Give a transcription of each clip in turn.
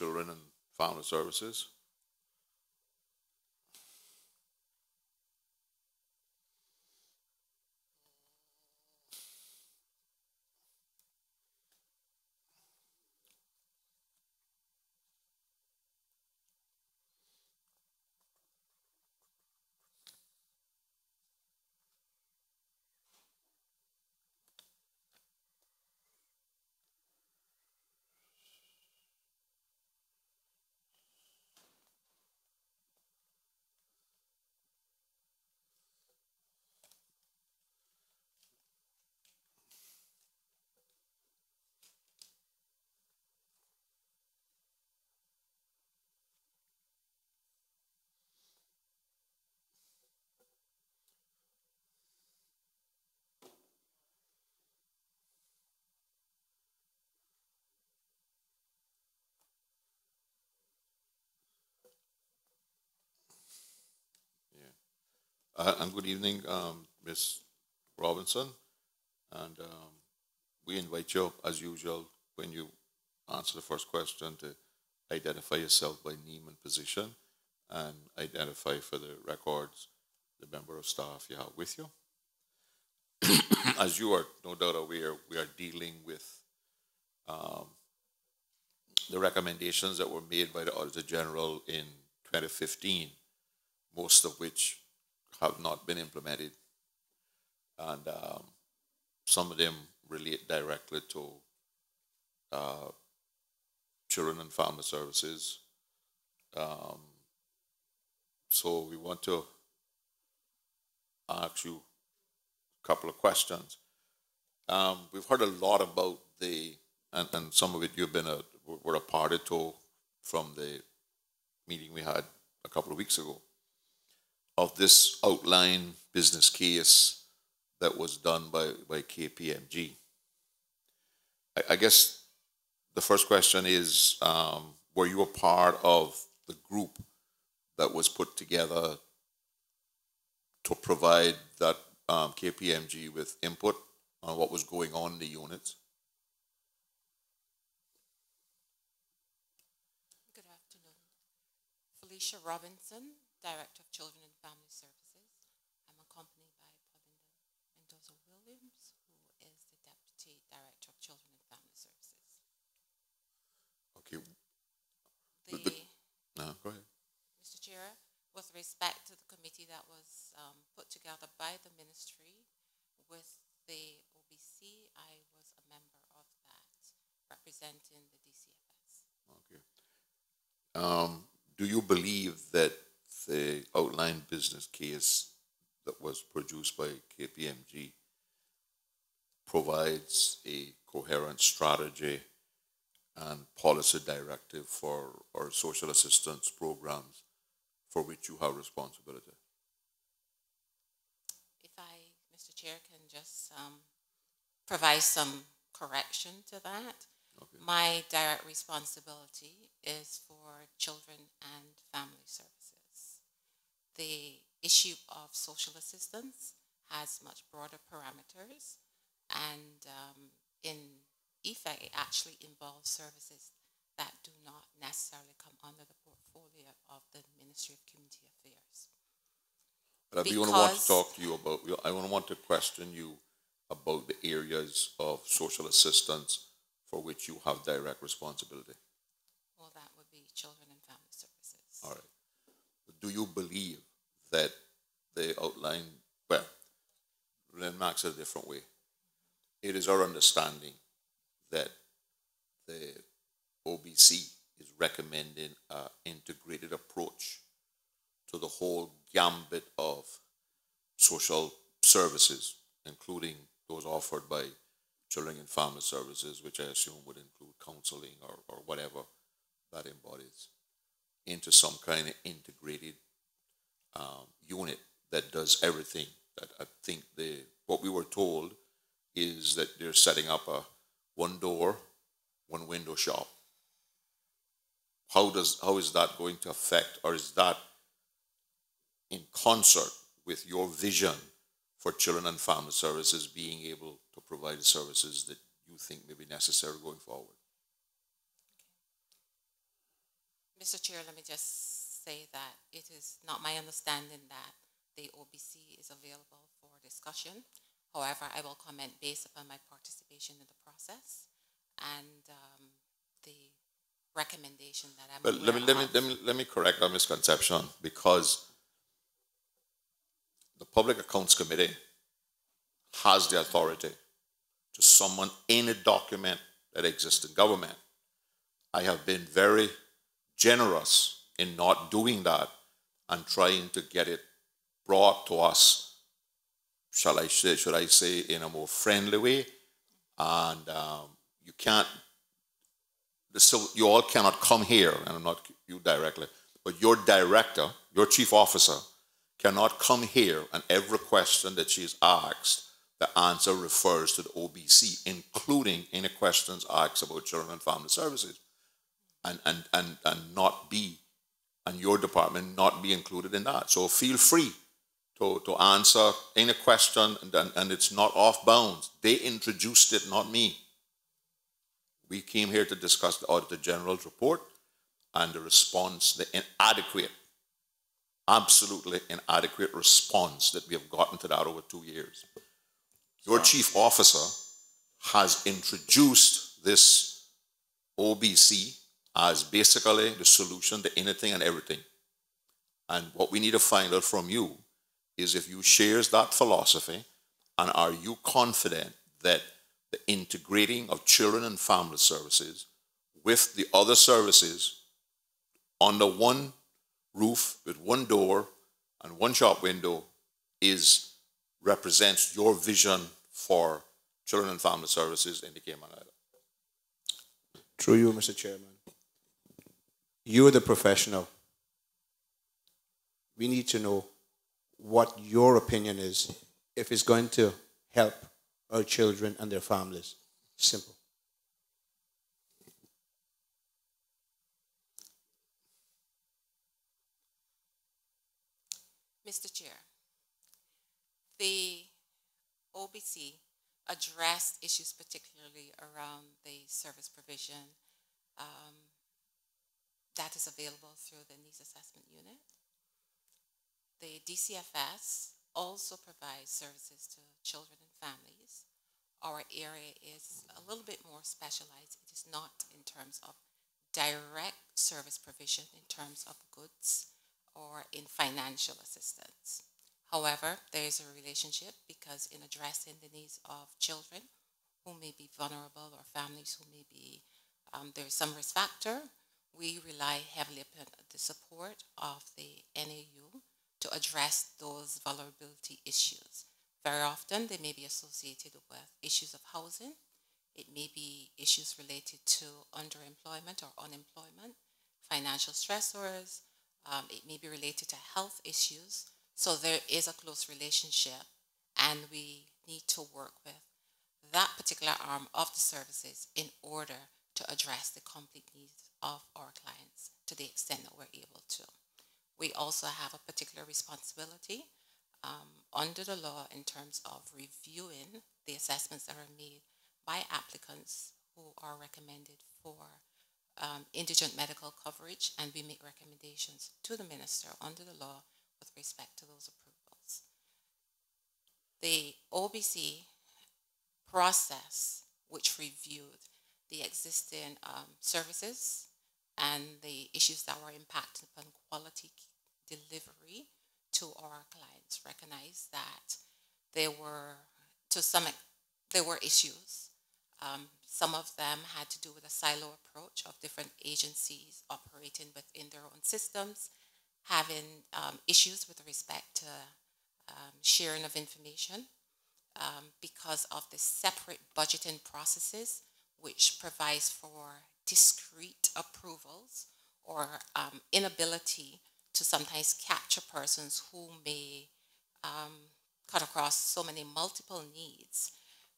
Children and Family Services. And good evening, Ms. Robinson. And we invite you, as usual, when you answer the first question, to identify yourself by name and position, and identify for the records the member of staff you have with you. As you are no doubt aware, we are dealing with um, the recommendations that were made by the Auditor General in 2015, most of which have not been implemented. And some of them relate directly to Children and Family Services. So we want to ask you a couple of questions. We've heard a lot about and some of it you've been were a party to from the meeting we had a couple of weeks ago, of this outline business case that was done by KPMG. I guess the first question is, were you a part of the group that was put together to provide that KPMG with input on what was going on in the units? Good afternoon. Felicia Robinson, Director of Children and Family Services. I'm accompanied by Pavinda Mendoza-Williams, who is the Deputy Director of Children and Family Services. Okay. Go ahead. Mr. Chair, with respect to the committee that was put together by the ministry with the OBC, I was a member of that, representing the DCFS. Okay. Do you believe that the outline business case that was produced by KPMG provides a coherent strategy and policy directive for our social assistance programs for which you have responsibility? If I, Mr. Chair, can just provide some correction to that. Okay. My direct responsibility is for children and family services. The issue of social assistance has much broader parameters, and in effect, it actually involves services that do not necessarily come under the portfolio of the Ministry of Community Affairs. But I want to talk to you about, I want to question you about the areas of social assistance for which you have direct responsibility. Well, that would be children and family services. All right. Do you believe that the outline, well, let me ask it a different way. It is our understanding that the OBC is recommending an integrated approach to the whole gambit of social services, including those offered by Children and Family Services, which I assume would include counseling or whatever that embodies, into some kind of integrated unit that does everything. That I think what we were told is that they're setting up a one door, one window shop. How is that going to affect, or is that in concert with your vision for Children and Family Services being able to provide the services that you think may be necessary going forward? Mr. Chair, let me just say that it is not my understanding that the OBC is available for discussion. However, I will comment based upon my participation in the process and the recommendation that I'm But let me correct that misconception, because the Public Accounts Committee has the authority to summon any document that exists in government. I have been very generous in not doing that and trying to get it brought to us, should I say, in a more friendly way. And you can't, so you all cannot come here, and I'm not you directly, but your director, your chief officer, cannot come here and every question that she is asked, the answer refers to the OBC, including any questions asked about children and family services, and not be, and your department not be included in that. So feel free to answer any question, and it's not off bounds. They introduced it, not me. We came here to discuss the Auditor General's report and the response, the inadequate, absolutely inadequate response that we have gotten to that over 2 years. Your chief officer has introduced this OBC as basically the solution to anything and everything. And what we need to find out from you is if you share that philosophy, and are you confident that the integrating of children and family services with the other services under one roof with one door and one shop window represents your vision for children and family services in the Cayman Islands? Through you, Mr. Chairman. You are the professional. We need to know what your opinion is, if it's going to help our children and their families. Simple. Mr. Chair, the OBC addressed issues particularly around the service provision that is available through the Needs Assessment Unit. The DCFS also provides services to children and families. Our area is a little bit more specialized. It is not in terms of direct service provision in terms of goods or in financial assistance. However, there is a relationship because in addressing the needs of children who may be vulnerable or families who may be, there is some risk factor, we rely heavily upon the support of the NAU to address those vulnerability issues. Very often they may be associated with issues of housing. It may be issues related to underemployment or unemployment, financial stressors. It may be related to health issues. So there is a close relationship, and we need to work with that particular arm of the services in order to address the complete needs of our clients to the extent that we're able to. We also have a particular responsibility under the law in terms of reviewing the assessments that are made by applicants who are recommended for indigent medical coverage, and we make recommendations to the minister under the law with respect to those approvals. The OBC process, which reviewed the existing services and the issues that were impacting upon quality delivery to our clients, recognized that there were issues. Some of them had to do with a silo approach of different agencies operating within their own systems, having issues with respect to sharing of information because of the separate budgeting processes, which provides for discrete approvals or inability to sometimes capture persons who may cut across so many multiple needs.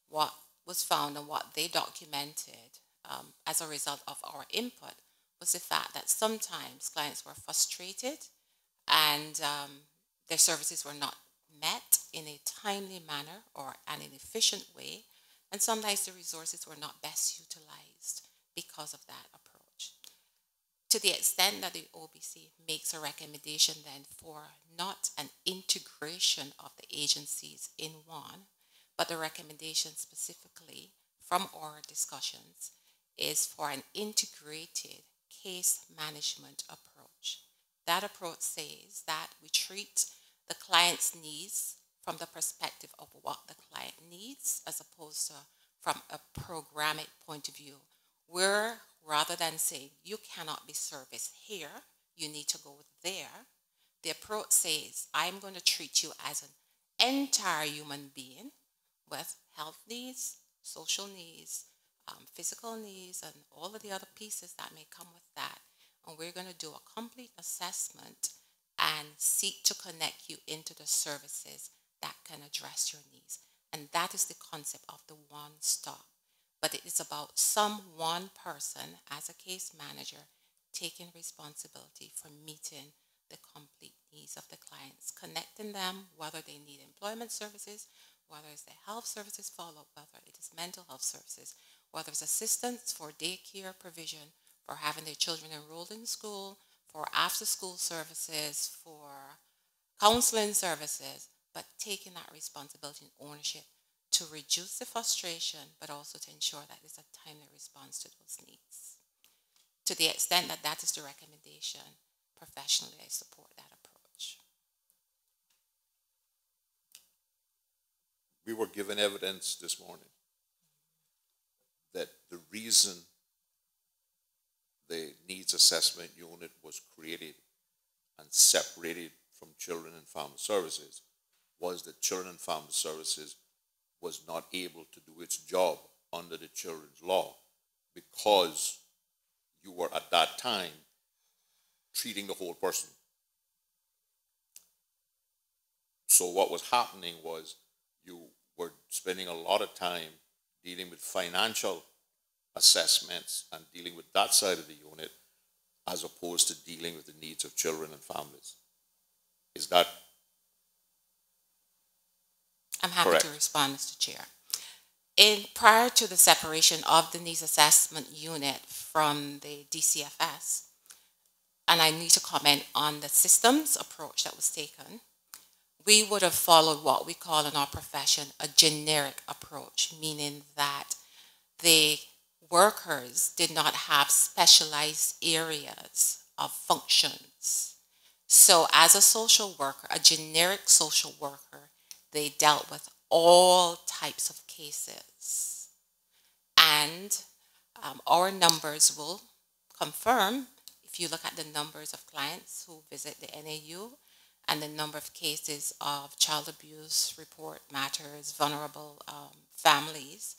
What was found and what they documented as a result of our input was the fact that sometimes clients were frustrated and their services were not met in a timely manner or an efficient way, and sometimes the resources were not best utilized because of that approach. To the extent that the OBC makes a recommendation then for not an integration of the agencies in one, but the recommendation specifically from our discussions is for an integrated case management approach. That approach says that we treat the client's needs from the perspective of what the client needs as opposed to from a programmatic point of view, where rather than saying you cannot be serviced here, you need to go there, the approach says I'm going to treat you as an entire human being with health needs, social needs, physical needs, and all of the other pieces that may come with that. And we're going to do a complete assessment and seek to connect you into the services that can address your needs. And that is the concept of the one stop. But it is about some one person as a case manager taking responsibility for meeting the complete needs of the clients, connecting them, whether they need employment services, whether it's the health services follow-up, whether it is mental health services, whether it's assistance for daycare provision, for having their children enrolled in school, for after-school services, for counseling services, but taking that responsibility and ownership to reduce the frustration, but also to ensure that there's a timely response to those needs. To the extent that that is the recommendation, professionally, I support that approach. We were given evidence this morning that the reason the needs assessment unit was created and separated from children and family services was that children and family services was not able to do its job under the children's law because you were at that time treating the whole person. So what was happening was you were spending a lot of time dealing with financial assessments and dealing with that side of the unit as opposed to dealing with the needs of children and families. Is that I'm happy correct? to respond, Mr. Chair. Prior to the separation of the needs assessment unit from the DCFS, and I need to comment on the systems approach that was taken, we would have followed what we call in our profession a generic approach, meaning that the workers did not have specialized areas of functions. So as a social worker, a generic social worker, they dealt with all types of cases. And our numbers will confirm, if you look at the numbers of clients who visit the NAU and the number of cases of child abuse report matters, vulnerable families,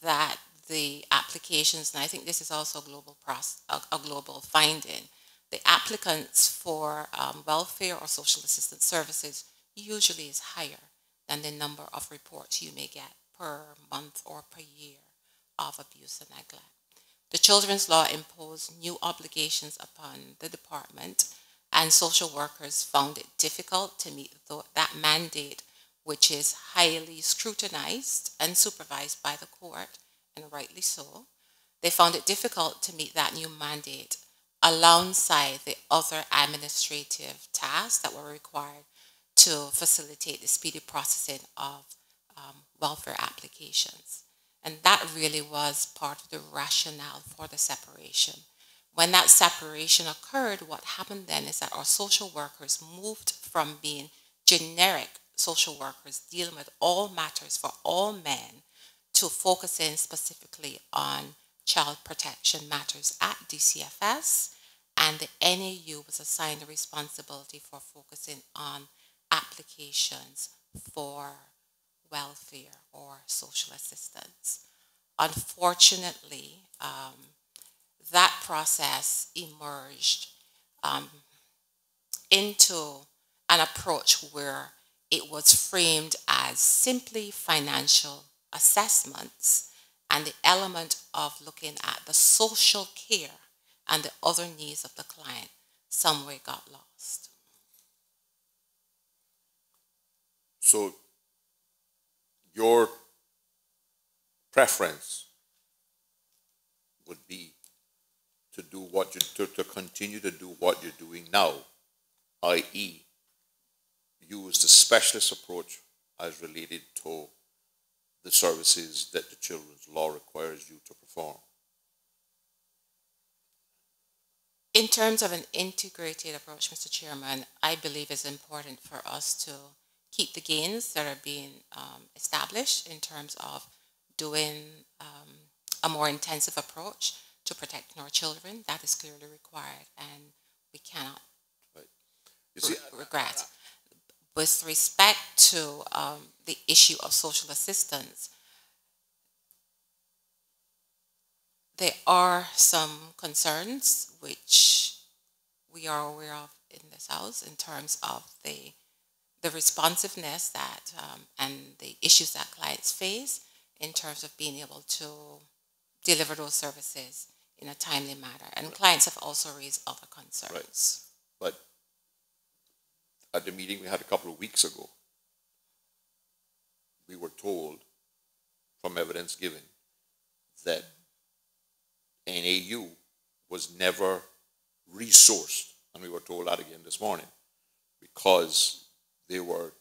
that the applications, and I think this is also a global finding, the applicants for welfare or social assistance services usually is higher than the number of reports you may get per month or per year of abuse and neglect. The children's law imposed new obligations upon the department, and social workers found it difficult to meet that mandate, which is highly scrutinized and supervised by the court, and rightly so. They found it difficult to meet that new mandate alongside the other administrative tasks that were required to facilitate the speedy processing of welfare applications. And that really was part of the rationale for the separation. When that separation occurred, what happened then is that our social workers moved from being generic social workers dealing with all matters for all men to focusing specifically on child protection matters at DCFS, and the NAU was assigned the responsibility for focusing on applications for welfare or social assistance. Unfortunately, that process emerged into an approach where it was framed as simply financial assessments, and the element of looking at the social care and the other needs of the client somewhere got lost. So your preference would be to do what to continue to do what you're doing now, i.e., use the specialist approach as related to the services that the children's law requires you to perform? In terms of an integrated approach, Mr. Chairman, I believe it's important for us to keep the gains that are being established in terms of doing a more intensive approach to protecting our children. That is clearly required, and we cannot regret. With respect to the issue of social assistance, there are some concerns which we are aware of in this House in terms of the responsiveness that and the issues that clients face in terms of being able to deliver those services in a timely manner. And clients have also raised other concerns. Right. But at the meeting we had a couple of weeks ago, we were told from evidence given that NAU was never resourced, and we were told that again this morning, because there were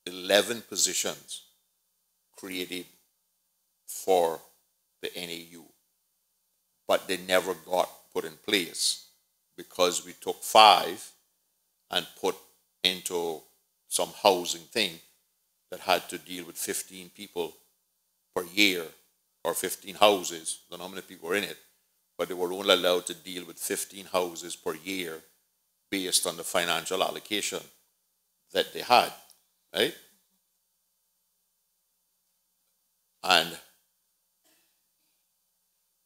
11 positions created for the NAU, but they never got put in place because we took 5 and put into some housing thing that had to deal with 15 people per year, or 15 houses. I don't know how many people were in it, but they were only allowed to deal with 15 houses per year based on the financial allocation that they had, right?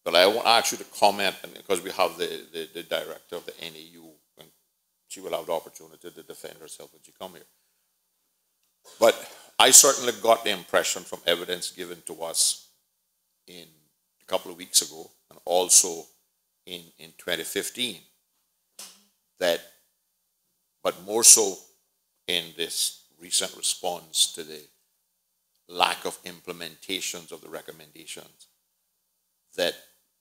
But I want to ask you to comment, because we have the director of the NAU, and she will have the opportunity to defend herself when she comes here. But I certainly got the impression from evidence given to us in a couple of weeks ago, and also in 2015, that, but more so in this recent response to the lack of implementations of the recommendations, that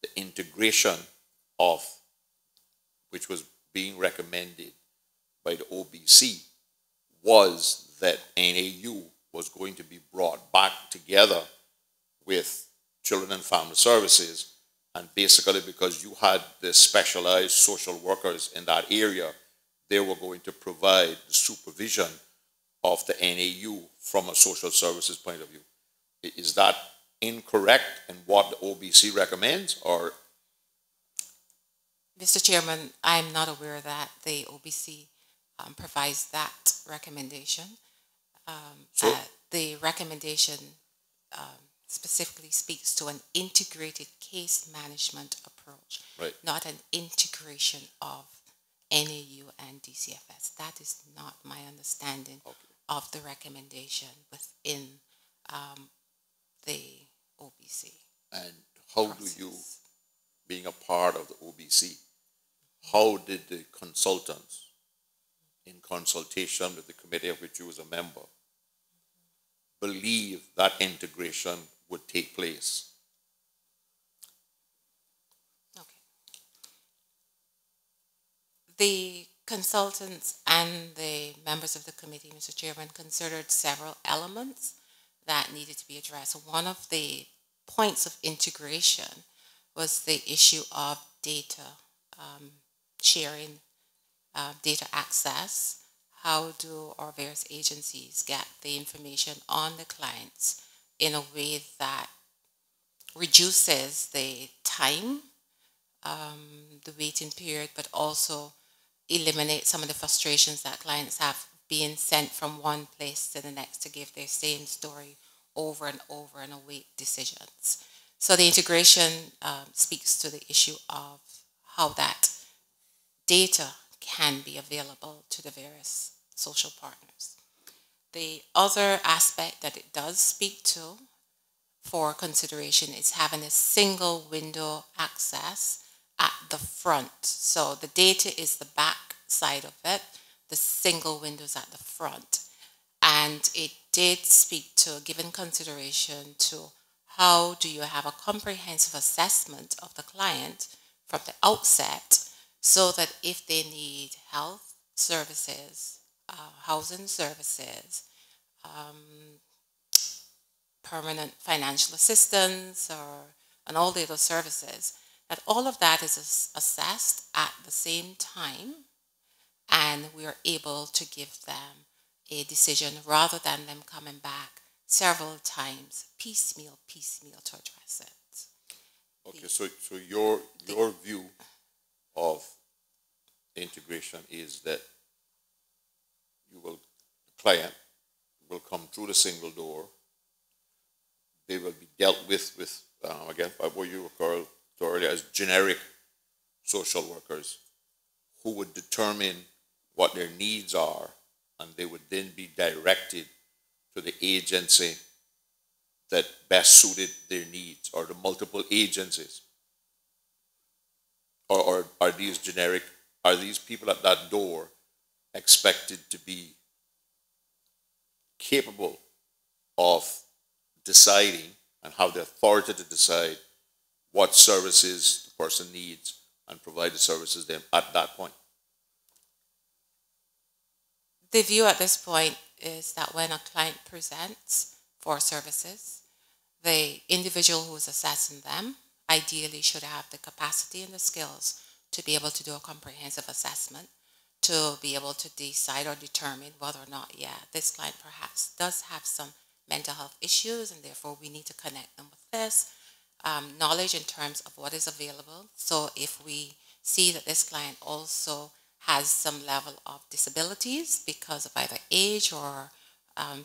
the integration of, which was being recommended by the OBC, was that NAU was going to be brought back together with Children and Family Services, and basically because you had the specialized social workers in that area, they were going to provide the supervision of the NAU from a social services point of view. Is that incorrect in what the OBC recommends, or? Mr. Chairman, I'm not aware that the OBC provides that recommendation. The recommendation specifically speaks to an integrated case management approach, right, not an integration of NAU and DCFS. That is not my understanding of the recommendation within the OBC. And how process. Do you, being a part of the OBC, how did the consultants, in consultation with the committee of which you was a member, believe that integration would take place? Okay. The consultants and the members of the committee, Mr. Chairman, considered several elements that needed to be addressed. One of the points of integration was the issue of data sharing, data access. How do our various agencies get the information on the clients in a way that reduces the time, the waiting period, but also eliminate some of the frustrations that clients have being sent from one place to the next to give their same story over and over and await decisions. So the integration speaks to the issue of how that data can be available to the various social partners. The other aspect that it does speak to for consideration is having a single window access at the front. So the data is the back side of it, the single windows at the front. And it did speak to, given consideration to how do you have a comprehensive assessment of the client from the outset, so that if they need health services, housing services, permanent financial assistance, and all the other services, that all of that is assessed at the same time, and we are able to give them a decision rather than them coming back several times, piecemeal to address it. Okay, so your view of integration is that the client will come through the single door. They will be dealt with again, by what you recall earlier as generic social workers who would determine what their needs are, and they would then be directed to the agency that best suited their needs, or the multiple agencies. Or are these generic, are these people at that door expected to be capable of deciding and have the authority to decide what services the person needs and provide the services them at that point? The view at this point is that when a client presents for services, the individual who is assessing them ideally should have the capacity and the skills to be able to do a comprehensive assessment, to be able to decide or determine whether or not, yeah, this client perhaps does have some mental health issues, and therefore we need to connect them with this. Knowledge in terms of what is available. So if we see that this client also has some level of disabilities because of either age or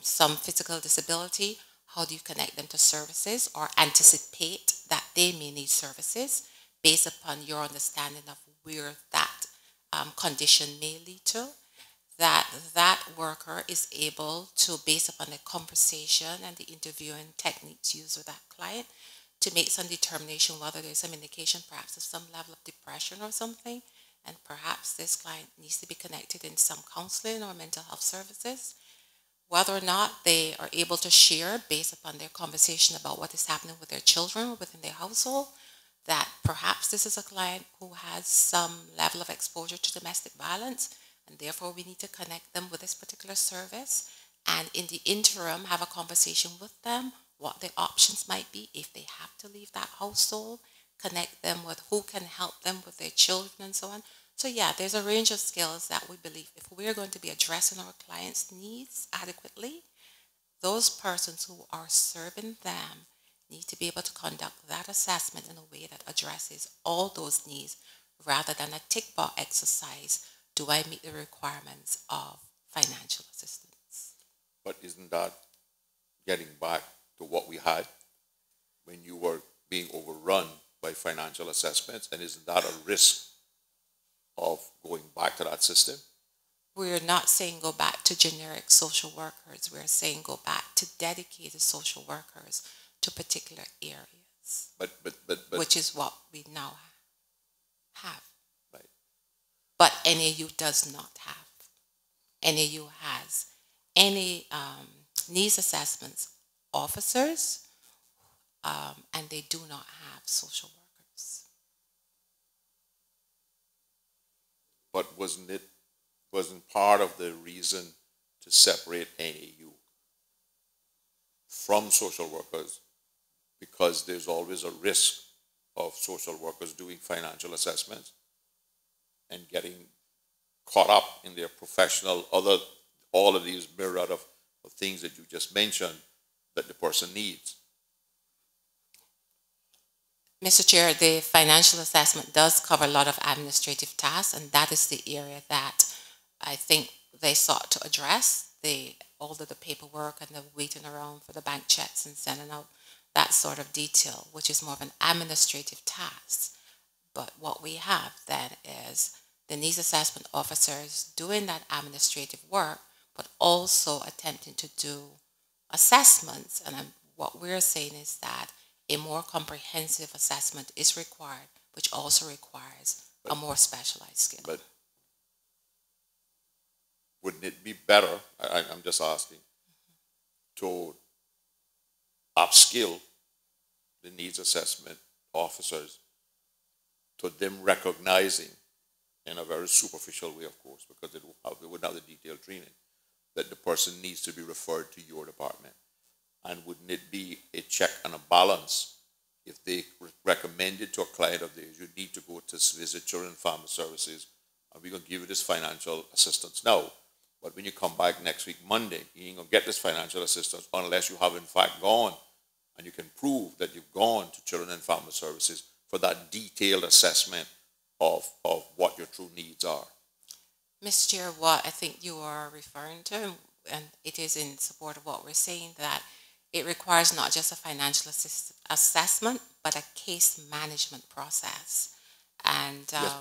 some physical disability, how do you connect them to services or anticipate that they may need services based upon your understanding of where that condition may lead to? That worker is able to, based upon the conversation and the interviewing techniques used with that client, to make some determination whether there's some indication perhaps of some level of depression or something, and perhaps this client needs to be connected in some counseling or mental health services. Whether or not they are able to share based upon their conversation about what is happening with their children or within their household, that perhaps this is a client who has some level of exposure to domestic violence, and therefore we need to connect them with this particular service, and in the interim have a conversation with them what their options might be if they have to leave that household, connect them with who can help them with their children and so on. So yeah, there's a range of skills that we believe if we're going to be addressing our clients' needs adequately, those persons who are serving them need to be able to conduct that assessment in a way that addresses all those needs rather than a tick box exercise. Do I meet the requirements of financial assistance? But isn't that getting back to what we had when you were being overrun by financial assessments? And isn't that a risk of going back to that system? We're not saying go back to generic social workers. We're saying go back to dedicated social workers to particular areas. But which is what we now have. Right. But NAU does not have. NAU has any needs assessments officers, and they do not have social workers. But wasn't part of the reason to separate NAU from social workers because there's always a risk of social workers doing financial assessments and getting caught up in their professional all of these myriad of things that you just mentioned that the person needs? Mr. Chair, the financial assessment does cover a lot of administrative tasks, and that is the area that I think they sought to address. All of the paperwork and the waiting around for the bank checks and sending out that sort of detail, which is more of an administrative task. But what we have then is the needs assessment officers doing that administrative work, but also attempting to do assessments. And what we're saying is that a more comprehensive assessment is required, which also requires a more specialized skill. But wouldn't it be better, I'm just asking, to upskill the needs assessment officers to them recognizing, in a very superficial way, of course, because they wouldn't have the detailed training, that the person needs to be referred to your department? And wouldn't it be a check and a balance if they recommended to a client of theirs, you need to go to visit Children and Family Services, and we're going to give you this financial assistance now. But when you come back next week, Monday, you ain't going to get this financial assistance unless you have in fact gone, and you can prove that you've gone to Children and Family Services for that detailed assessment of what your true needs are. Mr. Chair, what I think you are referring to, and it is in support of what we're saying, that it requires not just a financial assessment, but a case management process. And Yes.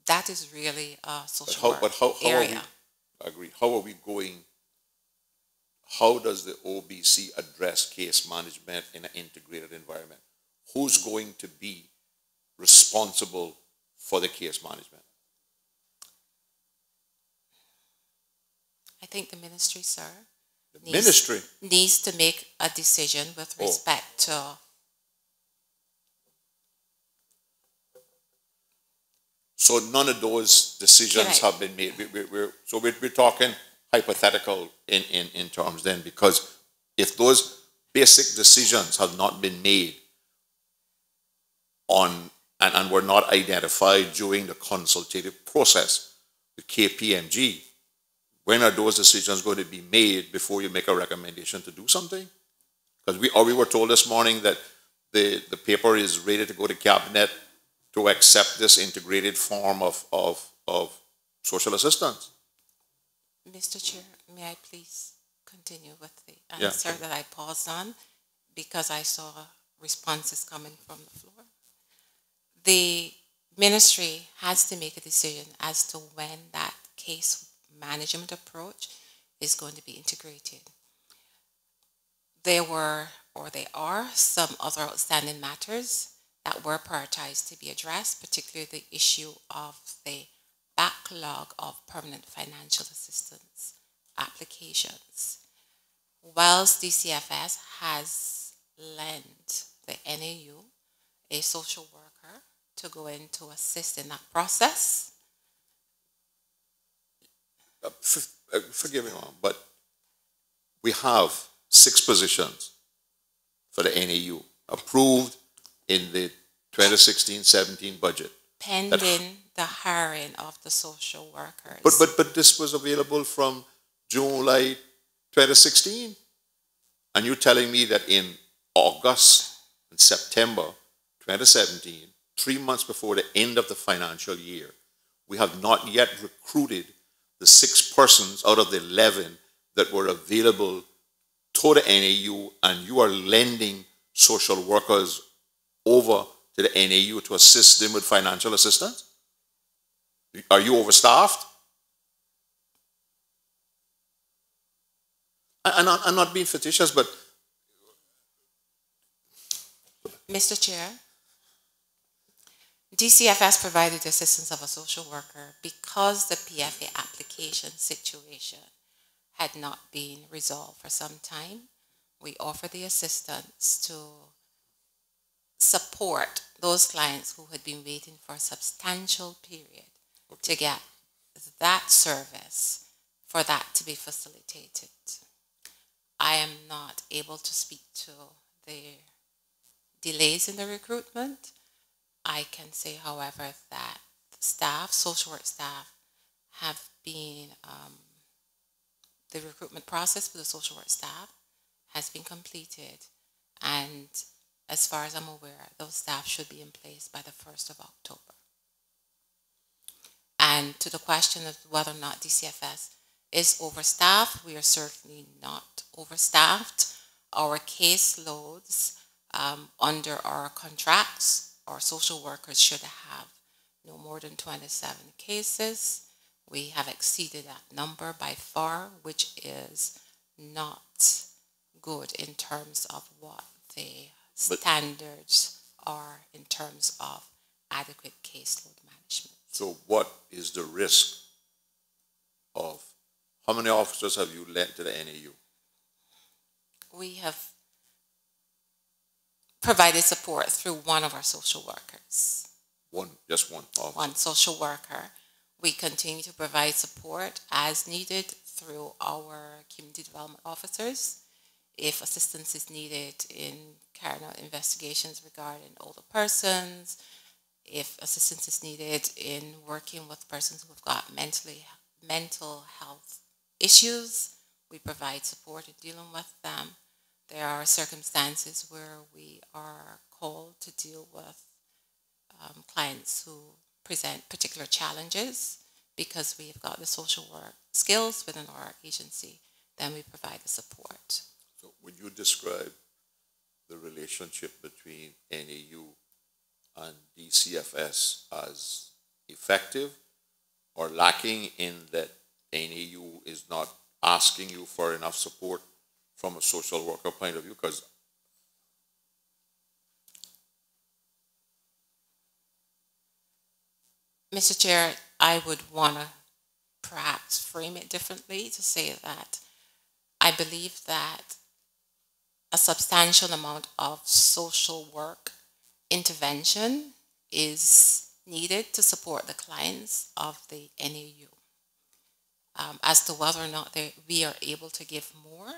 that is really a social work area. Agreed. How are we going? How does the OBC address case management in an integrated environment? Who's going to be responsible for the case management? I think the ministry, sir, needs to make a decision with respect to. So none of those decisions have been made. We're talking hypothetical in terms then, because if those basic decisions have not been made on and were not identified during the consultative process with KPMG, when are those decisions going to be made before you make a recommendation to do something? Because we were told this morning that the paper is ready to go to cabinet to accept this integrated form of social assistance. Mr. Chair, may I please continue with the answer that I paused on because I saw responses coming from the floor? The ministry has to make a decision as to when that case management approach is going to be integrated. There were, or there are, some other outstanding matters that were prioritized to be addressed, particularly the issue of the backlog of permanent financial assistance applications. Whilst DCFS has lent the NAU a social worker to go in to assist in that process. Forgive me, Mom, but we have 6 positions for the NAU approved in the 2016-17 budget. Pending the hiring of the social workers. But this was available from July 2016. And you're telling me that in August and September 2017, 3 months before the end of the financial year, we have not yet recruited the 6 persons out of the 11 that were available to the NAU, and you are lending social workers over to the NAU to assist them with financial assistance? Are you overstaffed? I'm not being fictitious, but... Mr. Chair, DCFS provided the assistance of a social worker because the PFA application situation had not been resolved for some time. We offer the assistance to support those clients who had been waiting for a substantial period to get that service, for that to be facilitated. I am not able to speak to the delays in the recruitment. I can say, however, that staff, social work staff, have been, the recruitment process for the social work staff has been completed, and as far as I'm aware, those staff should be in place by the 1st of October. And to the question of whether or not DCFS is overstaffed, we are certainly not overstaffed. Our caseloads under our contracts, our social workers should have no more than 27 cases. We have exceeded that number by far, which is not good in terms of what the standards are in terms of adequate caseload management. So what is the risk of, how many officers have you lent to the NAU? We have provided support through one of our social workers. One, just one officer. One social worker. We continue to provide support as needed through our community development officers. If assistance is needed in carrying out investigations regarding older persons, if assistance is needed in working with persons who've got mental health issues, we provide support in dealing with them. There are circumstances where we are called to deal with clients who present particular challenges because we've got the social work skills within our agency, then we provide the support. So would you describe the relationship between NAU and DCFS as effective or lacking in that NAU is not asking you for enough support from a social worker point of view? Because Mr. Chair, I would want to perhaps frame it differently to say that I believe that a substantial amount of social work intervention is needed to support the clients of the NAU. As to whether or not we are able to give more,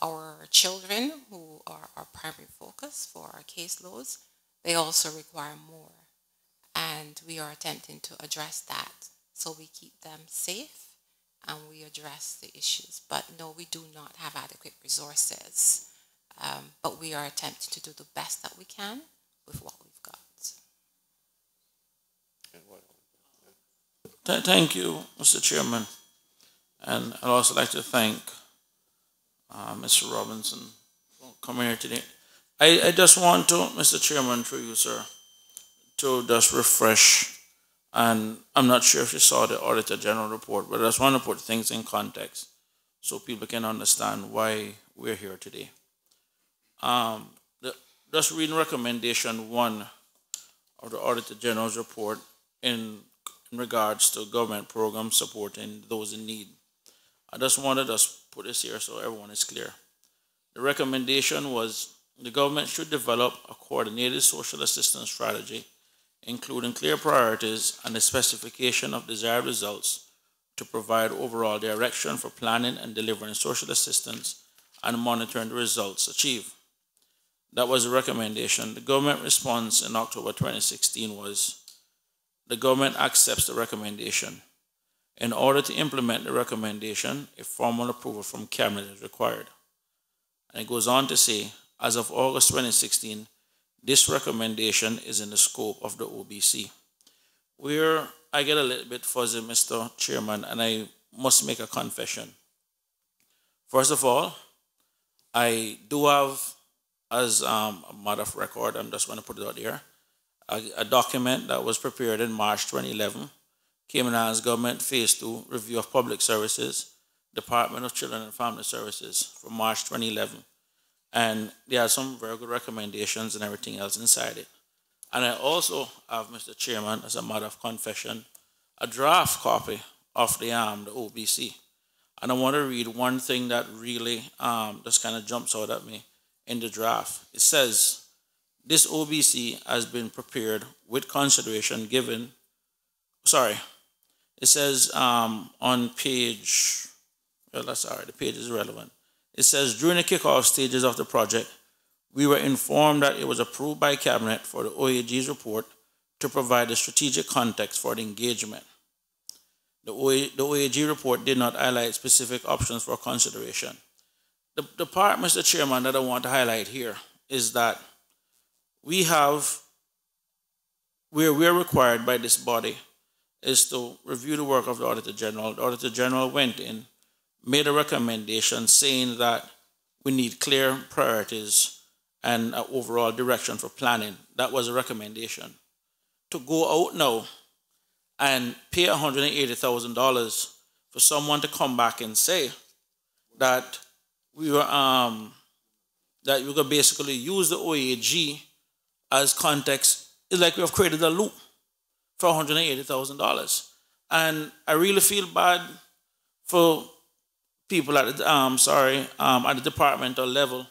our children, who are our primary focus for our caseloads, they also require more. And we are attempting to address that so we keep them safe and we address the issues. But no, we do not have adequate resources. But we are attempting to do the best that we can with what we've got. Thank you, Mr. Chairman. And I'd also like to thank Mr. Robinson for coming here today. I just want to, Mr. Chairman, through you, sir, to just refresh, and I'm not sure if you saw the Auditor General report, but I just want to put things in context so people can understand why we're here today. Just reading recommendation 1 of the Auditor General's report in regards to government programs supporting those in need. I just wanted to put this here so everyone is clear. The recommendation was the government should develop a coordinated social assistance strategy, including clear priorities and the specification of desired results to provide overall direction for planning and delivering social assistance and monitoring the results achieved. That was the recommendation. The government response in October 2016 was, the government accepts the recommendation. In order to implement the recommendation, a formal approval from Cabinet is required. And it goes on to say, as of August 2016, this recommendation is in the scope of the OBC. Where I get a little bit fuzzy, Mr. Chairman, and I must make a confession. First of all, I do have, as a matter of record, I'm just going to put it out there, a document that was prepared in March 2011, Cayman Islands Government Phase 2 Review of Public Services, Department of Children and Family Services from March 2011. And there are some very good recommendations and everything else inside it. And I also have, Mr. Chairman, as a matter of confession, a draft copy of the OBC. And I want to read one thing that really just kind of jumps out at me in the draft. It says, this OBC has been prepared with consideration given, it says on page, well, that's all right, the page is irrelevant. It says, during the kickoff stages of the project, we were informed that it was approved by Cabinet for the OAG's report to provide the strategic context for the engagement. The OAG report did not highlight specific options for consideration. The part, Mr. Chairman, that I want to highlight here is that we're required by this body is to review the work of the Auditor General. The Auditor General went in, made a recommendation saying that we need clear priorities and an overall direction for planning. That was a recommendation. To go out now and pay $180,000 for someone to come back and say that we were could basically use the OAG as context is like we have created a loop for $180,000. And I really feel bad for people at the, at the departmental level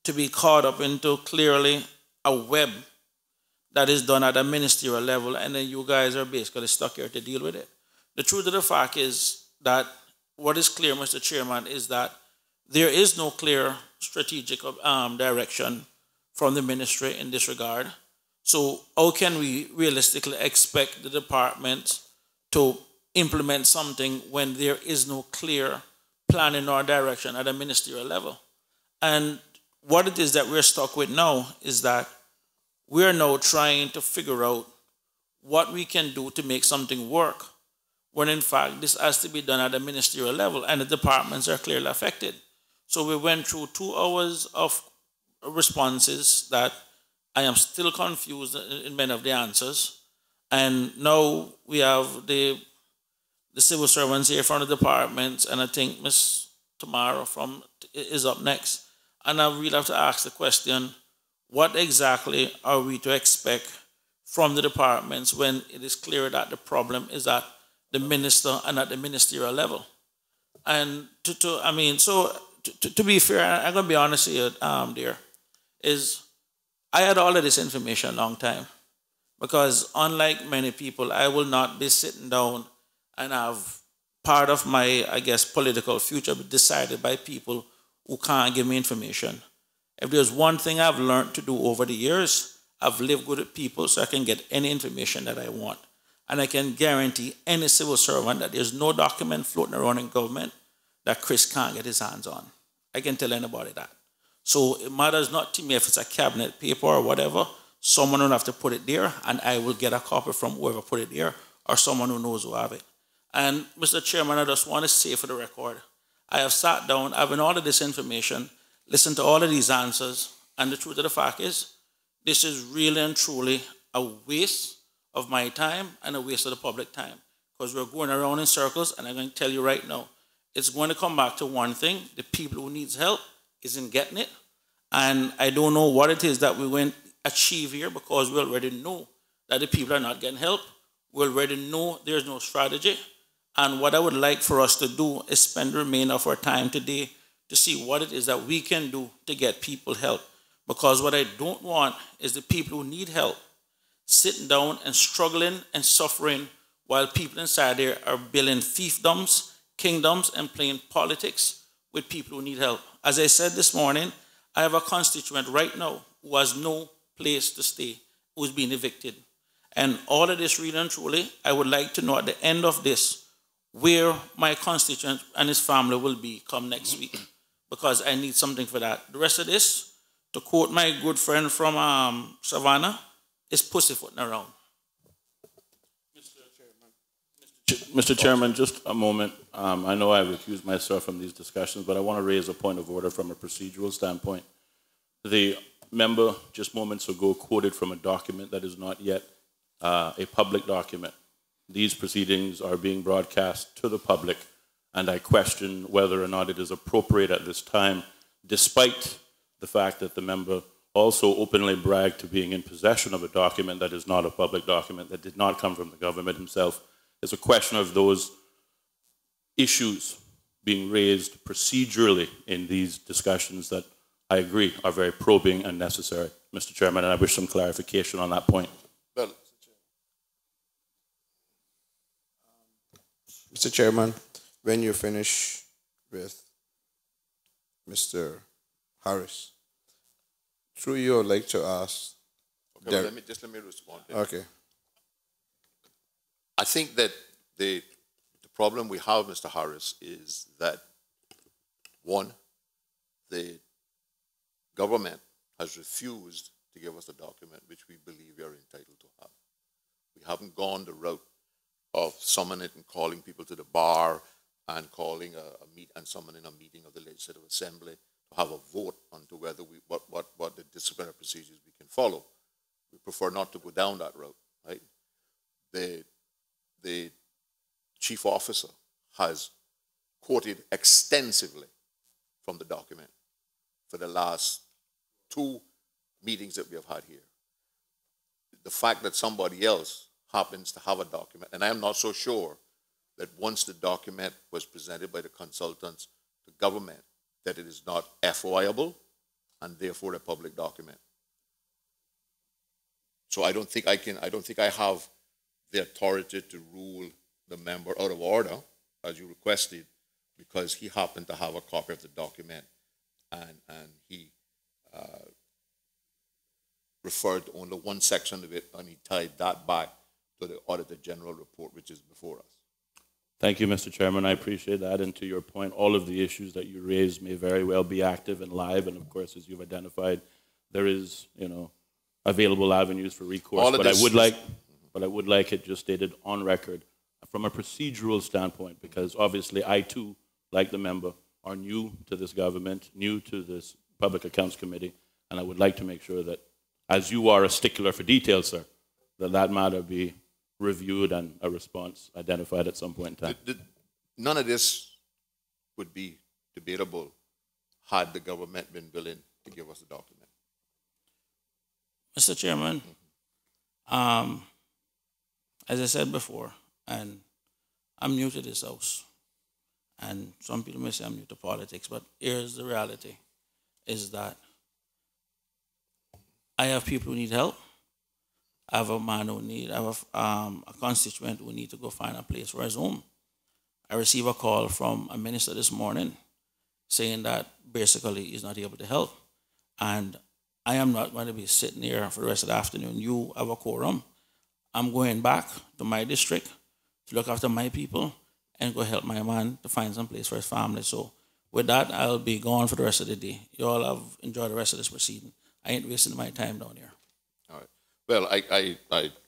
to be caught up into clearly a web that is done at a ministerial level, and then you guys are basically stuck here to deal with it. The truth of the fact is that what is clear, Mr. Chairman, is that there is no clear strategic direction from the ministry in this regard. So how can we realistically expect the department to implement something when there is no clear planning or direction at a ministerial level? And what it is that we're stuck with now is that we're now trying to figure out what we can do to make something work, when in fact this has to be done at a ministerial level and the departments are clearly affected. So we went through 2 hours of responses that I am still confused in many of the answers. And now we have the civil servants here from the departments, and I think Ms. Tamara is up next. And I really have to ask the question, what exactly are we to expect from the departments when it is clear that the problem is at the minister and at the ministerial level? And to be fair, I'm going to be honest here, dear, is I had all of this information a long time, because unlike many people, I will not be sitting down and have part of my, I guess, political future decided by people who can't give me information. If there's one thing I've learned to do over the years, I've lived with people so I can get any information that I want. And I can guarantee any civil servant that there's no document floating around in government that Chris can't get his hands on. I can tell anybody that. So it matters not to me if it's a cabinet paper or whatever. Someone will have to put it there, and I will get a copy from whoever put it there, or someone who knows who have it. And Mr. Chairman, I just want to say for the record, I have sat down, having all of this information, listened to all of these answers, and the truth of the fact is, this is really and truly a waste of my time and a waste of the public time, because we're going around in circles, and I'm going to tell you right now, it's going to come back to one thing: the people who needs help isn't getting it, and I don't know what it is that we went achieve here, because we already know that the people are not getting help. We already know there's no strategy, and what I would like for us to do is spend the remainder of our time today to see what it is that we can do to get people help, because what I don't want is the people who need help sitting down and struggling and suffering while people inside there are building fiefdoms, kingdoms, and playing politics with people who need help. As I said this morning, I have a constituent right now who has no place to stay, who is being evicted. And all of this, really and truly, I would like to know at the end of this where my constituent and his family will be come next week, because I need something for that. The rest of this, to quote my good friend from Savannah, is pussyfooting around. Mr. Chairman, just a moment. I know I've recused myself from these discussions, but I want to raise a point of order from a procedural standpoint. The member just moments ago quoted from a document that is not yet a public document. These proceedings are being broadcast to the public, and I question whether or not it is appropriate at this time, despite the fact that the member also openly bragged to being in possession of a document that is not a public document, that did not come from the government himself. It's a question of those issues being raised procedurally in these discussions that I agree are very probing and necessary, Mr. Chairman, and I wish some clarification on that point. Well, Mr. Chairman, when you finish with Mr. Harris, through you, I'd like to ask. okay, well, let me respond. Okay. I think that the problem we have, Mr. Harris, is that, one, the government has refused to give us a document which we believe we are entitled to have. We haven't gone the route of summoning and calling people to the bar and calling and summoning a meeting of the Legislative Assembly to have a vote onto whether what the disciplinary procedures we can follow. We prefer not to go down that route, right? The chief officer has quoted extensively from the document for the last 2 meetings that we have had here. The fact that somebody else happens to have a document, and I am not so sure that once the document was presented by the consultants to government, that it is not FOIable and therefore a public document. So I don't think I have the authority to rule the member out of order, as you requested, because he happened to have a copy of the document, and he referred to only one section of it, and he tied that back to the Auditor General report, which is before us. Thank you, Mr. Chairman. I appreciate that. And to your point, all of the issues that you raised may very well be active and live. And of course, as you've identified, there is, available avenues for recourse. But I would like it just stated on record from a procedural standpoint, because obviously I too, like the member, are new to this government, new to this Public Accounts Committee, and I would like to make sure that, as you are a stickler for details, sir, that matter be reviewed and a response identified at some point in time. None of this would be debatable had the government been willing to give us the document. Mr. Chairman, as I said before, and I'm new to this house, and some people may say I'm new to politics, but here's the reality, is that I have people who need help. I have a man who need, I have a constituent who need to go find a place for his home. I received a call from a minister this morning saying that basically he's not able to help. And I am not going to be sitting here for the rest of the afternoon. You have a quorum. I'm going back to my district to look after my people and go help my man to find some place for his family. So with that, I'll be gone for the rest of the day. You all have enjoyed the rest of this proceeding. I ain't wasting my time down here. All right. Well,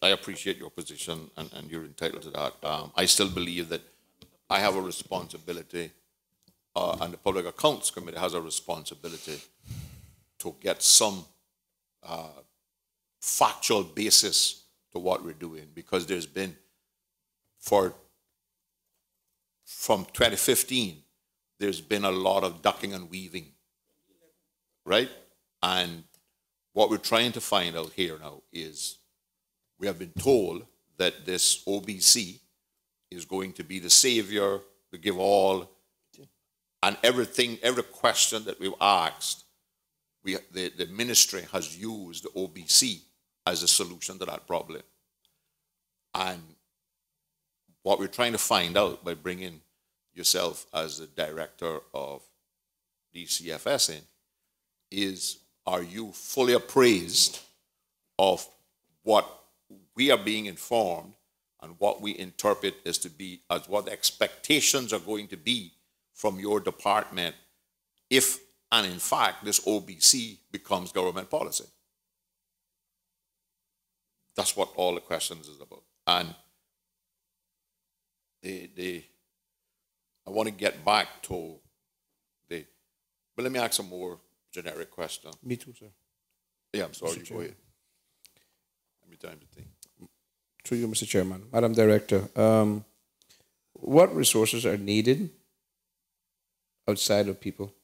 I appreciate your position, and you're entitled to that. I still believe that I have a responsibility, and the Public Accounts Committee has a responsibility to get some factual basis to what we're doing, because there's been, from 2015, there's been a lot of ducking and weaving, right? And what we're trying to find out here now is, we have been told that this OBC is going to be the savior to give all, and everything, every question that we've asked, the ministry has used the OBC as a solution to that problem. And what we're trying to find out by bringing yourself as the director of DCFS in is, are you fully appraised of what we are being informed and what we interpret as to be, as what the expectations are going to be from your department if, and in fact, this OBC becomes government policy? That's what all the questions is about. And I want to get back to but let me ask a more generic question. Me too, sir. Yeah, I'm sorry, Mr. you go Chairman. ahead. Give me time to think. Through you, Mr. Chairman. Madam Director, what resources are needed outside of people,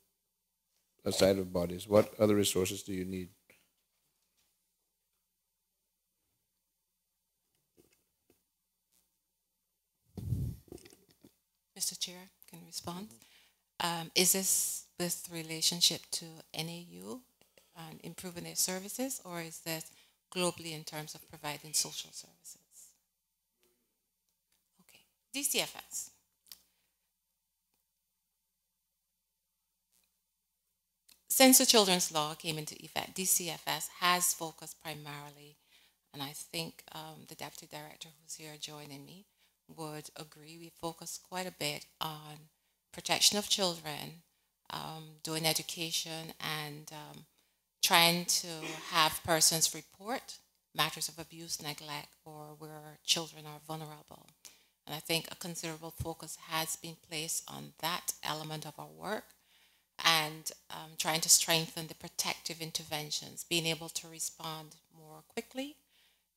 outside of bodies? What other resources do you need? Mr. Chair, can you respond? Is this with relationship to NAU and improving their services, or is this globally in terms of providing social services? Okay, DCFS. Since the Children's Law came into effect, DCFS has focused primarily, and I think the Deputy Director who's here joining me would agree, we focus quite a bit on protection of children, doing education, and trying to have persons report matters of abuse, neglect, or where children are vulnerable. And I think a considerable focus has been placed on that element of our work, and trying to strengthen the protective interventions, being able to respond more quickly,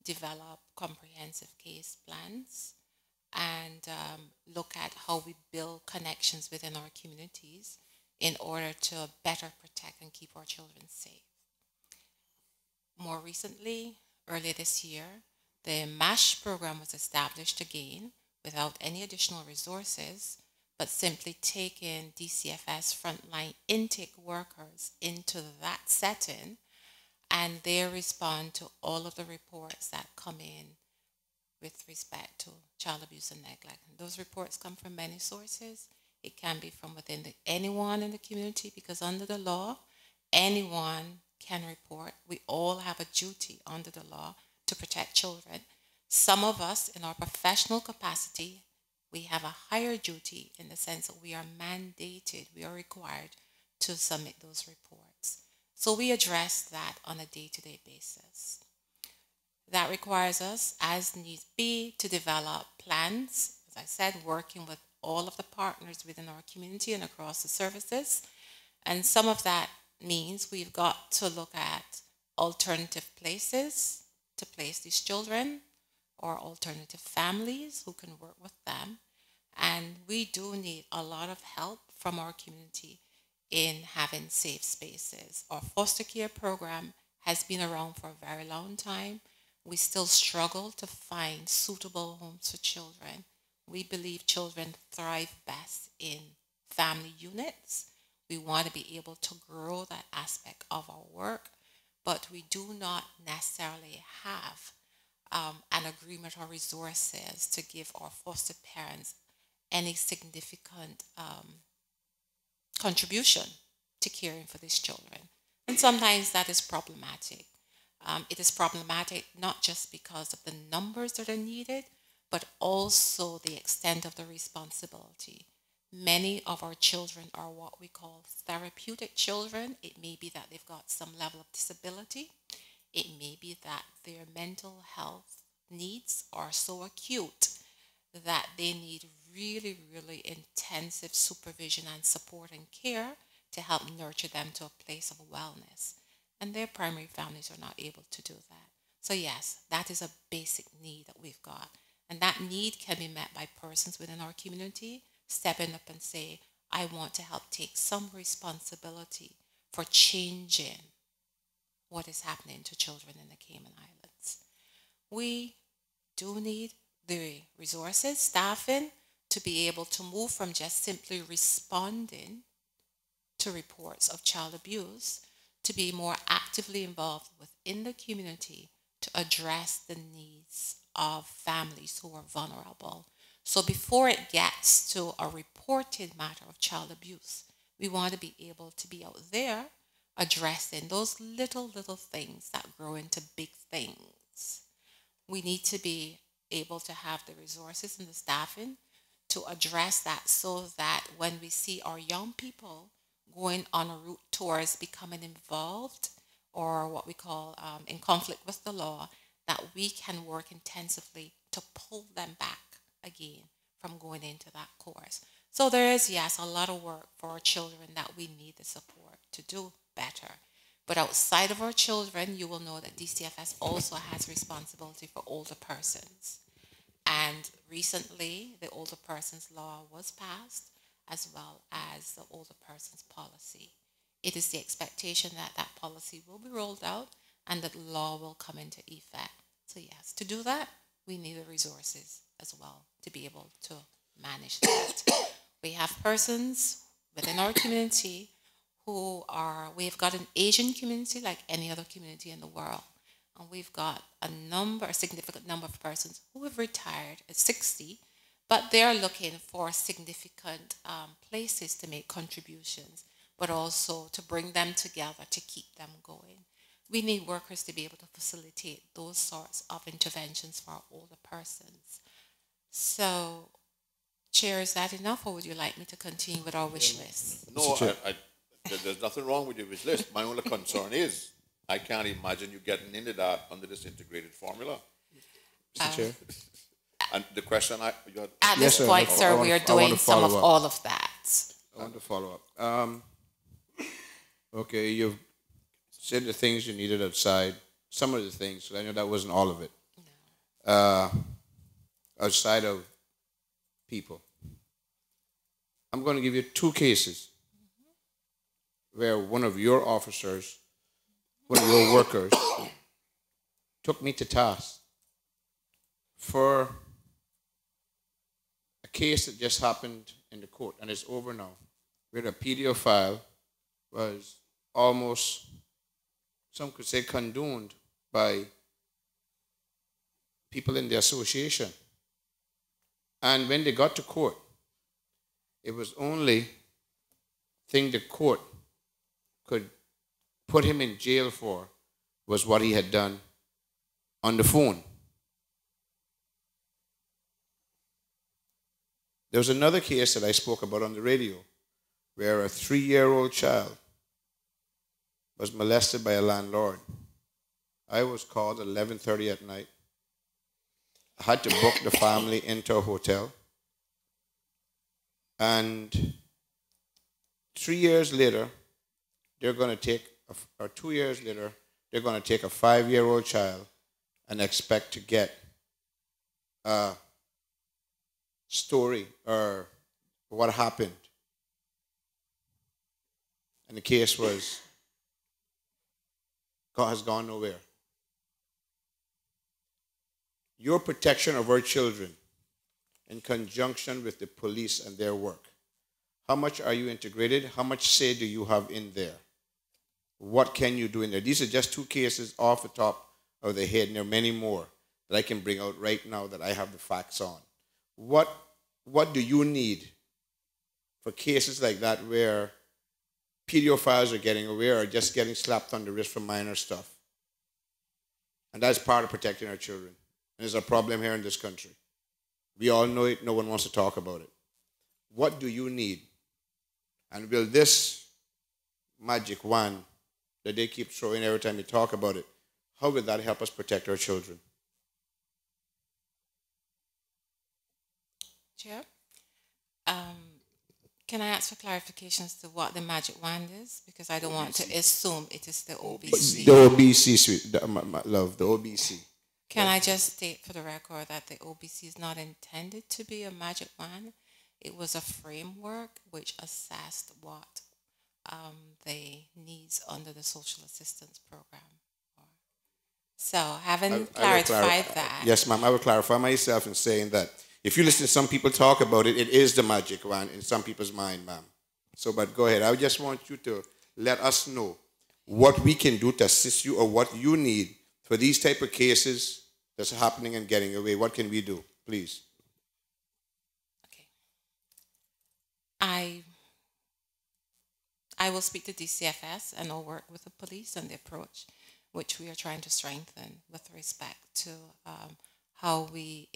develop comprehensive case plans, and look at how we build connections within our communities in order to better protect and keep our children safe. More recently, earlier this year, the MASH program was established again without any additional resources, but simply taking DCFS frontline intake workers into that setting and they respond to all of the reports that come in with respect to child abuse and neglect. And those reports come from many sources. It can be from within anyone in the community, because under the law, anyone can report. We all have a duty under the law to protect children. Some of us, in our professional capacity, we have a higher duty in the sense that we are mandated, we are required to submit those reports. So we address that on a day-to-day basis. That requires us, as needs be, to develop plans, as I said, working with all of the partners within our community and across the services. And some of that means we've got to look at alternative places to place these children, or alternative families who can work with them. And we do need a lot of help from our community in having safe spaces. Our foster care program has been around for a very long time. We still struggle to find suitable homes for children. We believe children thrive best in family units. We want to be able to grow that aspect of our work, but we do not necessarily have an agreement or resources to give our foster parents any significant contribution to caring for these children. And sometimes that is problematic. It is problematic not just because of the numbers that are needed, but also the extent of the responsibility. Many of our children are what we call therapeutic children. It may be that they've got some level of disability. It may be that their mental health needs are so acute that they need really, really intensive supervision and support and care to help nurture them to a place of wellness. And their primary families are not able to do that. So yes, that is a basic need that we've got. And that need can be met by persons within our community stepping up and say, I want to help take some responsibility for changing what is happening to children in the Cayman Islands. We do need the resources, staffing, to be able to move from just simply responding to reports of child abuse to be more actively involved within the community to address the needs of families who are vulnerable. So before it gets to a reported matter of child abuse, we want to be able to be out there addressing those little things that grow into big things. We need to be able to have the resources and the staffing to address that, so that when we see our young people going on a route towards becoming involved, or what we call in conflict with the law, that we can work intensively to pull them back again from going into that course. So there is, yes, a lot of work for our children that we need the support to do better. But outside of our children, you will know that DCFS also has responsibility for older persons. And recently, the older persons law was passed, as well as the older persons policy. It is the expectation that that policy will be rolled out and that law will come into effect. So yes, to do that, we need the resources as well to be able to manage that. We have persons within our community we've got an Asian community like any other community in the world. And we've got a significant number of persons who have retired at 60, but they're looking for significant places to make contributions, but also to bring them together to keep them going. We need workers to be able to facilitate those sorts of interventions for our older persons. So, Chair, is that enough, or would you like me to continue with our wish list? No, there's nothing wrong with your wish list. My only concern is I can't imagine you getting into that under this integrated formula. Mr. Chair? And the question at this point, sir, we are doing some of all of that. I want to follow up. Okay, you've said the things you needed outside, some of the things, so I know that wasn't all of it. No. Outside of people. I'm going to give you 2 cases where one of your officers, one of your workers, took me to task for a case that just happened in the court, and it's over now, where the PDO file was almost some could say condoned by people in the association. And when they got to court, it was only thing the court could put him in jail for was what he had done on the phone. There was another case that I spoke about on the radio where a 3-year-old child was molested by a landlord. I was called at 11:30 at night. I had to book the family into a hotel. And 3 years later, they're going to take, or 2 years later, they're going to take a 5-year-old child and expect to get a story or what happened. And the case has gone nowhere. Your protection of our children in conjunction with the police and their work. How much are you integrated? How much say do you have in there? What can you do in there? These are just 2 cases off the top of the head, and there are many more that I can bring out right now that I have the facts on. What do you need for cases like that where pedophiles are getting away or just getting slapped on the wrist for minor stuff? And that's part of protecting our children. And there's a problem here in this country. We all know it. No one wants to talk about it. What do you need? And will this magic wand that they keep throwing every time you talk about it, how will that help us protect our children? Chair, can I ask for clarifications to what the magic wand is? Because I don't want to assume it is the OBC. The OBC, sweet, love, the OBC. Can I just state for the record that the OBC is not intended to be a magic wand? It was a framework which assessed what the needs under the social assistance program are. So having clarified that. Yes, ma'am, I will clarify myself in saying that if you listen to some people talk about it, it is the magic wand in some people's mind, ma'am. So, but go ahead. I just want you to let us know what we can do to assist you or what you need for these type of cases that's happening and getting away. What can we do, please? Okay. I will speak to DCFS and I'll work with the police and the approach which we are trying to strengthen with respect to how we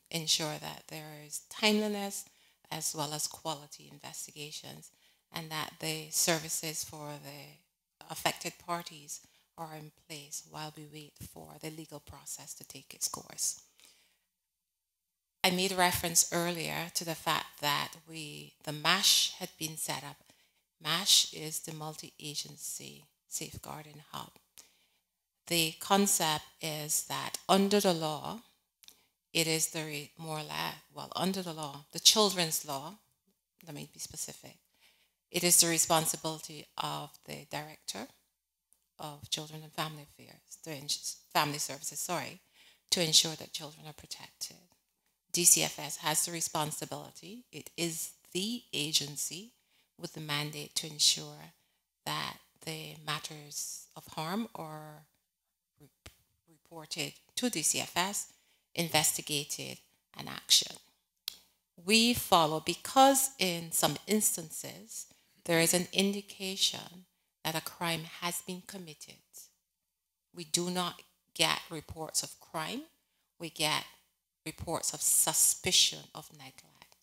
ensure that there is timeliness as well as quality investigations and that the services for the affected parties are in place while we wait for the legal process to take its course. I made reference earlier to the fact that the MASH had been set up. MASH is the Multi-Agency Safeguarding Hub. The concept is that under the law, it is under the law, the children's law, let me be specific, it is the responsibility of the director of Children and Family Affairs, Family Services, to ensure that children are protected. DCFS has the responsibility. It is the agency with the mandate to ensure that the matters of harm are reported to DCFS, investigated, and action. We follow, because in some instances, there is an indication that a crime has been committed. We do not get reports of crime. We get reports of suspicion of neglect.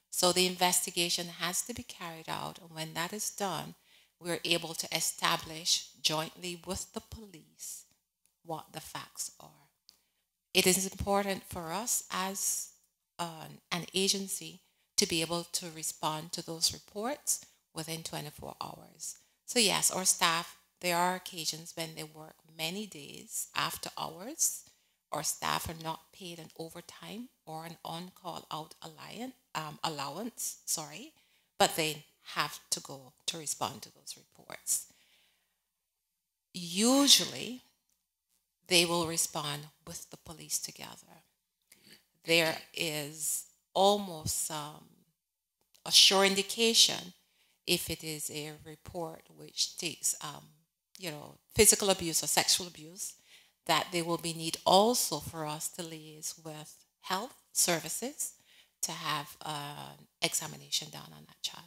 So the investigation has to be carried out, and when that is done, we're able to establish jointly with the police what the facts are. It is important for us as an agency to be able to respond to those reports within 24 hours. So yes, our staff, there are occasions when they work many days after hours. Our staff are not paid an overtime or an on-call out allowance, but they have to go to respond to those reports. Usually, they will respond with the police together. There is almost a sure indication if it is a report which takes physical abuse or sexual abuse, that there will be need also for us to liaise with health services to have an examination done on that child.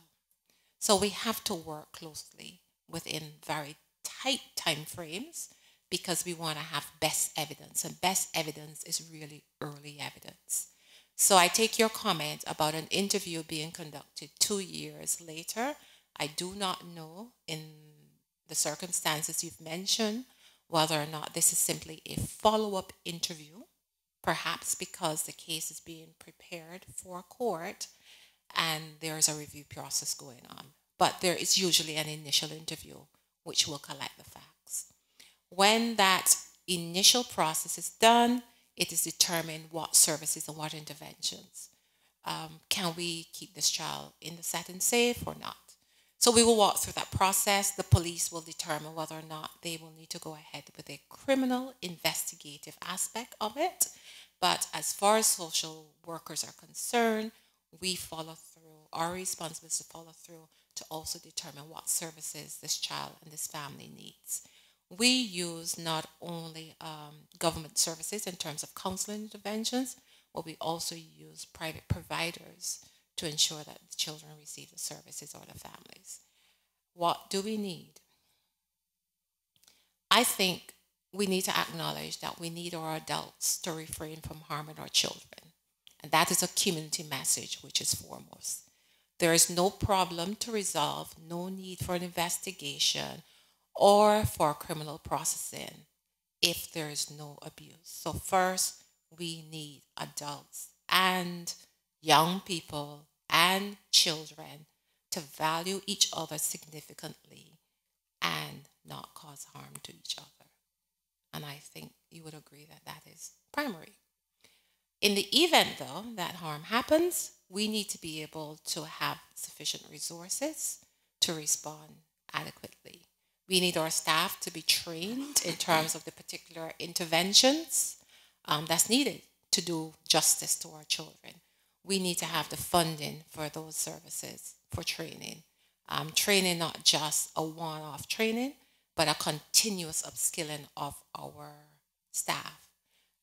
So we have to work closely within very tight time frames because we want to have best evidence, and best evidence is really early evidence. So I take your comment about an interview being conducted 2 years later. I do not know, in the circumstances you've mentioned, whether or not this is simply a follow-up interview, perhaps because the case is being prepared for court and there's a review process going on. But there is usually an initial interview which will collect the facts. When that initial process is done, it is determined what services and what interventions. Can we keep this child in the setting safe or not? So we will walk through that process. The police will determine whether or not they will need to go ahead with a criminal investigative aspect of it. But as far as social workers are concerned, we follow through. Our responsibility is to follow through to also determine what services this child and this family needs. We use not only government services in terms of counseling interventions, but we also use private providers to ensure that the children receive the services or the families. What do we need? I think we need to acknowledge that we need our adults to refrain from harming our children. And that is a community message, which is foremost. There is no problem to resolve, no need for an investigation or for criminal processing if there is no abuse. So first, we need adults and young people and children to value each other significantly and not cause harm to each other. And I think you would agree that that is primary. In the event, though, that harm happens, we need to be able to have sufficient resources to respond adequately. We need our staff to be trained in terms of the particular interventions that's needed to do justice to our children. We need to have the funding for those services, for training. Training, not just a one-off training, but a continuous upskilling of our staff.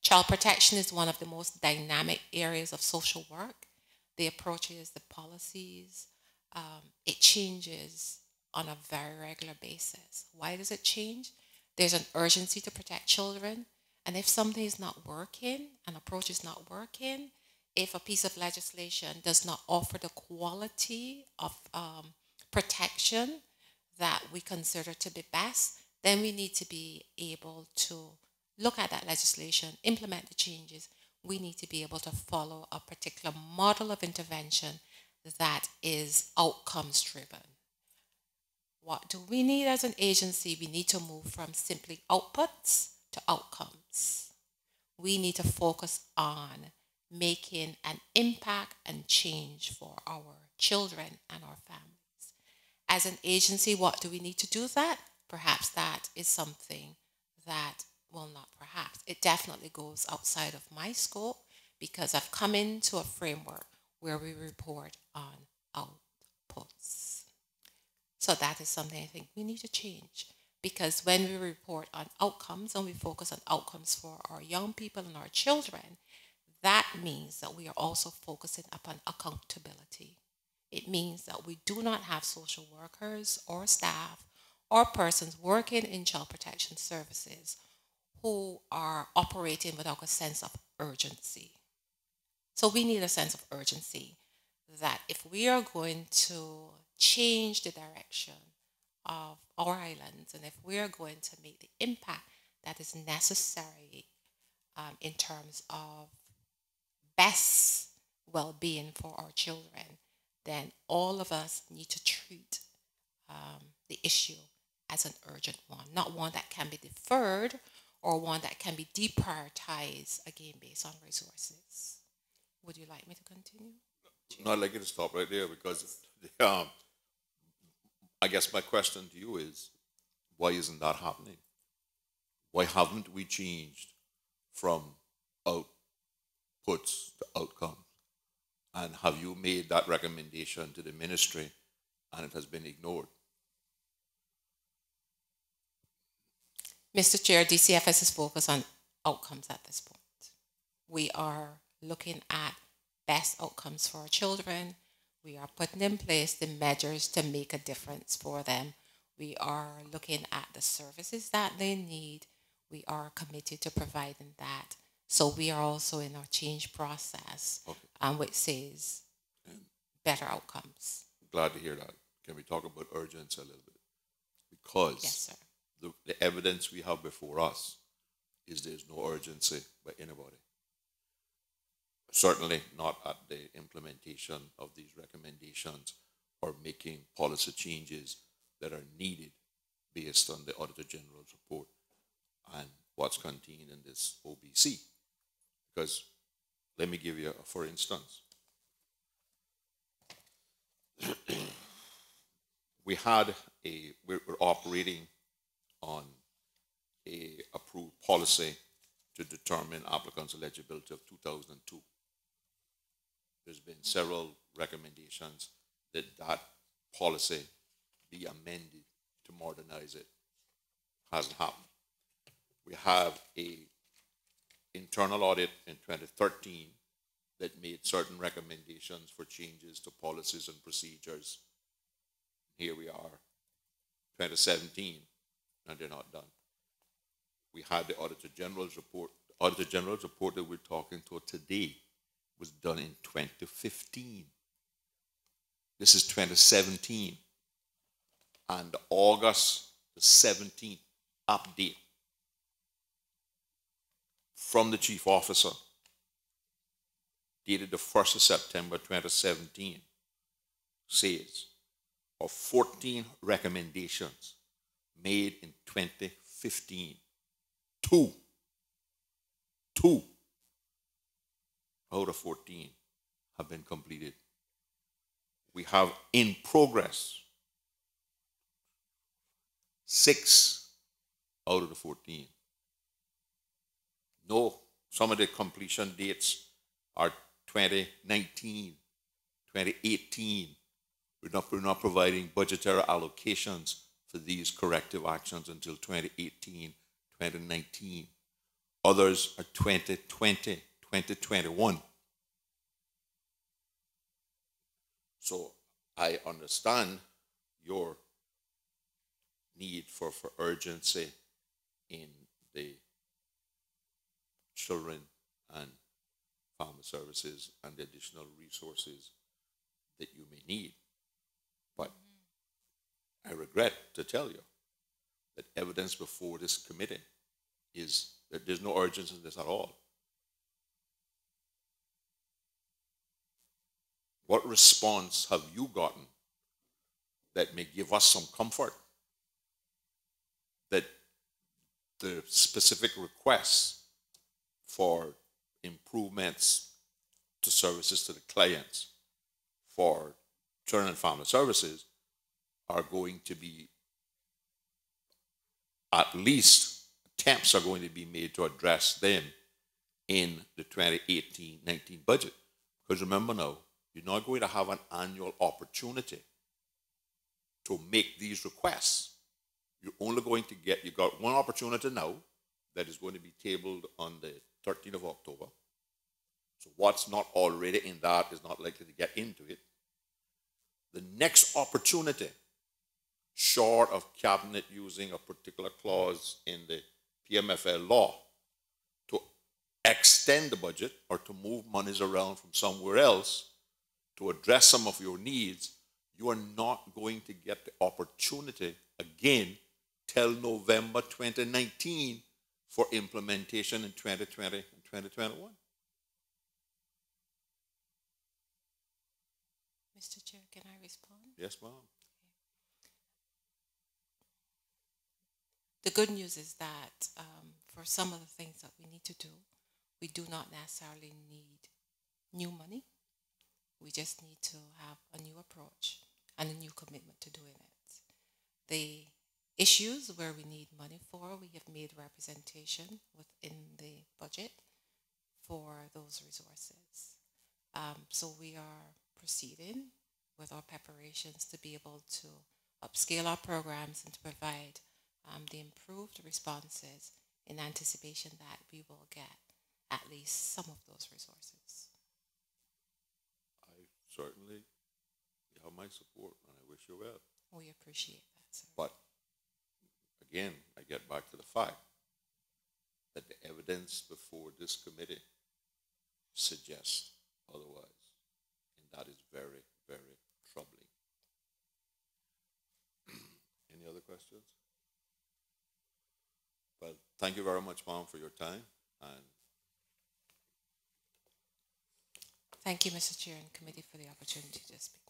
Child protection is one of the most dynamic areas of social work. The approaches, the policies, it changes on a very regular basis. Why does it change? There's an urgency to protect children. And if something is not working, an approach is not working, if a piece of legislation does not offer the quality of protection that we consider to be best, then we need to be able to look at that legislation, implement the changes. We need to be able to follow a particular model of intervention that is outcomes driven. What do we need as an agency? We need to move from simply outputs to outcomes. We need to focus on making an impact and change for our children and our families. As an agency, what do we need to do that? Perhaps that is something that, well, not perhaps, it definitely goes outside of my scope because I've come into a framework where we report on outputs. So that is something I think we need to change, because when we report on outcomes and we focus on outcomes for our young people and our children, that means that we are also focusing upon accountability. It means that we do not have social workers or staff or persons working in child protection services who are operating without a sense of urgency. So we need a sense of urgency that if we are going to change the direction of our islands, and if we are going to make the impact that is necessary in terms of best well-being for our children, then all of us need to treat the issue as an urgent one, not one that can be deferred or one that can be deprioritized, again, based on resources. Would you like me to continue? No, I'd like you to stop right there because I guess my question to you is, why isn't that happening? Why haven't we changed from outputs to outcomes? And have you made that recommendation to the ministry and it has been ignored? Mr. Chair, DCFS is focused on outcomes at this point. We are looking at best outcomes for our children. We are putting in place the measures to make a difference for them. We are looking at the services that they need. We are committed to providing that. So we are also in our change process, which says better outcomes. Glad to hear that. Can we talk about urgency a little bit? Because yes, sir. The evidence we have before us is there's no urgency by anybody. Certainly not at the implementation of these recommendations or making policy changes that are needed based on the Auditor General's report and what's contained in this OBC. Because let me give you, for instance, we're operating on a approved policy to determine applicants' eligibility of 2002. There's been several recommendations that policy be amended to modernize it. Hasn't happened. We have a internal audit in 2013 that made certain recommendations for changes to policies and procedures. Here we are, 2017, and they're not done. We had the Auditor General's report. The Auditor General's report that we're talking to today was done in 2015. This is 2017. And the August the 17th update from the Chief Officer, dated the 1st of September 2017, says of 14 recommendations made in 2015, two out of 14 have been completed. We have in progress 6 out of the 14. No, some of the completion dates are 2019, 2018. We're not providing budgetary allocations for these corrective actions until 2018, 2019. Others are 2020, 2021. So I understand your need for urgency in the children and family services and the additional resources that you may need. But I regret to tell you that evidence before this committee is that there's no urgency in this at all. What response have you gotten that may give us some comfort that the specific requests for improvements to services to the clients for children and family services are going to be, at least attempts are going to be made to address them in the 2018-19 budget? Because remember now, you're not going to have an annual opportunity to make these requests. You're only going to get, you got one opportunity now that is going to be tabled on the 13th of October. So what's not already in that is not likely to get into it. The next opportunity, short of Cabinet using a particular clause in the PMFL law to extend the budget or to move monies around from somewhere else to address some of your needs, you are not going to get the opportunity again till November 2019 for implementation in 2020 and 2021. Mr. Chair, can I respond? Yes, ma'am. The good news is that for some of the things that we need to do, we do not necessarily need new money. We just need to have a new approach and a new commitment to doing it. The issues where we need money for, we have made representation within the budget for those resources. So we are proceeding with our preparations to be able to upscale our programs and to provide the improved responses in anticipation that we will get at least some of those resources. I certainly, you have my support, and I wish you well. We appreciate that, sir. But again, I get back to the fact that the evidence before this committee suggests otherwise, and that is very, very troubling. Any other questions? Well, thank you very much, ma'am, for your time, and Thank you, Mr. Chair and committee, for the opportunity to speak.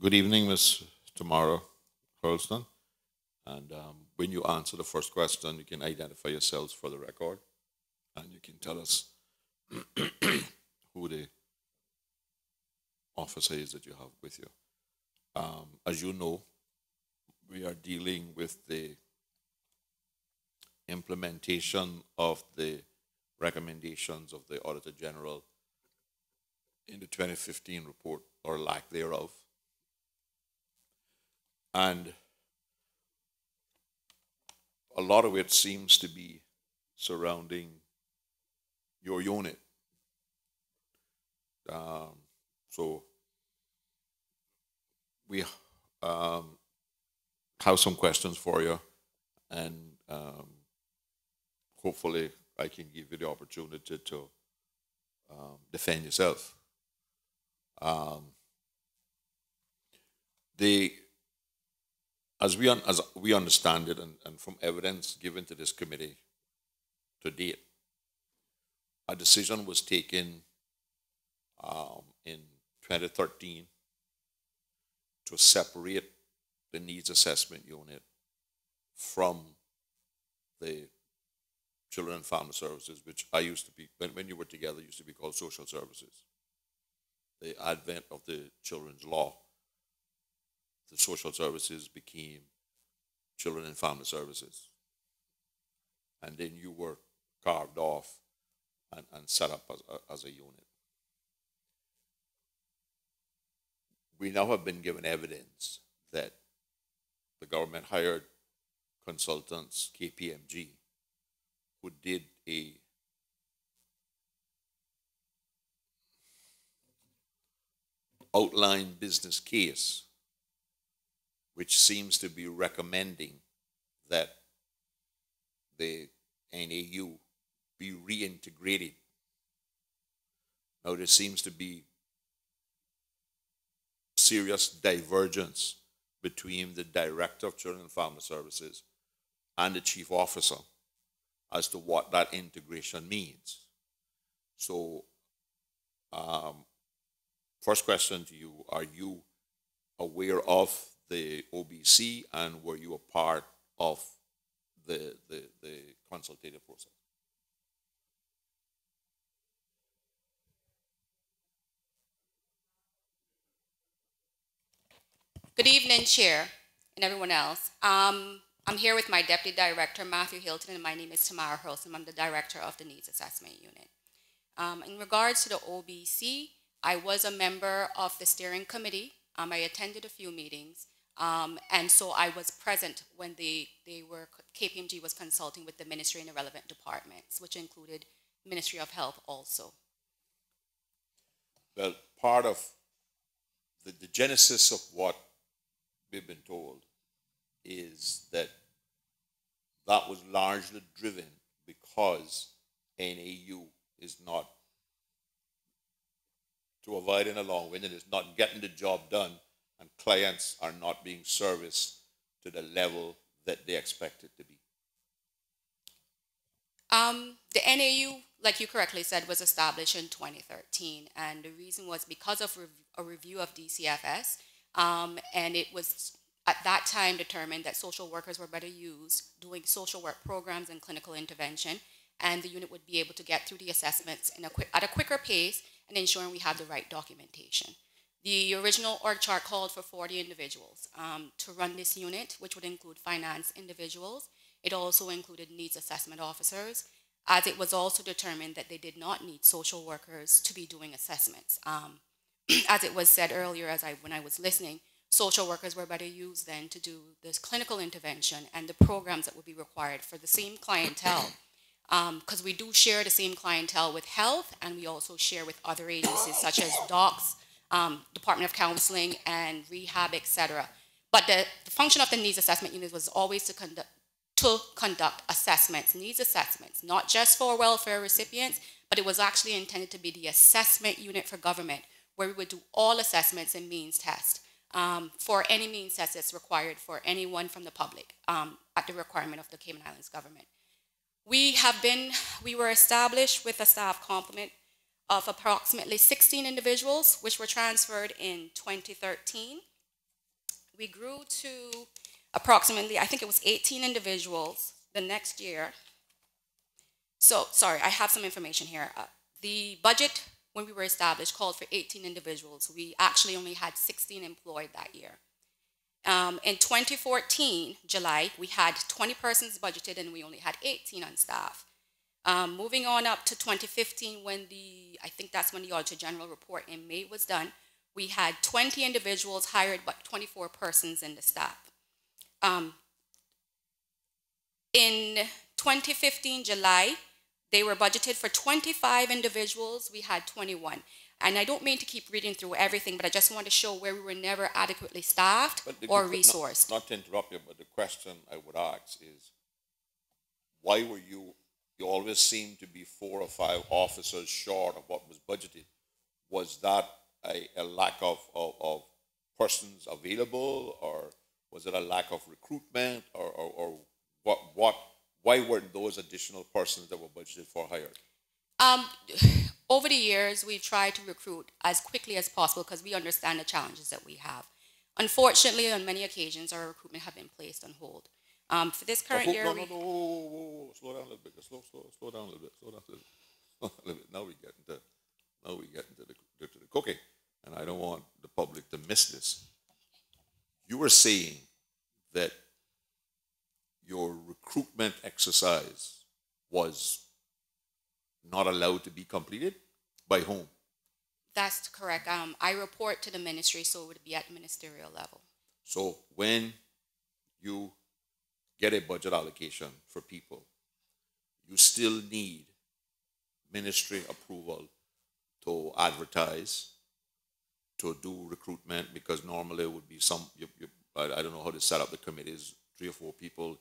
good evening, Ms. Tamara Hurlston. And when you answer the first question, you can identify yourselves for the record, and you can tell us who the officer is that you have with you. As you know, we are dealing with the implementation of the recommendations of the Auditor General in the 2015 report, or lack thereof. And a lot of it seems to be surrounding your unit. So we have some questions for you, and hopefully I can give you the opportunity to defend yourself. As we understand it, and from evidence given to this committee to date, a decision was taken in 2013 to separate the needs assessment unit from the Children and Family Services, which I used to be, when you were together, used to be called Social Services. The advent of the Children's Law, the Social Services became Children and Family Services. And then you were carved off and set up as a unit. We now have been given evidence that the government hired consultants, KPMG, who did a outline business case, which seems to be recommending that the NAU be reintegrated. Now, there seems to be serious divergence between the Director of Children and Family Services and the Chief Officer as to what that integration means. So, first question to you, are you aware of the OBC, and were you a part of the consultative process? Good evening, Chair, and everyone else. I'm here with my Deputy Director, Matthew Hilton, and my name is Tamara Hurlston. I'm the Director of the Needs Assessment Unit. In regards to the OBC, I was a member of the steering committee. I attended a few meetings, and so I was present when KPMG was consulting with the ministry and the relevant departments, which included Ministry of Health also. Well, part of the genesis of what we've been told is that that was largely driven because NAU is not, to avoid in a long winded, is not getting the job done, and clients are not being serviced to the level that they expect it to be. The NAU, like you correctly said, was established in 2013, and the reason was because of a review of DCFS, and it was at that time determined that social workers were better used doing social work programs and clinical intervention, and the unit would be able to get through the assessments at a quicker pace and ensuring we have the right documentation. The original org chart called for 40 individuals to run this unit, which would include finance individuals. It also included needs assessment officers, as it was also determined that they did not need social workers to be doing assessments. As it was said earlier, when I was listening, social workers were better used then to do this clinical intervention and the programs that would be required for the same clientele. Because we do share the same clientele with health, and we also share with other agencies such as DOCS, Department of Counseling and Rehab, etc. But the function of the needs assessment unit was always to conduct assessments, needs assessments, not just for welfare recipients, but it was actually intended to be the assessment unit for government, where we would do all assessments and means tests for any means test that's required for anyone from the public at the requirement of the Cayman Islands government. We were established with a staff complement of approximately 16 individuals, which were transferred in 2013. We grew to approximately, I think it was 18 individuals the next year. So, sorry, I have some information here. The budget when we were established called for 18 individuals. We actually only had 16 employed that year. In 2014, July, we had 20 persons budgeted and we only had 18 on staff. Moving on up to 2015, I think that's when the Auditor General report in May was done, we had 20 individuals hired, but 24 persons in the staff. In 2015, July, they were budgeted for 25 individuals. We had 21. And I don't mean to keep reading through everything, but I just want to show where we were never adequately staffed or resourced. Not to interrupt you, but the question I would ask is, why were you always seem to be 4 or 5 officers short of what was budgeted? Was that a lack of persons available, or was it a lack of recruitment, or why weren't those additional persons that were budgeted for hired? Over the years, we've tried to recruit as quickly as possible because we understand the challenges that we have. Unfortunately, on many occasions, our recruitment have been placed on hold. For this current year, no, slow down a little bit. Slow down a little bit. Slow down a little bit. Now we get into the cooking, and I don't want the public to miss this. You were saying that your recruitment exercise was not allowed to be completed? By whom? That's correct. I report to the ministry, so it would be at ministerial level. So when you get a budget allocation for people, you still need ministry approval to advertise, to do recruitment, because normally it would be I don't know how to set up the committees, 3 or 4 people,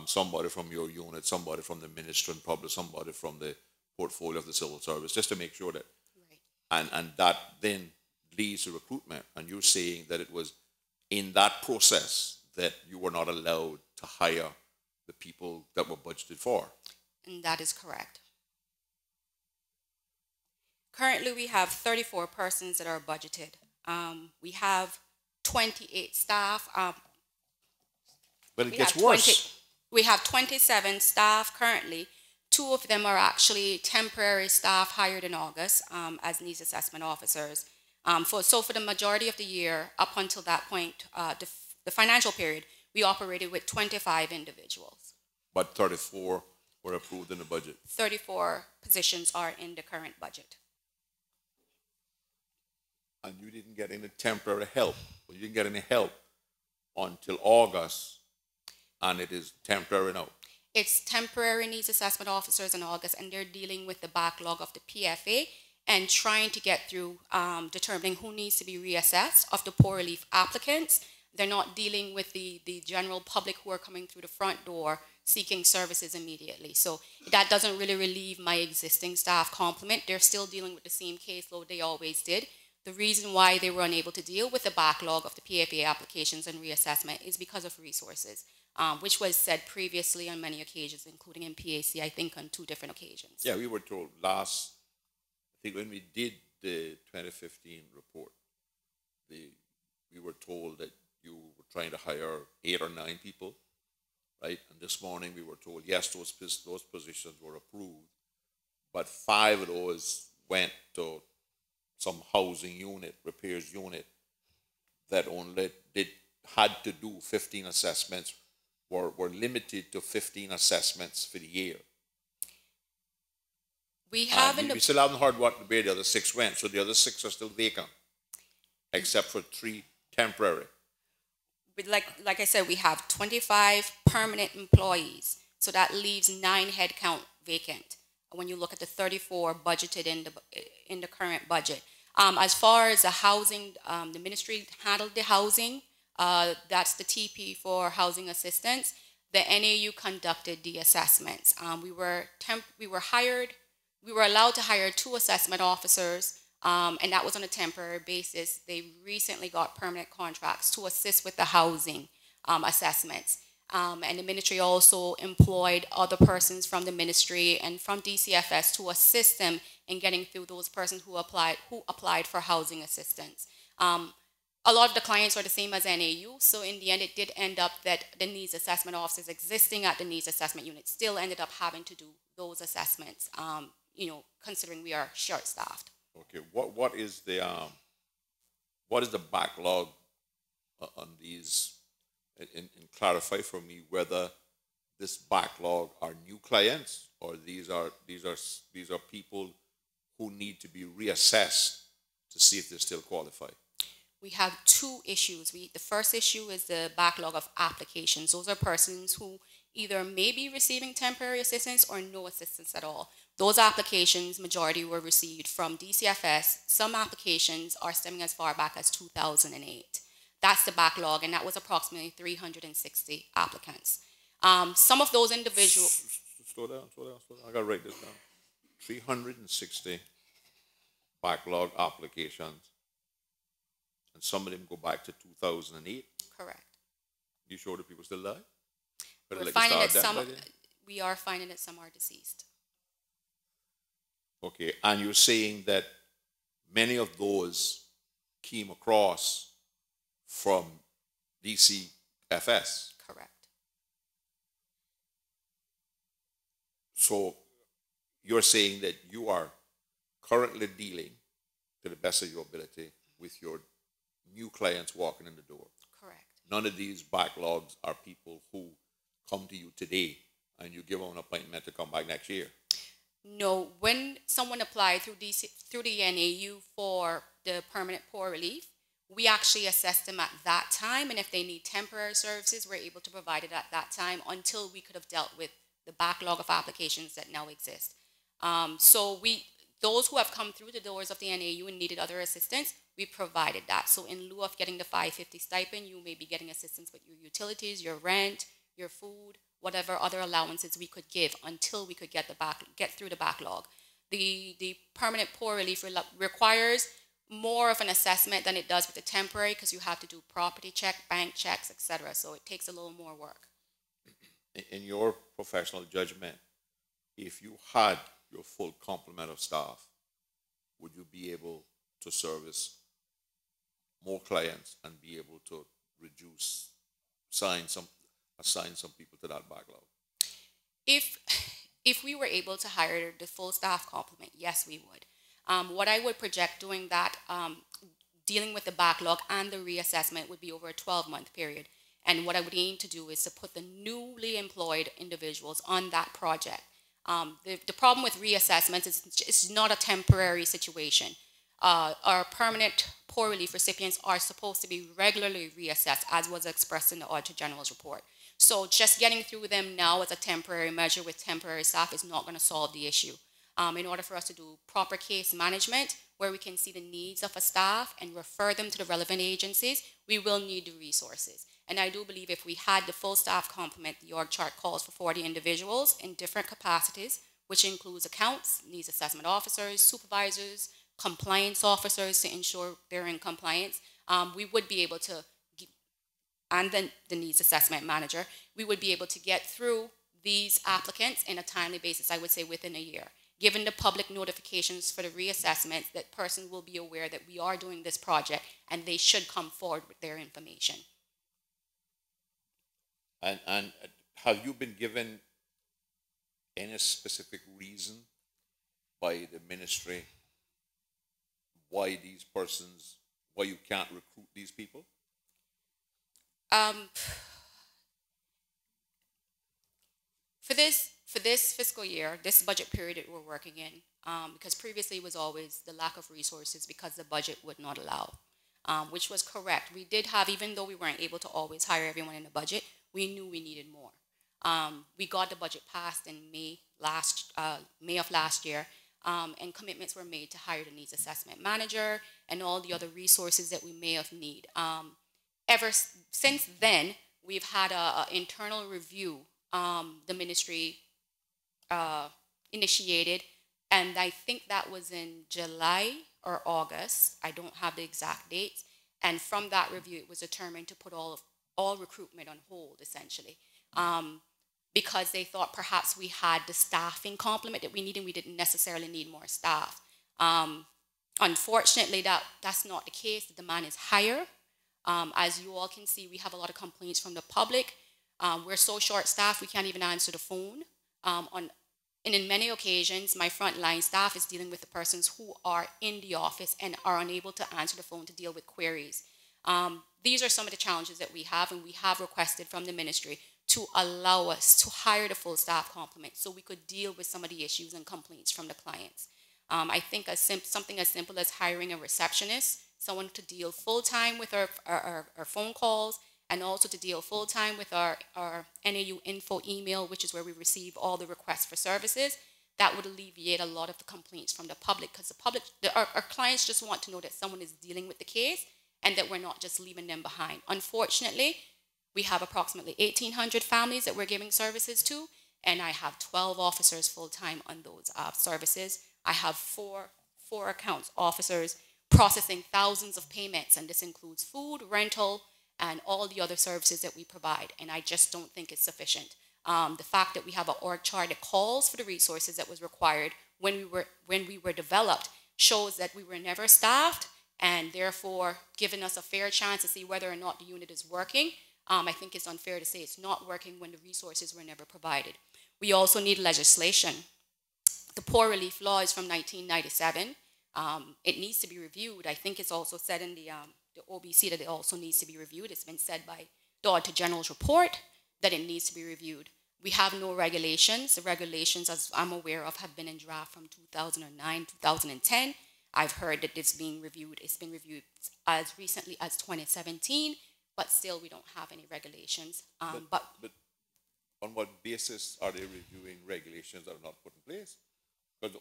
somebody from your unit, somebody from the ministry, and probably somebody from the portfolio of the civil service, just to make sure that, right. and that then leads to recruitment. And you're saying that it was in that process that you were not allowed to hire the people that were budgeted for. And that is correct. Currently, we have 34 persons that are budgeted. We have 28 staff. But it We gets have 20 worse. We have 27 staff currently. 2 of them are actually temporary staff hired in August as needs assessment officers. For the majority of the year, up until that point, the financial period, we operated with 25 individuals. But 34 were approved in the budget. 34 positions are in the current budget. And you didn't get any temporary help. You didn't get any help until August, and it is temporary now. It's temporary needs assessment officers in August, and they're dealing with the backlog of the PFA and trying to get through determining who needs to be reassessed of the poor relief applicants. They're not dealing with the general public who are coming through the front door seeking services immediately. So that doesn't really relieve my existing staff complement. They're still dealing with the same caseload they always did. The reason why they were unable to deal with the backlog of the PFA applications and reassessment is because of resources, which was said previously on many occasions, including in PAC, I think on 2 different occasions. Yeah, we were told I think when we did the 2015 report, we were told that you were trying to hire 8 or 9 people, right? And this morning we were told, yes, those positions were approved, but 5 of those went to some housing unit, repairs unit, that only had to do 15 assessments, were limited to 15 assessments for the year. We still haven't heard where the other 6 went, so the other 6 are still vacant, except for 3 temporary. But like I said, we have 25 permanent employees, so that leaves 9 headcount vacant when you look at the 34 budgeted in the current budget. As far as the housing, the ministry handled the housing. That's the TP for housing assistance. The NAU conducted the assessments. We were allowed to hire 2 assessment officers, and that was on a temporary basis. They recently got permanent contracts to assist with the housing assessments. And the ministry also employed other persons from the ministry and from DCFS to assist them in getting through those persons who applied for housing assistance. A lot of the clients are the same as NAU, so in the end it did end up that the needs assessment officers existing at the needs assessment unit still ended up having to do those assessments, considering we are short-staffed. Okay, what is the backlog on these? And clarify for me whether this backlog are new clients or these are people who need to be reassessed to see if they still qualify. We have 2 issues. The first issue is the backlog of applications. Those are persons who either may be receiving temporary assistance or no assistance at all. Those applications, majority were received from DCFS. Some applications are stemming as far back as 2008. That's the backlog, and that was approximately 360 applicants. Some of those individuals... Slow down. I got to write this down. 360 backlog applications, and some of them go back to 2008? Correct. You sure the people still alive? We are finding that some are deceased. Okay, and you're saying that many of those came across from DCFS. Correct. So you're saying that you are currently dealing, to the best of your ability, with your new clients walking in the door. Correct. None of these backlogs are people who come to you today and you give them an appointment to come back next year. No, when someone applied through the NAU for the permanent poor relief, we actually assess them at that time, and if they need temporary services, we're able to provide it at that time until we could have dealt with the backlog of applications that now exist. Those who have come through the doors of the NAU and needed other assistance, we provided that. So in lieu of getting the $550 stipend, you may be getting assistance with your utilities, your rent, your food, whatever other allowances we could give until we could get through the backlog. The permanent poor relief requires more of an assessment than it does with the temporary, because you have to do property check, bank checks, etc. So it takes a little more work. In your professional judgment, if you had your full complement of staff, would you be able to service more clients and be able to reduce, assign some people to that backlog? If we were able to hire the full staff complement, yes, we would. What I would project doing that, dealing with the backlog and the reassessment would be over a 12-month period. And what I would aim to do is to put the newly employed individuals on that project. The problem with reassessments is it's not a temporary situation. Our permanent poor relief recipients are supposed to be regularly reassessed, as was expressed in the Auditor General's report. So just getting through them now as a temporary measure with temporary staff is not going to solve the issue. In order for us to do proper case management, where we can see the needs of a staff and refer them to the relevant agencies, we will need the resources. And I do believe if we had the full staff complement, the org chart calls for 40 individuals in different capacities, which includes accounts, needs assessment officers, supervisors, compliance officers to ensure they're in compliance. We would be able to, and then the needs assessment manager, we would be able to get through these applicants in a timely basis, I would say within a year. Given the public notifications for the reassessment, that person will be aware that we are doing this project and they should come forward with their information. And have you been given any specific reason by the ministry why you can't recruit these people? For this fiscal year, this budget period that we're working in, because previously it was always the lack of resources because the budget would not allow, which was correct. We did have, even though we weren't able to always hire everyone in the budget, we knew we needed more. We got the budget passed in May of last year, and commitments were made to hire the needs assessment manager and all the other resources that we may have need. Ever since then, we've had an internal review the ministry initiated, and I think that was in July or August. I don't have the exact dates. And from that review, it was determined to put all recruitment on hold, essentially, because they thought perhaps we had the staffing complement that we needed, and we didn't necessarily need more staff. Unfortunately, that's not the case. The demand is higher. As you all can see, we have a lot of complaints from the public. We're so short-staffed, we can't even answer the phone. And in many occasions, my frontline staff is dealing with the persons who are in the office and are unable to answer the phone to deal with queries. These are some of the challenges that we have, and we have requested from the ministry to allow us to hire the full staff complement so we could deal with some of the issues and complaints from the clients. I think something as simple as hiring a receptionist, someone to deal full-time with our phone calls, and also to deal full-time with our NAU info email, which is where we receive all the requests for services. That would alleviate a lot of the complaints from the public, because our clients just want to know that someone is dealing with the case and that we're not just leaving them behind. Unfortunately, we have approximately 1,800 families that we're giving services to, and I have 12 officers full-time on those services. I have four accounts officers processing thousands of payments, and this includes food, rental, and all the other services that we provide, and I just don't think it's sufficient. The fact that we have an org chart that calls for the resources that was required when we were developed shows that we were never staffed, and therefore giving us a fair chance to see whether or not the unit is working. I think it's unfair to say it's not working when the resources were never provided. We also need legislation. The poor relief law is from 1997. It needs to be reviewed. I think it's also said in the OBC that it also needs to be reviewed. It's been said by the Auditor General's report that it needs to be reviewed. We have no regulations. The regulations, as I'm aware of, have been in draft from 2009, 2010. I've heard that it's being reviewed. It's been reviewed as recently as 2017, but still we don't have any regulations. But on what basis are they reviewing regulations that are not put in place? Because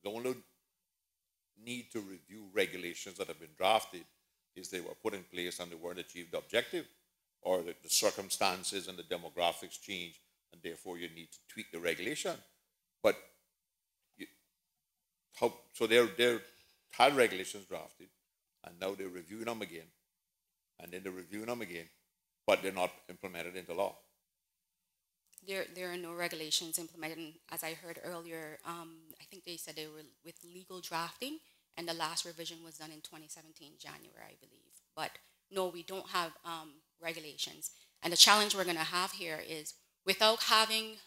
the only need to review regulations that have been drafted is they were put in place and they weren't achieved the objective, or the circumstances and the demographics change, and therefore you need to tweak the regulation. But so they're had regulations drafted, and now they're reviewing them again, and then they're reviewing them again, but they're not implemented into law. There are no regulations implemented, and as I heard earlier, I think they said they were with legal drafting, and the last revision was done in 2017, January, I believe. But no, we don't have regulations. And the challenge we're going to have here is without having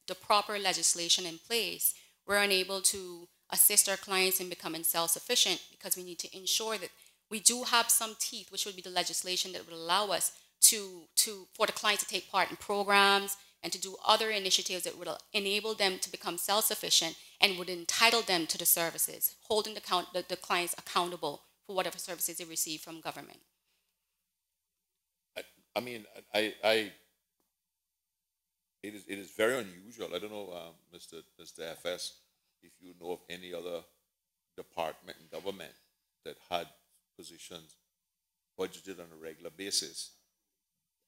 the proper legislation in place, we're unable to assist our clients in becoming self-sufficient because we need to ensure that we do have some teeth, which would be the legislation that would allow us for the client to take part in programs and to do other initiatives that would enable them to become self-sufficient and would entitle them to the services, holding the clients accountable for whatever services they receive from government. I mean, it is very unusual. I don't know, Mr. FS, if you know of any other department in government that had positions budgeted on a regular basis,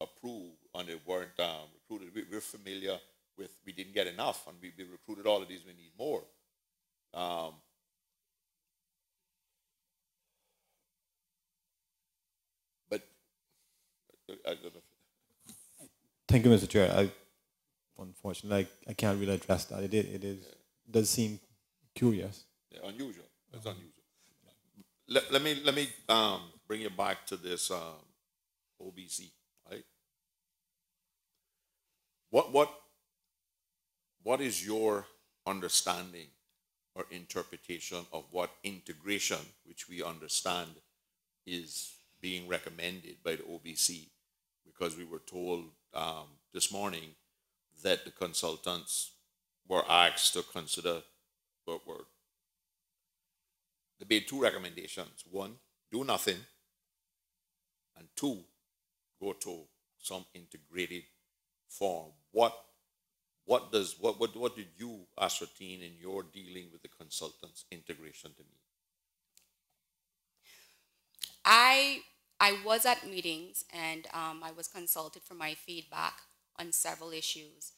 approved, and they weren't recruited. We're familiar with we didn't get enough, and we recruited all of these. We need more. But I don't know. Thank you, Mr. Chair. Unfortunately, I can't really address that. It does seem curious. Yeah, unusual. It's unusual. Let me bring you back to this OBC, right? What is your understanding or interpretation of what integration, which we understand is being recommended by the OBC? Because we were told this morning that the consultants were asked to consider, they made two recommendations. One, do nothing, and two, go to some integrated form. What did you ascertain in your dealing with the consultants' integration to me? I was at meetings and I was consulted for my feedback on several issues.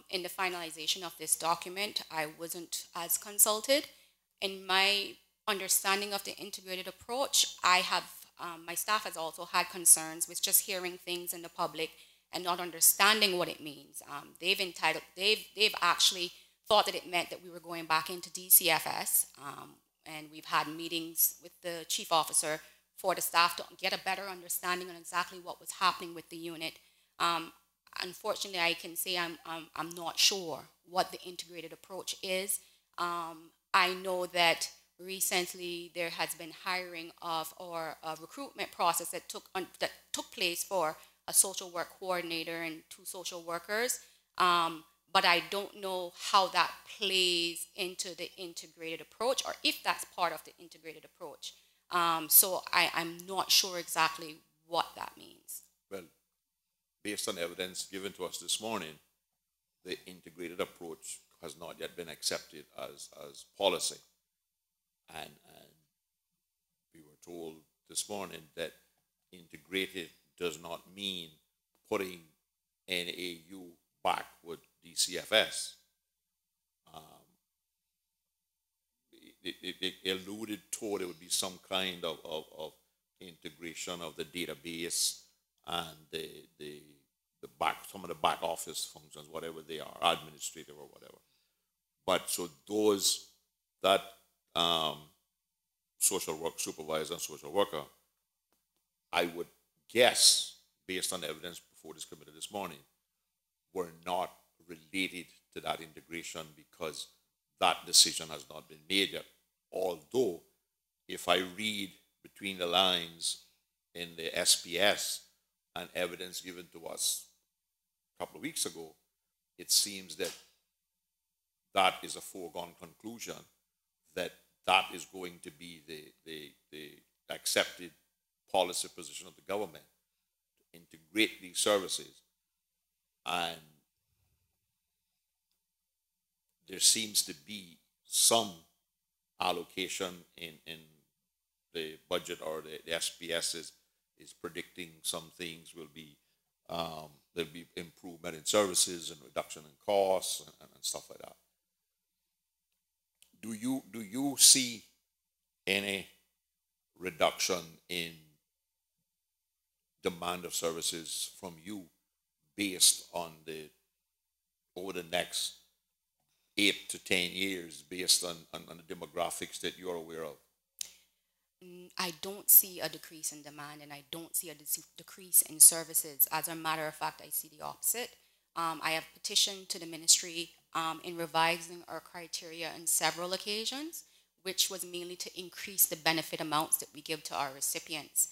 In the finalization of this document, I wasn't as consulted. In my understanding of the integrated approach, I have, my staff has also had concerns with just hearing things in the public and not understanding what it means. They've actually thought that it meant that we were going back into DCFS, and we've had meetings with the chief officer for the staff to get a better understanding on exactly what was happening with the unit. Unfortunately, I can say I'm not sure what the integrated approach is. I know that recently there has been hiring of or a recruitment process that took place for a social work coordinator and 2 social workers, but I don't know how that plays into the integrated approach or if that's part of the integrated approach. So I'm not sure exactly what that means. Well, based on evidence given to us this morning, the integrated approach has not yet been accepted as policy. And we were told this morning that integrated does not mean putting NAU back with DCFS. It alluded to there would be some kind of integration of the database and some of the back office functions, whatever they are, administrative or whatever. But so that social work supervisor and social worker, I would guess, based on the evidence before this committee this morning, were not related to that integration because that decision has not been made yet. Although, if I read between the lines in the SPS and evidence given to us a couple of weeks ago, it seems that that is a foregone conclusion, that is going to be the accepted policy position of the government to integrate these services. And there seems to be some allocation in the budget, or the SPS is predicting some things will be, there'll be improvement in services and reduction in costs and stuff like that. Do you see any reduction in demand of services from you based on over the next 8 to 10 years, based on the demographics that you're aware of? I don't see a decrease in demand, and I don't see a decrease in services. As a matter of fact, I see the opposite. I have petitioned to the ministry in revising our criteria on several occasions, which was mainly to increase the benefit amounts that we give to our recipients.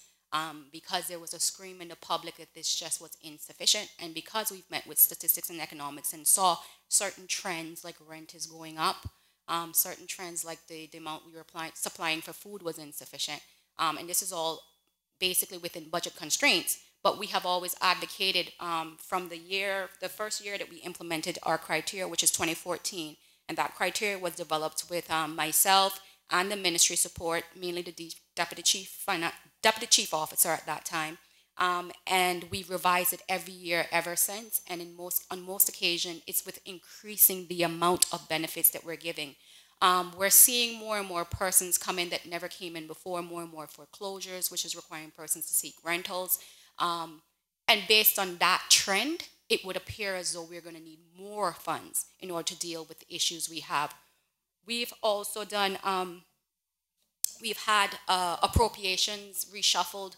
Because there was a scream in the public that this just was insufficient, and because we've met with statistics and economics and saw certain trends like rent is going up, certain trends like the amount we were supplying for food was insufficient, and this is all basically within budget constraints. But we have always advocated from the first year that we implemented our criteria, which is 2014, and that criteria was developed with myself and the ministry support, mainly the deputy chief officer at that time, and we've revised it every year ever since. And on most occasions, it's with increasing the amount of benefits that we're giving. We're seeing more and more persons come in that never came in before, more and more foreclosures, which is requiring persons to seek rentals. And based on that trend, it would appear as though we're going to need more funds in order to deal with the issues we have. We've also done, we've had appropriations reshuffled.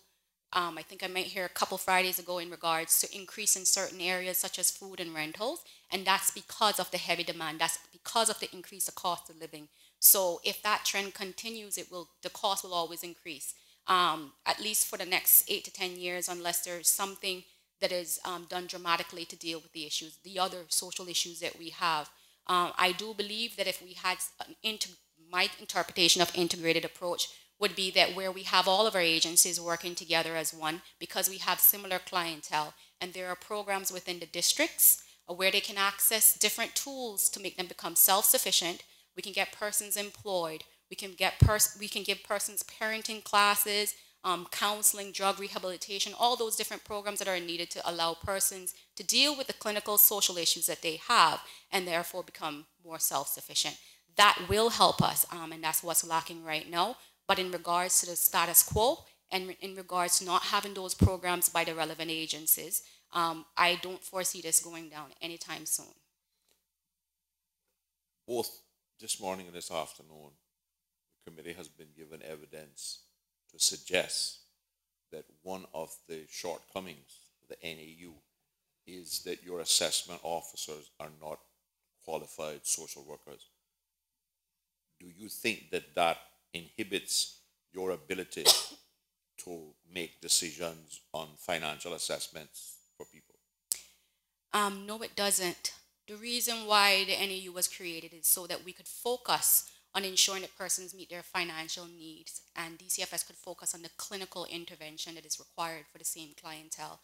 I think I might hear a couple Fridays ago in regards to increase in certain areas such as food and rentals, and that's because of the heavy demand. That's because of the increase of cost of living. So if that trend continues, the cost will always increase, at least for the next 8 to 10 years, unless there's something that is done dramatically to deal with the issues, the other social issues that we have. I do believe that if we had my interpretation of integrated approach would be that where we have all of our agencies working together as one, because we have similar clientele, and there are programs within the districts where they can access different tools to make them become self-sufficient. We can get persons employed. We can give persons parenting classes, counseling, drug rehabilitation, all those different programs that are needed to allow persons to deal with the clinical social issues that they have and therefore become more self-sufficient. That will help us, and that's what's lacking right now. But in regards to the status quo and in regards to not having those programs by the relevant agencies, I don't foresee this going down anytime soon. Both this morning and this afternoon, the committee has been given evidence to suggest that one of the shortcomings of the NAU is that your assessment officers are not qualified social workers. Do you think that that inhibits your ability to make decisions on financial assessments for people? No, it doesn't. The reason why the NAU was created is so that we could focus on ensuring that persons meet their financial needs, and DCFS could focus on the clinical intervention that is required for the same clientele.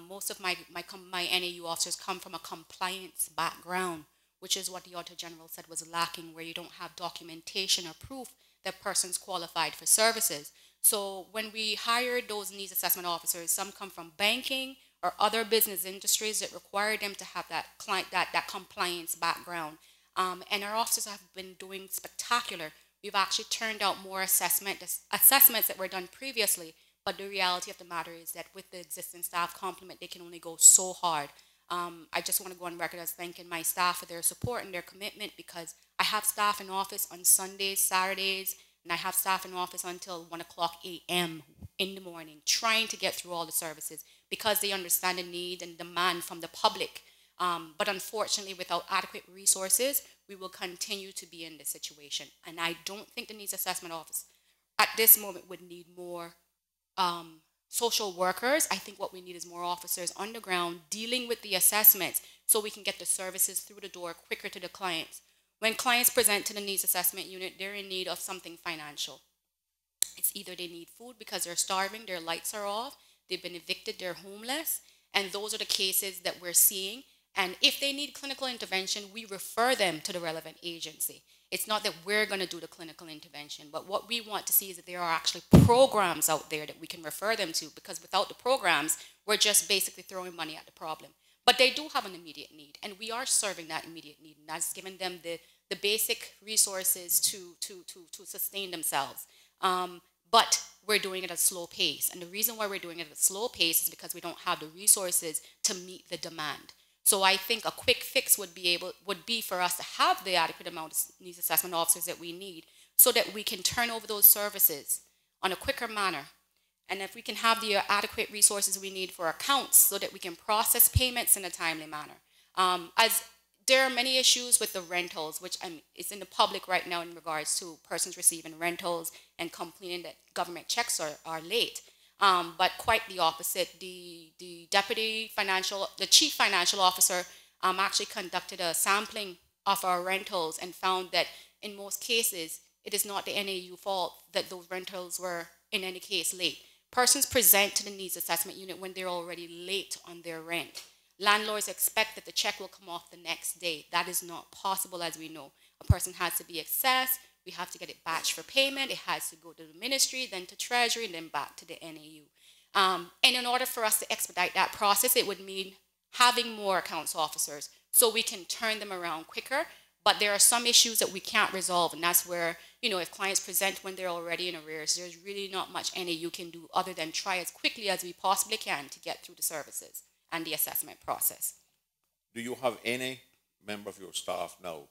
Most of my NAU officers come from a compliance background, which is what the Auditor General said was lacking, where you don't have documentation or proof that persons qualified for services. So when we hired those needs assessment officers, some come from banking or other business industries that require them to have that compliance background. And our officers have been doing spectacular. We've actually turned out more assessments that were done previously, but the reality of the matter is that with the existing staff complement, they can only go so hard. I just want to go on record as thanking my staff for their support and their commitment, because I have staff in office on Sundays, Saturdays, and I have staff in office until 1:00 a.m. in the morning, trying to get through all the services because they understand the need and demand from the public. But unfortunately, without adequate resources, we will continue to be in this situation. And I don't think the Needs Assessment Office at this moment would need more social workers. I think what we need is more officers on the ground dealing with the assessments so we can get the services through the door quicker to the clients. When clients present to the Needs Assessment Unit, they're in need of something financial. It's either they need food because they're starving, their lights are off, they've been evicted, they're homeless, and those are the cases that we're seeing. And if they need clinical intervention, we refer them to the relevant agency. It's not that we're going to do the clinical intervention, but what we want to see is that there are actually programs out there that we can refer them to, because without the programs, we're just basically throwing money at the problem. But they do have an immediate need, and we are serving that immediate need, and that's giving them the basic resources to sustain themselves. But we're doing it at a slow pace, and the reason why we're doing it at a slow pace is because we don't have the resources to meet the demand. So I think a quick fix would be for us to have the adequate amount of needs assessment officers that we need, so that we can turn over those services on a quicker manner. And if we can have the adequate resources we need for accounts so that we can process payments in a timely manner. As there are many issues with the rentals, which is in the public right now in regards to persons receiving rentals and complaining that government checks are late. But quite the opposite. The chief financial officer actually conducted a sampling of our rentals and found that in most cases, it is not the NAU fault that those rentals were in any case late. Persons present to the needs assessment unit when they're already late on their rent. Landlords expect that the check will come off the next day. That is not possible, as we know. A person has to be assessed, we have to get it batched for payment, it has to go to the ministry, then to Treasury, and then back to the NAU. And in order for us to expedite that process, it would mean having more accounts officers so we can turn them around quicker. But there are some issues that we can't resolve, and that's where, if clients present when they're already in arrears, there's really not much NAU can do other than try as quickly as we possibly can to get through the services and the assessment process. Do you have any member of your staff now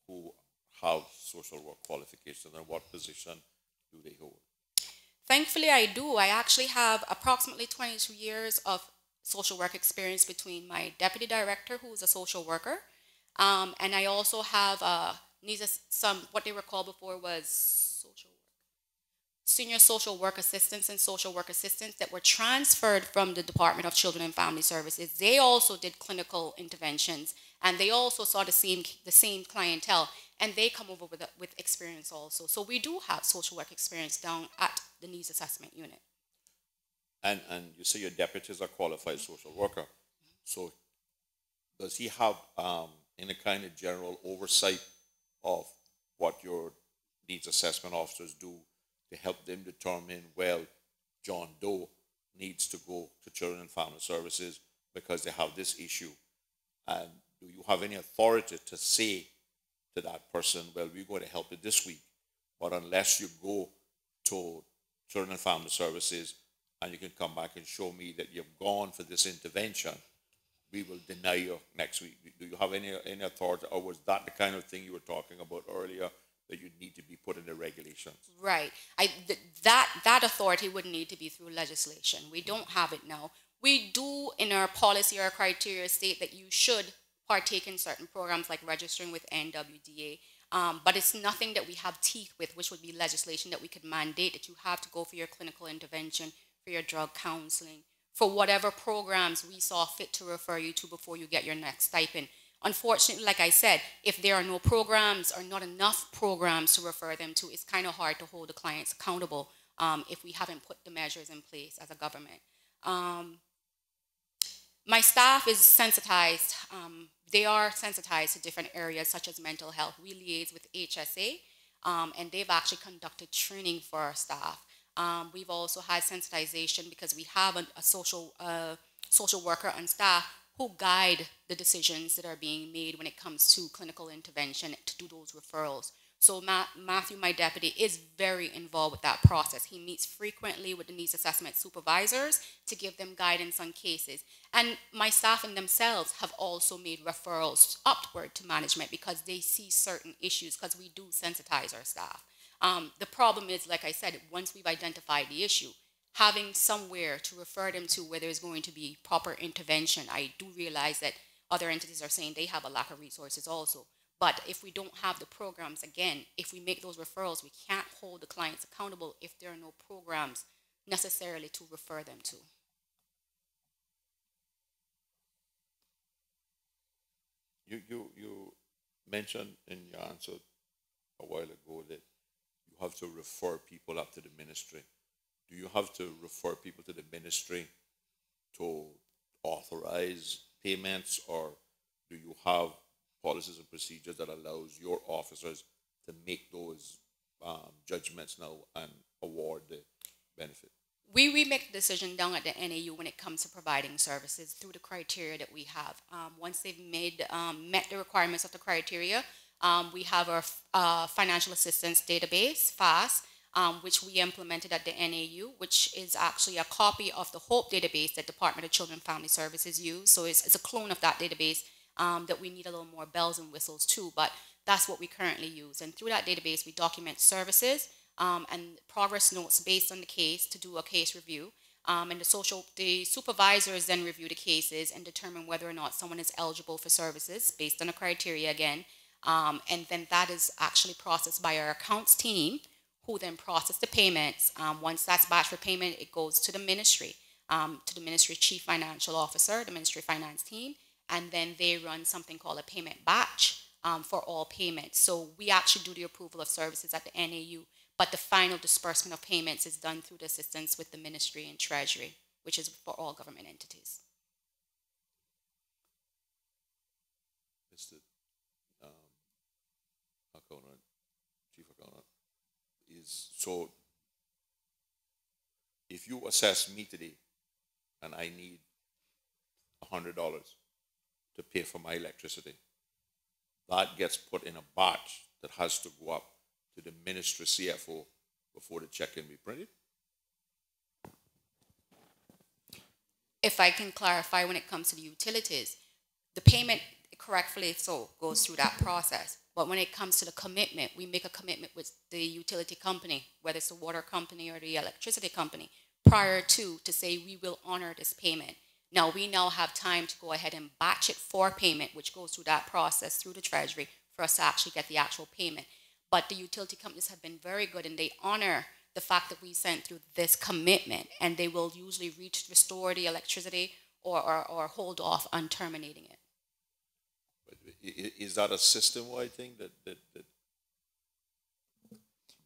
who have social work qualifications, and what position do they hold? Thankfully, I do. I actually have approximately 22 years of social work experience between my deputy director, who is a social worker, and I also have what they were called before was senior social work assistants and social work assistants that were transferred from the Department of Children and Family Services. They also did clinical interventions, and they also saw the same clientele, and they come over with experience also. So we do have social work experience down at the needs assessment unit. And you say your deputy is a qualified social worker. So does he have any kind of general oversight of what your needs assessment officers do to help them determine, well, John Doe needs to go to Children and Family Services because they have this issue? And do you have any authority to say to that person, well, we're going to help you this week, but unless you go to Children and Family Services and you can come back and show me that you've gone for this intervention, we will deny you next week? Do you have any authority, or was that the kind of thing you were talking about earlier, that you need to be put in the regulations? Right. That authority would need to be through legislation. We don't have it now. We do, in our policy or criteria, state that you should partake in certain programs like registering with NWDA, but it's nothing that we have teeth with, which would be legislation that we could mandate that you have to go for your clinical intervention, for your drug counseling, for whatever programs we saw fit to refer you to before you get your next stipend. Unfortunately, like I said, if there are no programs or not enough programs to refer them to, it's kind of hard to hold the clients accountable if we haven't put the measures in place as a government. My staff is sensitized. They are sensitized to different areas such as mental health. We liaise with HSA, and they've actually conducted training for our staff. We've also had sensitization because we have a social worker on staff who guide the decisions that are being made when it comes to clinical intervention to do those referrals. So Matthew, my deputy, is very involved with that process. He meets frequently with the needs assessment supervisors to give them guidance on cases. And my staff and themselves have also made referrals upward to management because they see certain issues, because we do sensitize our staff. The problem is, like I said, once we've identified the issue, having somewhere to refer them to where there's going to be proper intervention. I do realize that other entities are saying they have a lack of resources also. But if we don't have the programs, again, if we make those referrals, we can't hold the clients accountable if there are no programs necessarily to refer them to. You mentioned in your answer a while ago that you have to refer people up to the ministry. Do you have to refer people to the ministry to authorize payments, or do you have policies and procedures that allows your officers to make those judgments now and award the benefit? We make the decision down at the NAU when it comes to providing services through the criteria that we have. Once they've met the requirements of the criteria, we have our financial assistance database, FAST, which we implemented at the NAU, which is actually a copy of the HOPE database that Department of Children and Family Services use. So it's a clone of that database that we need a little more bells and whistles too, but that's what we currently use. And through that database, we document services, and progress notes based on the case to do a case review. And the supervisors then review the cases and determine whether or not someone is eligible for services based on a criteria again. And then that is actually processed by our accounts team, who then process the payments. Once that's batch for payment, it goes to the ministry chief financial officer, the ministry finance team, and then they run something called a payment batch for all payments. So we actually do the approval of services at the NAU, but the final disbursement of payments is done through the assistance with the ministry and treasury, which is for all government entities. Mr. Accountant, Chief Accountant, is so if you assess me today and I need $100 to pay for my electricity, that gets put in a batch that has to go up to the ministry CFO before the check can be printed? If I can clarify, when it comes to the utilities, the payment, correctly so, goes through that process. But when it comes to the commitment, we make a commitment with the utility company, whether it's the water company or the electricity company, prior to say we will honor this payment. Now, we now have time to go ahead and batch it for payment, which goes through that process through the treasury for us to actually get the actual payment. But the utility companies have been very good, and they honor the fact that we sent through this commitment, and they will usually restore the electricity or hold off on terminating it. But is that a system-wide thing that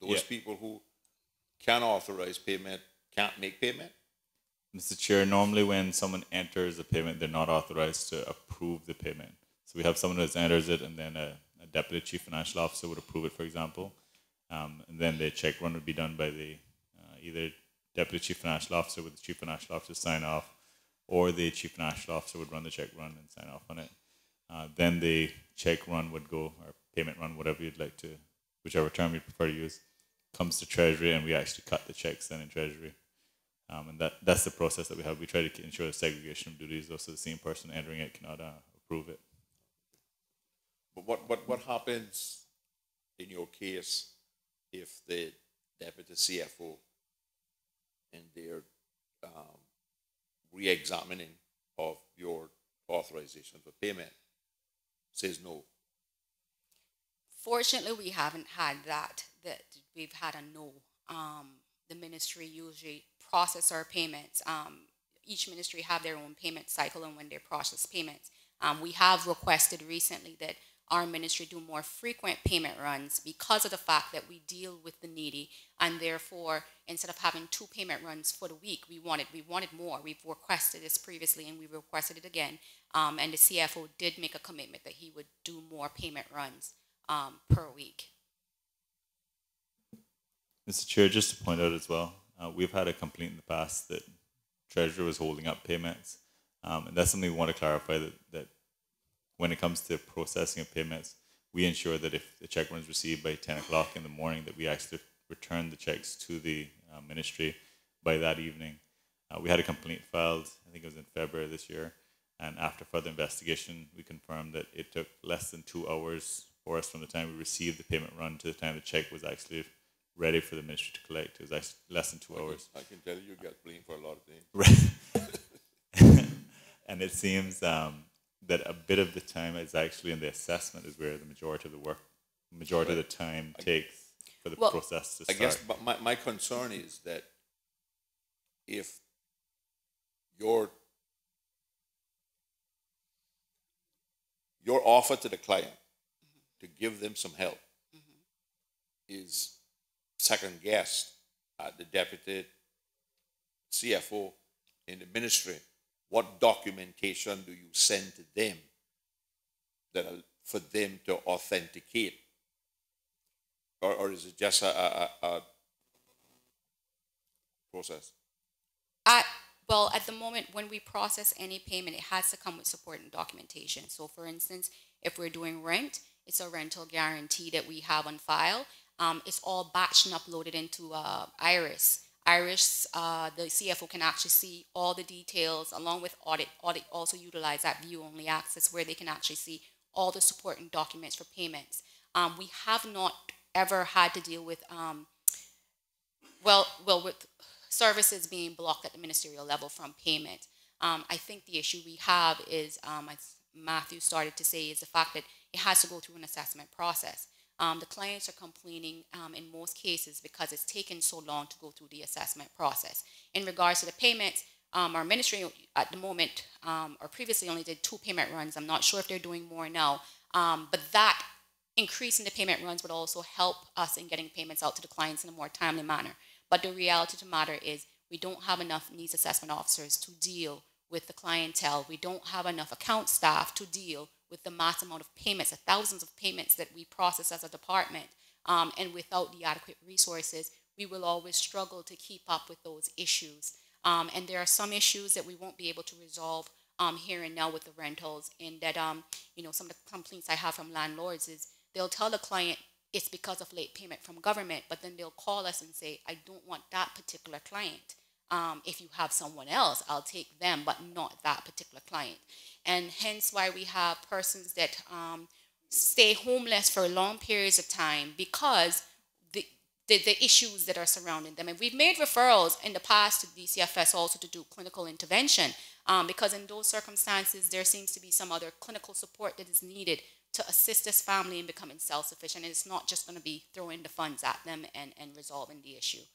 those people who can authorize payment can't make payment? Mr. Chair, normally when someone enters a payment, they're not authorized to approve the payment. So we have someone who enters it, and then a deputy chief financial officer would approve it, for example. And then the check run would be done by the either deputy chief financial officer with the chief financial officer sign off, or the chief financial officer would run the check run and sign off on it. Then the check run would go, or payment run, whatever you'd like to, whichever term you prefer to use, comes to Treasury, and we actually cut the checks then in Treasury. And that's the process that we have. We try to ensure the segregation of duties, though, so the same person entering it cannot approve it. But what happens in your case if the deputy CFO and their re-examining of your authorization for payment says no? Fortunately, we haven't had that we've had a no. The ministry usually process our payments. Each ministry have their own payment cycle and when they process payments. We have requested recently that our ministry do more frequent payment runs because of the fact that we deal with the needy, and therefore, instead of having 2 payment runs for the week, we wanted more. We've requested this previously, and we requested it again. And the CFO did make a commitment that he would do more payment runs per week. Mr. Chair, just to point out as well, we've had a complaint in the past that Treasury was holding up payments. And that's something we want to clarify, that when it comes to processing of payments, we ensure that if the check run is received by 10 o'clock in the morning, that we actually return the checks to the ministry by that evening. We had a complaint filed, I think it was in February this year, and after further investigation, we confirmed that it took less than 2 hours for us from the time we received the payment run to the time the check was actually ready for the ministry to collect. It was actually less than 2 hours. I can tell you get blamed for a lot of things. Right. And it seems that a bit of the time is actually in the assessment is where the majority of the work, of the time takes for the process to start. I guess, but my concern is that if your offer to the client to give them some help is second guessed at the deputy CFO in the ministry, what documentation do you send to them for them to authenticate? Or is it just a process? Well, at the moment, when we process any payment, it has to come with supporting documentation. So, for instance, if we're doing rent, it's a rental guarantee that we have on file. It's all batched and uploaded into Iris. Iris, the CFO can actually see all the details along with audit. Audit also utilize that view-only access where they can actually see all the supporting documents for payments. We have not ever had to deal with Well, with services being blocked at the ministerial level from payment, I think the issue we have is, as Matthew started to say, is the fact that it has to go through an assessment process. The clients are complaining in most cases because it's taken so long to go through the assessment process. In regards to the payments, our ministry at the moment, or previously only did 2 payment runs. I'm not sure if they're doing more now, but that increase in the payment runs would also help us in getting payments out to the clients in a more timely manner. But the reality of the matter is we don't have enough needs assessment officers to deal with the clientele. We don't have enough account staff to deal with the mass amount of payments, the thousands of payments that we process as a department. And without the adequate resources, we will always struggle to keep up with those issues. And there are some issues that we won't be able to resolve here and now with the rentals. In that, some of the complaints I have from landlords is they'll tell the client it's because of late payment from government, but then they'll call us and say, I don't want that particular client. If you have someone else, I'll take them, but not that particular client. And hence why we have persons that stay homeless for long periods of time because the issues that are surrounding them. And we've made referrals in the past to DCFS also to do clinical intervention because in those circumstances, there seems to be some other clinical support that is needed to assist this family in becoming self-sufficient. And it's not just going to be throwing the funds at them and resolving the issue.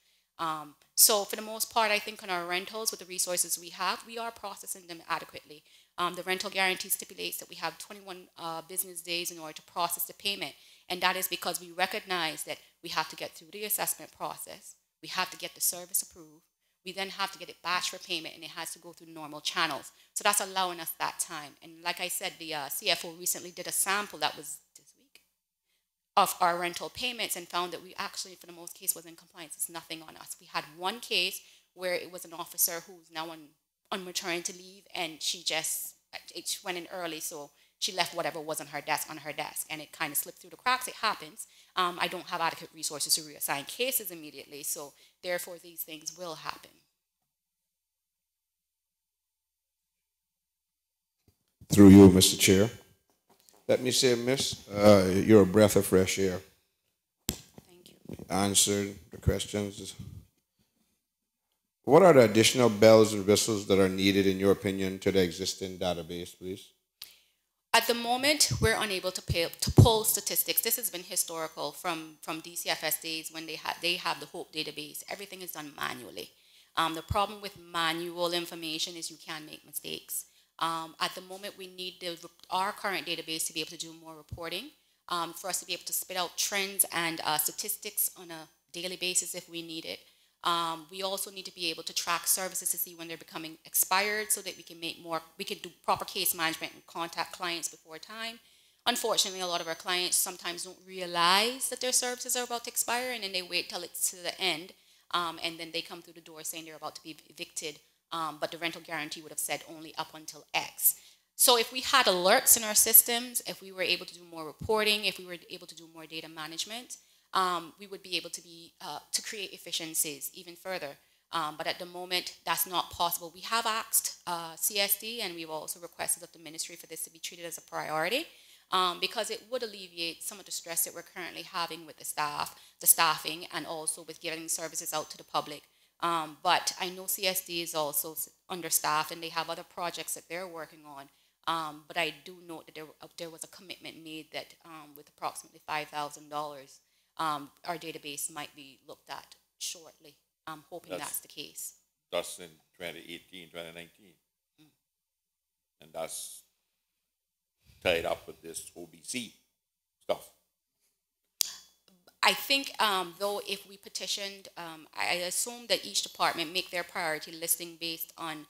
So for the most part, I think on our rentals, with the resources we have, we are processing them adequately. The rental guarantee stipulates that we have 21 business days in order to process the payment. And that is because we recognize that we have to get through the assessment process. We have to get the service approved. We then have to get it batched for payment, and it has to go through normal channels. So that's allowing us that time. And like I said, the CFO recently did a sample that was this week of our rental payments and found that we actually, for the most case, was in compliance. It's nothing on us. We had one case where it was an officer who's now on maternity leave, and she went in early, so she left whatever was on her desk, and it kind of slipped through the cracks. It happens. I don't have adequate resources to reassign cases immediately, so therefore these things will happen. Through you, Mr. Chair. Let me say, Miss, you're a breath of fresh air. Thank you. Answered the questions. What are the additional bells and whistles that are needed, in your opinion, to the existing database, please? At the moment, we're unable to pull statistics. This has been historical from DCFS days when they have the HOPE database. Everything is done manually. The problem with manual information is you can make mistakes. At the moment, we need our current database to be able to do more reporting, for us to be able to spit out trends and statistics on a daily basis if we need it. We also need to be able to track services to see when they're becoming expired so that we can do proper case management and contact clients before time. Unfortunately, a lot of our clients sometimes don't realize that their services are about to expire, and then they wait till it's to the end, and then they come through the door saying they're about to be evicted, but the rental guarantee would have said only up until X. So if we had alerts in our systems, if we were able to do more reporting, if we were able to do more data management, we would be able to create efficiencies even further. But at the moment, that's not possible. We have asked CSD, and we've also requested of the ministry for this to be treated as a priority, because it would alleviate some of the stress that we're currently having with the staffing, and also with getting services out to the public. But I know CSD is also understaffed, and they have other projects that they're working on. But I do note that there was a commitment made that with approximately $5,000, our database might be looked at shortly. I'm hoping that's the case. That's in 2018, 2019. And that's tied up with this OBC stuff. I think, though, if we petitioned, I assume that each department make their priority listing based on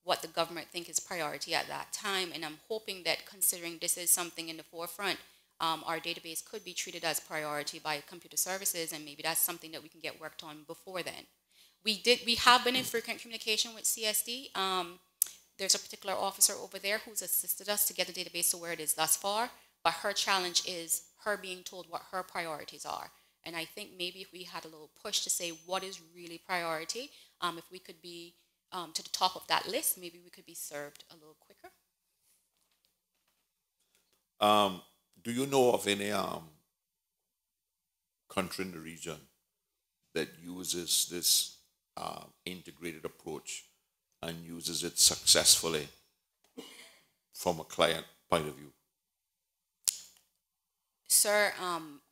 what the government think is priority at that time. And I'm hoping that, considering this is something in the forefront, our database could be treated as priority by computer services, and maybe that's something that we can get worked on before then. We have been in frequent communication with CSD. There's a particular officer over there who's assisted us to get the database to where it is thus far, but her challenge is her being told what her priorities are. And I think maybe if we had a little push to say what is really priority, if we could be to the top of that list, maybe we could be served a little quicker. Do you know of any country in the region that uses this integrated approach and uses it successfully from a client point of view? Sir,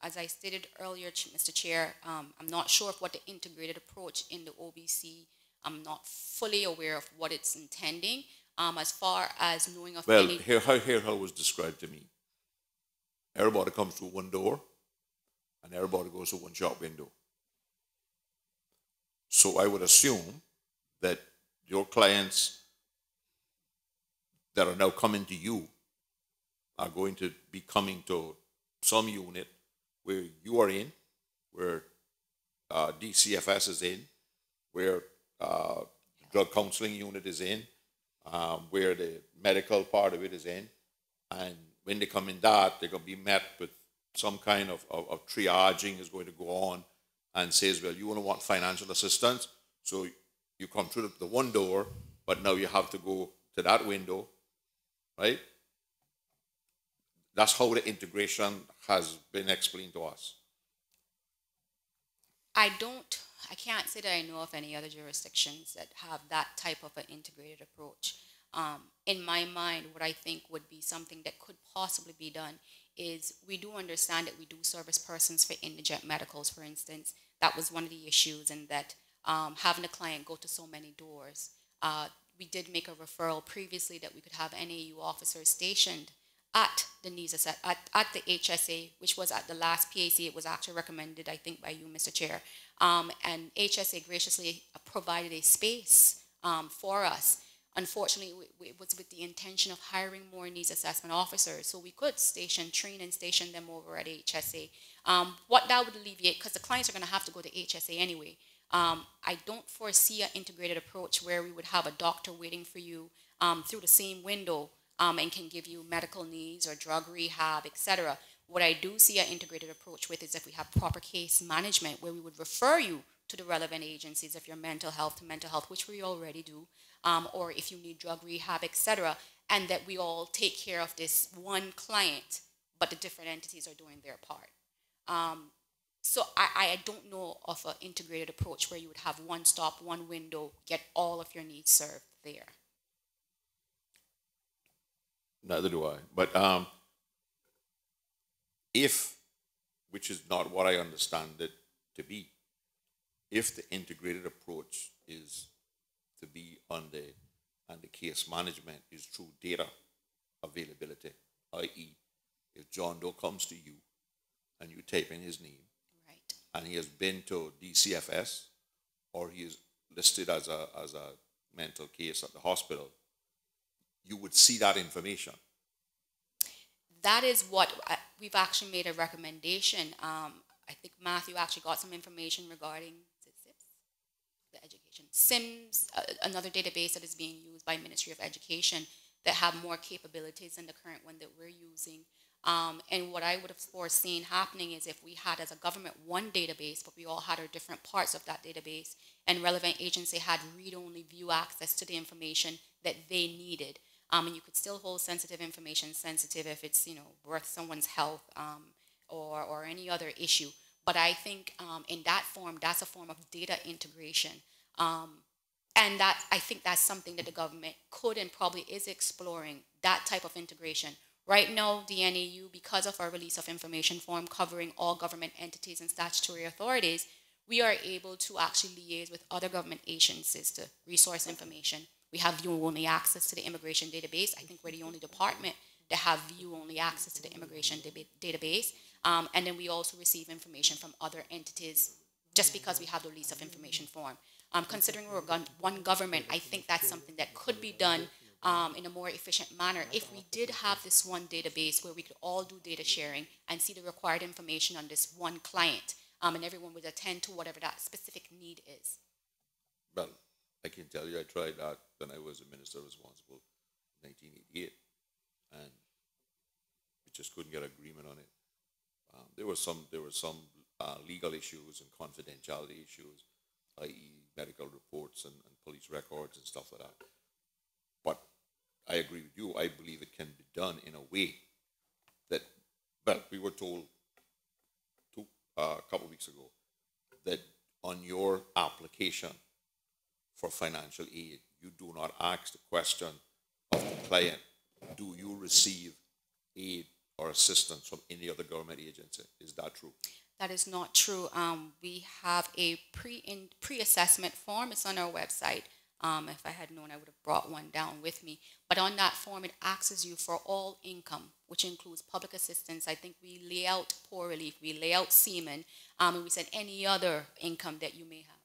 as I stated earlier, Mr. Chair, I'm not sure of what the integrated approach in the OBC, I'm not fully aware of what it's intending. As far as knowing of any... Here how it was described to me. Everybody comes through one door, and everybody goes to one shop window. So I would assume that your clients that are now coming to you are going to be coming to some unit where you are in, where DCFS is in, where the drug counseling unit is in, where the medical part of it is in, and when they come in that, they're going to be met with some kind of triaging is going to go on and says, well, you want financial assistance, so you come through the one door, but now you have to go to that window, right? That's how the integration has been explained to us. I can't say that I know of any other jurisdictions that have that type of an integrated approach. In my mind, what I think would be something that could possibly be done is we do understand that we do service persons for indigent medicals, for instance. That was one of the issues, and that having a client go to so many doors. We did make a referral previously that we could have NAU officers stationed at the at the HSA, which was at the last PAC. It was actually recommended, I think, by you, Mr. Chair. And HSA graciously provided a space for us. Unfortunately, it was with the intention of hiring more needs assessment officers, so we could train and station them over at HSA. What that would alleviate, because the clients are going to have to go to HSA anyway, I don't foresee an integrated approach where we would have a doctor waiting for you through the same window and can give you medical needs or drug rehab, etc. What I do see an integrated approach with is if we have proper case management where we would refer you to the relevant agencies if you're mental health to mental health, which we already do, or if you need drug rehab, etc., and that we all take care of this one client, but the different entities are doing their part. So I don't know of an integrated approach where you would have one stop, one window, get all of your needs served there. Neither do I. But if, which is not what I understand it to be, if the integrated approach is to be on the case management is through data availability, i.e., if John Doe comes to you and you type in his name, right, and he has been to DCFS or he is listed as a mental case at the hospital, you would see that information. That is what we've actually made a recommendation. I think Matthew actually got some information regarding the education. SIMS, another database that is being used by Ministry of Education that have more capabilities than the current one that we're using. And what I would have foreseen happening is if we had as a government one database, but we all had our different parts of that database, and relevant agency had read-only view access to the information that they needed. And you could still hold sensitive information sensitive if it's, worth someone's health or any other issue. But I think in that form, that's a form of data integration. And that I think that's something that the government could and probably is exploring, that type of integration. Right now, the NAU, because of our release of information form covering all government entities and statutory authorities, we are able to actually liaise with other government agencies to resource information. We have view-only access to the immigration database. I think we're the only department that have view-only access to the immigration database. And then we also receive information from other entities just because we have the release of information form. Considering we're one government, I think that's something that could be done in a more efficient manner if we did have this one database where we could all do data sharing and see the required information on this one client, and everyone would attend to whatever that specific need is. Well, I can tell you I tried that when I was a minister responsible in 1988, and we just couldn't get agreement on it. There were some legal issues and confidentiality issues, i.e. medical reports and police records and stuff like that. But I agree with you. I believe it can be done in a way that, well, we were told a couple of weeks ago that on your application for financial aid, you do not ask the question of the client, do you receive aid or assistance from any other government agency? Is that true? That is not true. We have a pre-assessment form. It's on our website. If I had known, I would have brought one down with me. But on that form, it asks you for all income, which includes public assistance. I think we lay out poor relief, we lay out seamen, and we said any other income that you may have.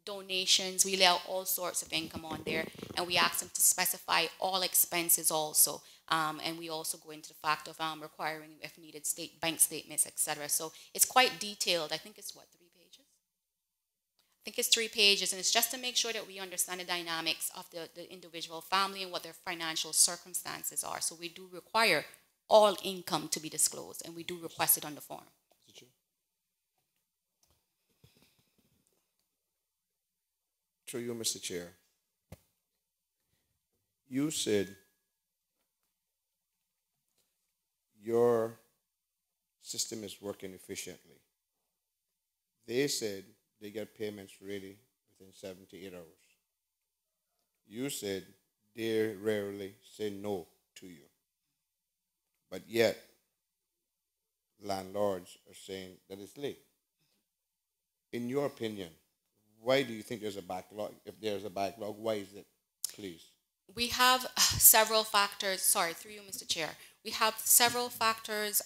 Donations, we lay out all sorts of income on there, and we ask them to specify all expenses also. And we also go into the fact of requiring, if needed, bank statements, etc. So it's quite detailed. I think it's what, 3 pages? I think it's 3 pages, and it's just to make sure that we understand the dynamics of the individual family and what their financial circumstances are. So we do require all income to be disclosed, and we do request it on the form. Through you, Mr. Chair. You said your system is working efficiently. They said they get payments ready within 78 hours. You said they rarely say no to you. But yet, landlords are saying that it's late. In your opinion, why do you think there's a backlog? If there's a backlog, why is it, please? We have several factors. Sorry, through you, Mr. Chair. We have several factors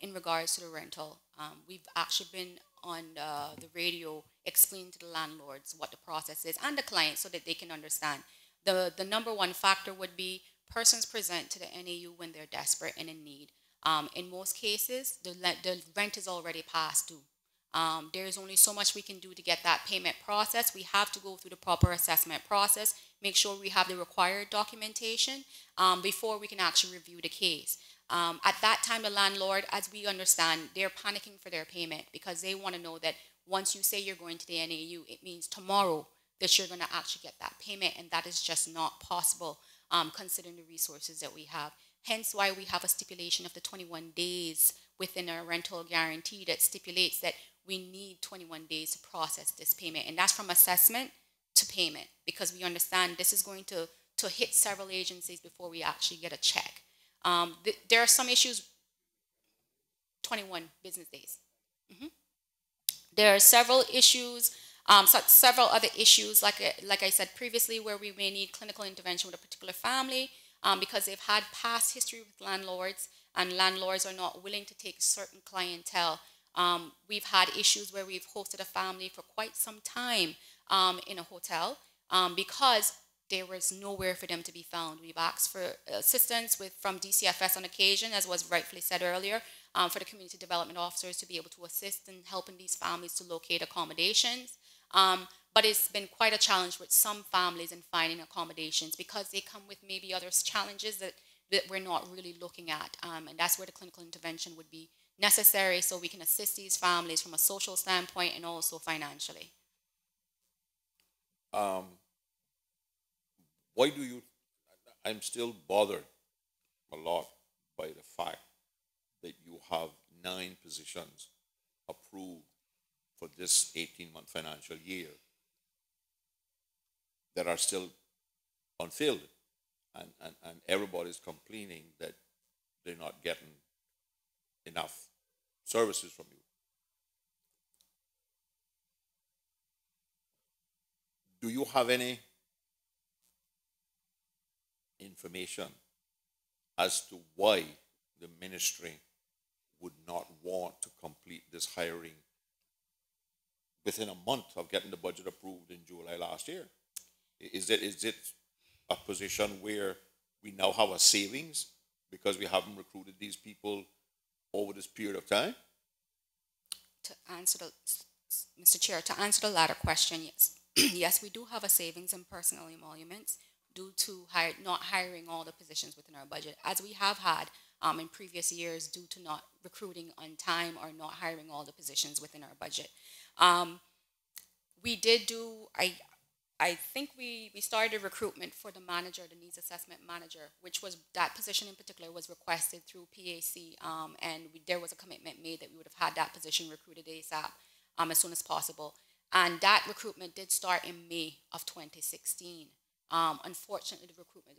in regards to the rental. We've actually been on the radio explaining to the landlords what the process is and the clients so that they can understand. The number one factor would be persons present to the NAU when they're desperate and in need. In most cases, the rent is already past due. There is only so much we can do to get that payment process. We have to go through the proper assessment process, make sure we have the required documentation before we can actually review the case. At that time, the landlord, as we understand, they're panicking for their payment because they want to know that once you say you're going to the NAU, it means tomorrow that you're going to actually get that payment, and that is just not possible considering the resources that we have. Hence why we have a stipulation of the 21 days within our rental guarantee that stipulates that we need 21 days to process this payment. And that's from assessment to payment because we understand this is going to hit several agencies before we actually get a check. There are some issues, 21 business days. There are several issues, several other issues, like I said previously, where we may need clinical intervention with a particular family because they've had past history with landlords, and landlords are not willing to take certain clientele. We've had issues where we've hosted a family for quite some time in a hotel because there was nowhere for them to be found. We've asked for assistance from DCFS on occasion, as was rightfully said earlier, for the community development officers to be able to assist in helping these families to locate accommodations. But it's been quite a challenge with some families in finding accommodations because they come with maybe other challenges that we're not really looking at. And that's where the clinical intervention would be necessary so we can assist these families from a social standpoint and also financially. Why do you, I'm still bothered a lot by the fact that you have 9 positions approved for this 18-month financial year that are still unfilled, and everybody's complaining that they're not getting enough services from you. Do you have any information as to why the ministry would not want to complete this hiring within a month of getting the budget approved in July last year? Is it a position where we now have a savings because we haven't recruited these people over this period of time? To answer Mr. Chair, to answer the latter question, yes. Yes, we do have a savings in personnel emoluments due to not hiring all the positions within our budget, as we have had in previous years due to not recruiting on time or not hiring all the positions within our budget. We did do, I think we started recruitment for the manager, the needs assessment manager, which was, that position in particular was requested through PAC, and there was a commitment made that we would have had that position recruited ASAP. as soon as possible. And that recruitment did start in May of 2016. Unfortunately, the recruitment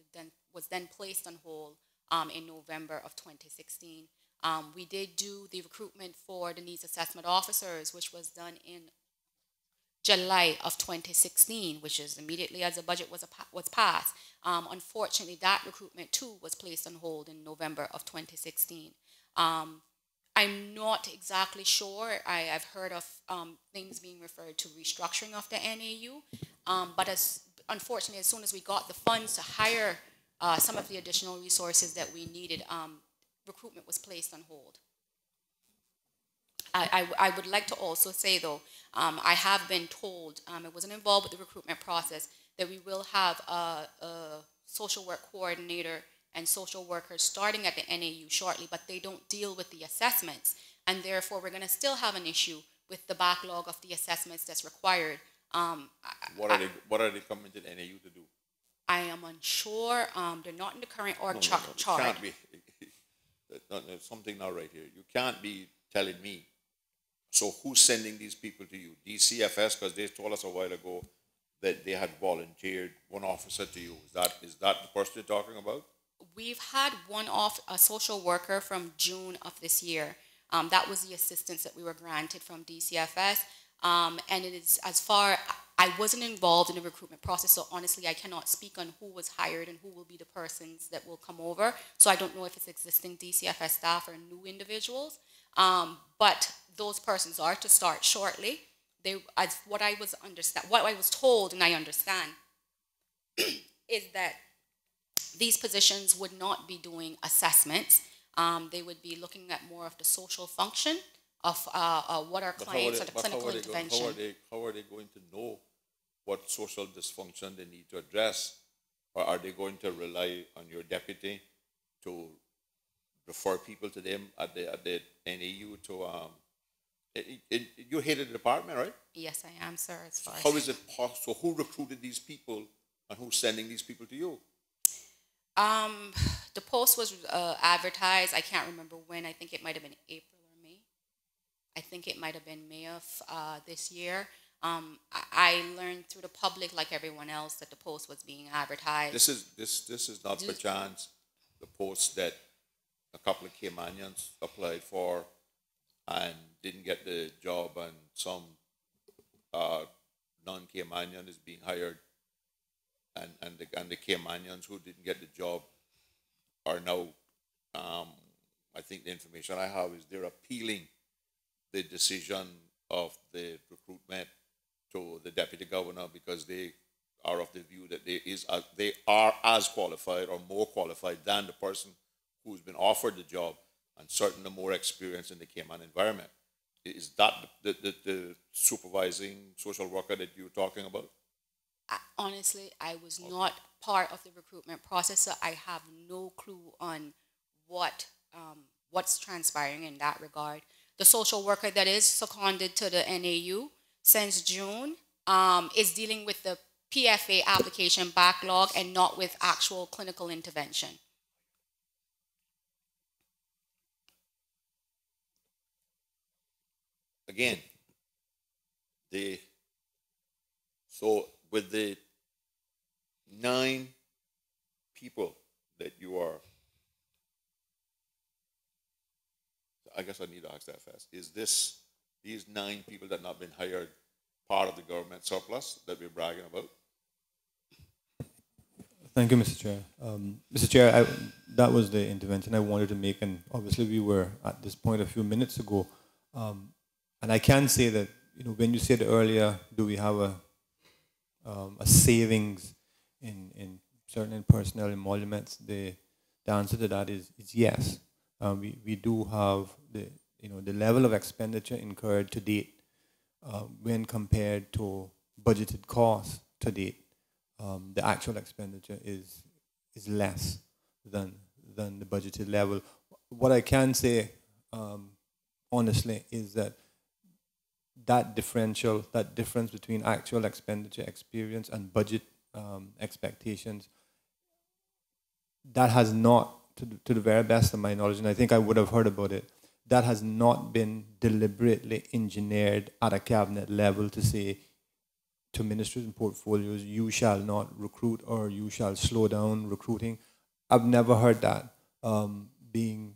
was then placed on hold in November of 2016. We did do the recruitment for the needs assessment officers, which was done in July of 2016, which is immediately as the budget was passed. Unfortunately, that recruitment too was placed on hold in November of 2016. I'm not exactly sure. I've heard of things being referred to restructuring of the NAU, but unfortunately, as soon as we got the funds to hire some of the additional resources that we needed, recruitment was placed on hold. I would like to also say, though, I have been told, I wasn't involved with the recruitment process, that we will have a social work coordinator and social workers starting at the NAU shortly, but they don't deal with the assessments. And therefore, we're going to still have an issue with the backlog of the assessments that's required. What are they coming to the NAU to do? I am unsure. They're not in the current org chart. It can't be. There's something not right here. You can't be telling me. So who's sending these people to you? DCFS, because they told us a while ago that they had volunteered one officer to you. Is that the person you're talking about? We've had a social worker from June of this year. That was the assistance that we were granted from DCFS. And it is, as far, I wasn't involved in the recruitment process, so honestly, I cannot speak on who was hired and who will be the persons that will come over. So I don't know if it's existing DCFS staff or new individuals. But those persons are to start shortly. What I was told, and I understand, is that these positions would not be doing assessments. They would be looking at more of the social function of what our clients are, the clinical intervention. How are they going to know what social dysfunction they need to address? Or are they going to rely on your deputy to refer people to them at the NAU to you head of the department, right? Yes, I am, sir. As far How is it possible? So who recruited these people and who's sending these people to you? The post was advertised. I can't remember when. I think it might have been April or May. I think it might have been May of this year. I learned through the public, like everyone else, that the post was being advertised. This is not by chance the post that a couple of Caymanians applied for and didn't get the job, and some non-Caymanian is being hired, and the Caymanians who didn't get the job are now, I think the information I have is they're appealing the decision of the recruitment to the deputy governor because they are of the view that they are as qualified or more qualified than the person who's been offered the job and certainly more experience in the Cayman environment. Is that the supervising social worker that you're talking about? Honestly, I was not part of the recruitment process, so I have no clue on what's transpiring in that regard. The social worker that is seconded to the NAU since June is dealing with the PFA application backlog and not with actual clinical intervention. Again, so with the 9 people that you are, I guess I need to ask that first. Is these 9 people that have not been hired part of the government surplus that we're bragging about? Thank you, Mr. Chair. Mr. Chair, that was the intervention I wanted to make, and obviously we were at this point a few minutes ago. And I can say that, when you said earlier, do we have a savings in certain personnel emoluments? The answer to that is yes. We do have the level of expenditure incurred to date when compared to budgeted costs to date. The actual expenditure is less than the budgeted level. What I can say honestly is that difference between actual expenditure experience and budget expectations, that has not, to the very best of my knowledge, and I think I would have heard about it, that has not been deliberately engineered at a cabinet level to say to ministers and portfolios, you shall not recruit or you shall slow down recruiting. I've never heard that being,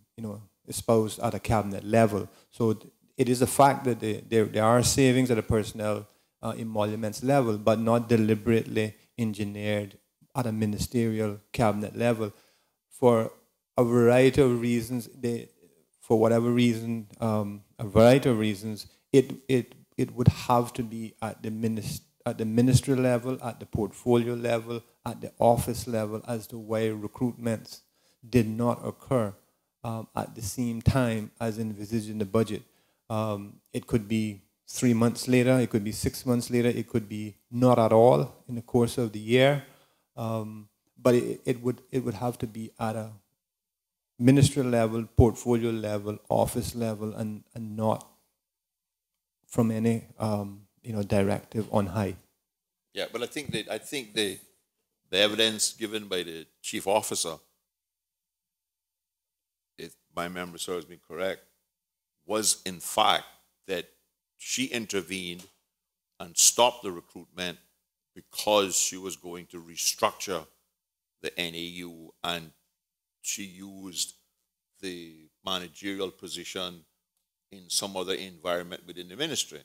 espoused at a cabinet level. So it is a fact that there are savings at a personnel emoluments level, but not deliberately engineered at a ministerial cabinet level for a variety of reasons. For whatever reason, a variety of reasons, it would have to be at the ministry level, at the portfolio level, at the office level, as to why recruitments did not occur at the same time as envisaged in the budget. It could be 3 months later, it could be 6 months later, it could be not at all in the course of the year. But it would have to be at a ministry level, portfolio level, office level, and not from any directive on high. Yeah, but I think the evidence given by the chief officer, if my memory serves me correct, was in fact that she intervened and stopped the recruitment because she was going to restructure the NAU, and she used the managerial position in some other environment within the ministry.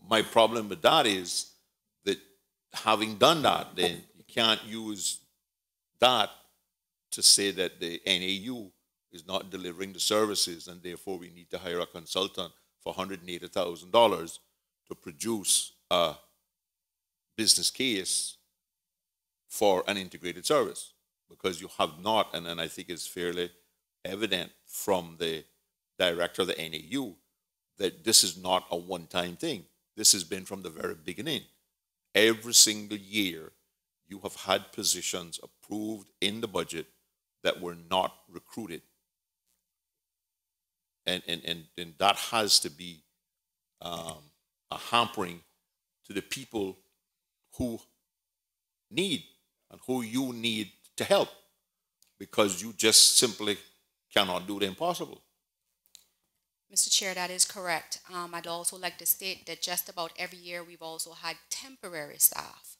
My problem with that is that having done that, then you can't use that to say that the NAU is not delivering the services and therefore we need to hire a consultant for $180,000 to produce a business case for an integrated service, because you have not, and I think it's fairly evident from the director of the NAU that this is not a one-time thing. This has been from the very beginning. Every single year, you have had positions approved in the budget that were not recruited. And that has to be a hampering to the people who need and who you need to help, because you just simply cannot do the impossible. Mr. Chair, that is correct. I'd also like to state that just about every year we've also had temporary staff,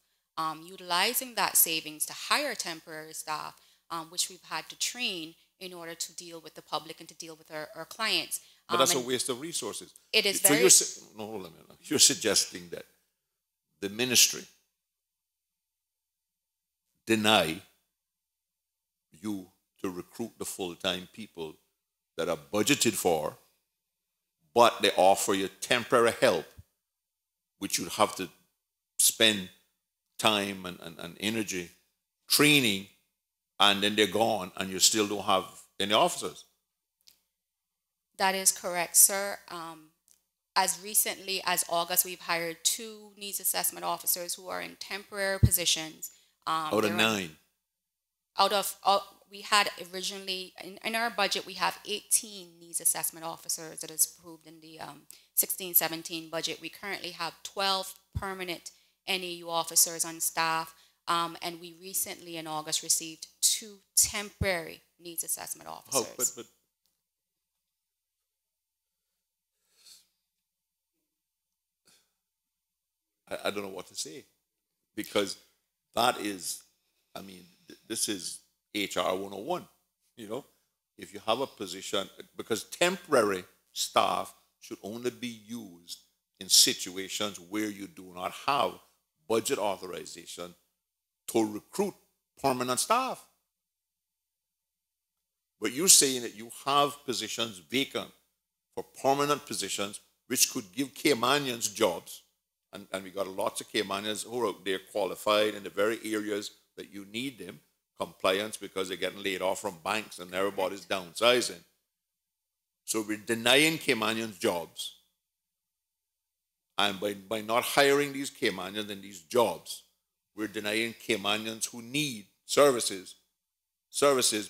utilizing that savings to hire temporary staff, which we've had to train in order to deal with the public and to deal with our clients. But that's a waste of resources. It is so very... No, hold on a minute. You're suggesting that the ministry deny you to recruit the full-time people that are budgeted for, but they offer you temporary help, which you'd have to spend time and energy training, and then they're gone, and you still don't have any officers. That is correct, sir. As recently as August, we've hired 2 needs assessment officers who are in temporary positions. Out of 9? We had originally, in our budget, we have 18 needs assessment officers that is approved in the 16-17 budget. We currently have 12 permanent NAU officers on staff, and we recently in August received 2 temporary needs assessment officers. But I don't know what to say, because that is, this is HR 101, If you have a position, because temporary staff should only be used in situations where you do not have budget authorization to recruit permanent staff. But you're saying that you have positions vacant for permanent positions, which could give Caymanians jobs. And we got lots of Caymanians who are out there qualified in the very areas that you need them, compliance, because they're getting laid off from banks and everybody's downsizing. So we're denying Caymanians jobs. And by not hiring these Caymanians in these jobs, we're denying Caymanians who need services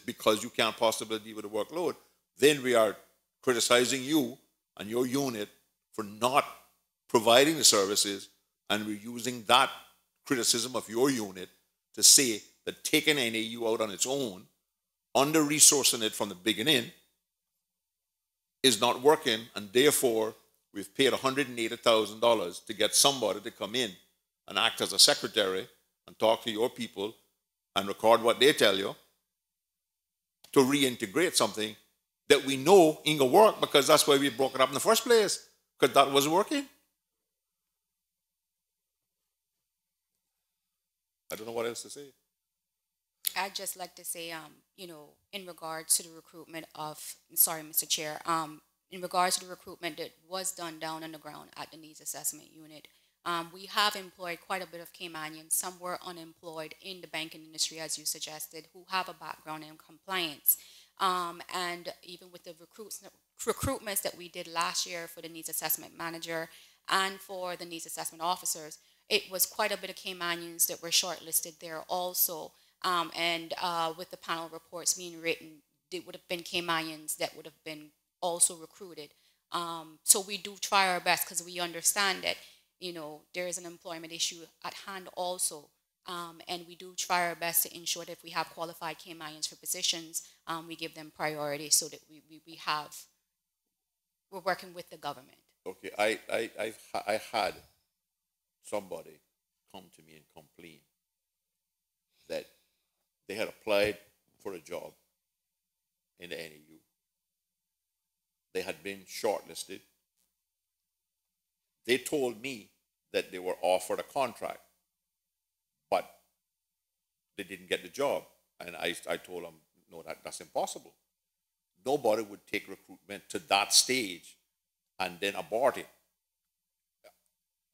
because you can't possibly deal with the workload. Then we are criticizing you and your unit for not providing the services, and we're using that criticism of your unit to say that taking NAU out on its own, under-resourcing it from the beginning, is not working, and therefore we've paid $180,000 to get somebody to come in and act as a secretary and talk to your people and record what they tell you to reintegrate something that we know ain't gonna work, because that's why we broke it up in the first place, because that was working. I don't know what else to say. I'd just like to say, you know, in regards to the recruitment of, sorry, Mr. Chair, in regards to the recruitment that was done down on the ground at the Needs Assessment Unit, we have employed quite a bit of Caymanians. Some were unemployed in the banking industry, as you suggested, who have a background in compliance. And even with the recruitments that we did last year for the Needs Assessment Manager and for the Needs Assessment Officers, it was quite a bit of Caymanians that were shortlisted there also. And with the panel reports being written, it would have been Caymanians that would have been also recruited. So we do try our best, because we understand that, you know, there is an employment issue at hand also. And we do try our best to ensure that if we have qualified Caymanians for positions, we give them priority so that we're working with the government. Okay, I had somebody come to me and complain that they had applied for a job in the NAU. They had been shortlisted. They told me that they were offered a contract, but they didn't get the job. And I told them, no, that's impossible. Nobody would take recruitment to that stage and then abort it.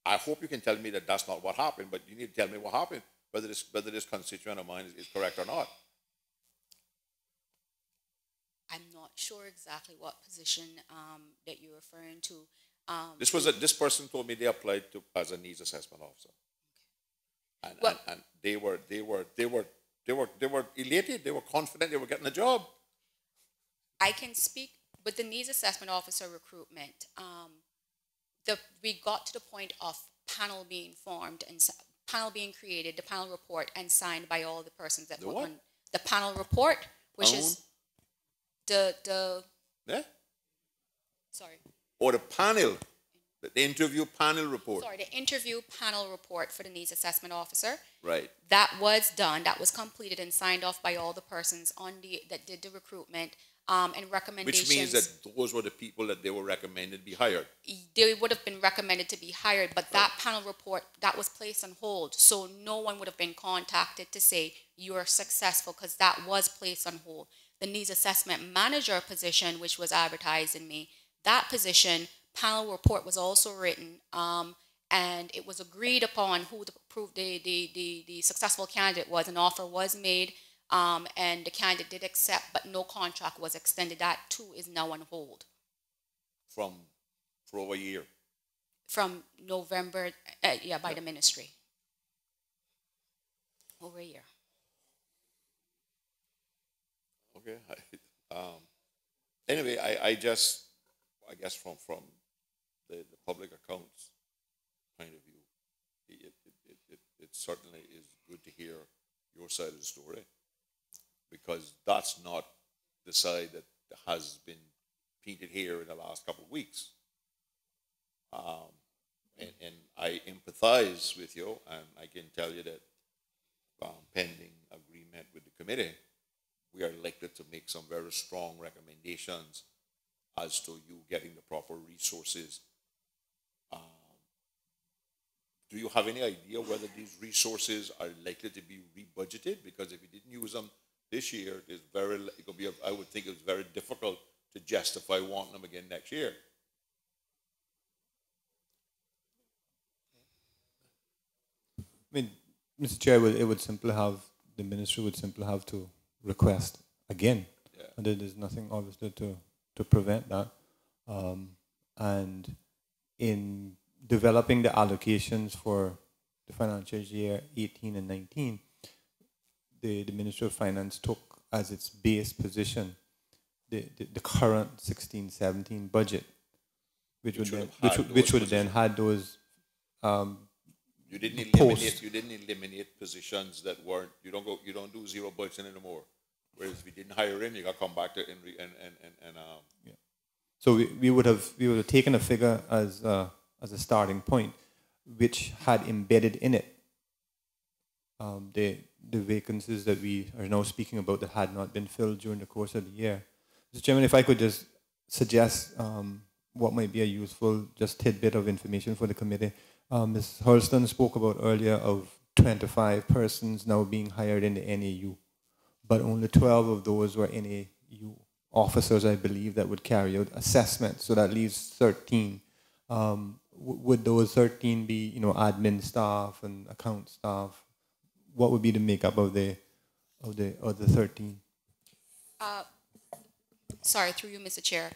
I hope you can tell me that that's not what happened, but you need to tell me what happened, whether this constituent of mine is correct or not. I'm not sure exactly what position that you're referring to. This person told me they applied as a needs assessment officer, and they were elated. They were confident they were getting a job. I can speak with the needs assessment officer recruitment. We got to the point of panel being formed and panel being created, the panel report, and signed by all the persons that were on the panel report, which is the yeah. Sorry. Or the panel, the interview panel report. Sorry, the interview panel report for the needs assessment officer. Right. That was done. That was completed and signed off by all the persons that did the recruitment. And recommendations. Which means that those were the people that they were recommended to be hired. They would have been recommended to be hired, but that panel report, that was placed on hold. So no one would have been contacted to say you are successful, because that was placed on hold. The needs assessment manager position, which was advertised in May, that position, panel report was also written, and it was agreed upon who the successful candidate was. An offer was made. And the candidate did accept, but no contract was extended. That too is now on hold. For over a year. From November, by the ministry. Over a year. Okay. Anyway, I guess from the public accounts point of view, it certainly is good to hear your side of the story, because that's not the side that has been painted here in the last couple of weeks. And I empathize with you, and I can tell you that pending agreement with the committee, we are likely to make some very strong recommendations as to you getting the proper resources. Do you have any idea whether these resources are likely to be rebudgeted? Because if you didn't use them this year, I would think it's very difficult to justify wanting them again next year. I mean, Mr. Chair, it would simply have, the ministry would simply have to request again. Yeah. And there's nothing obviously to prevent that. And in developing the allocations for the financial year 18 and 19, the Ministry of Finance took as its base position the current 16-17 budget, which would then had those you didn't eliminate positions that weren't, you don't do zero budgeting anymore. Whereas if you didn't hire in, you got to come back to So we would have taken a figure as a starting point, which had embedded in it the vacancies that we are now speaking about that had not been filled during the course of the year. Mr. Chairman, if I could just suggest what might be a useful just tidbit of information for the committee. Ms. Hurston spoke about earlier of 25 persons now being hired in the NAU, but only 12 of those were NAU officers, I believe, that would carry out assessments. So that leaves 13. Would those 13 be, admin staff and account staff? What would be the makeup of the 13? Sorry, through you, Mr. Chair.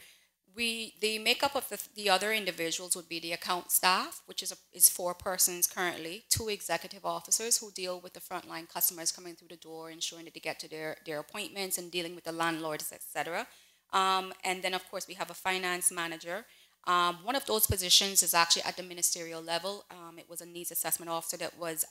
The makeup of the other individuals would be the account staff, which is 4 persons currently, 2 executive officers who deal with the frontline customers coming through the door, ensuring that they get to their appointments and dealing with the landlords, etc. And then, of course, we have a finance manager. One of those positions is actually at the ministerial level. It was a needs assessment officer that was,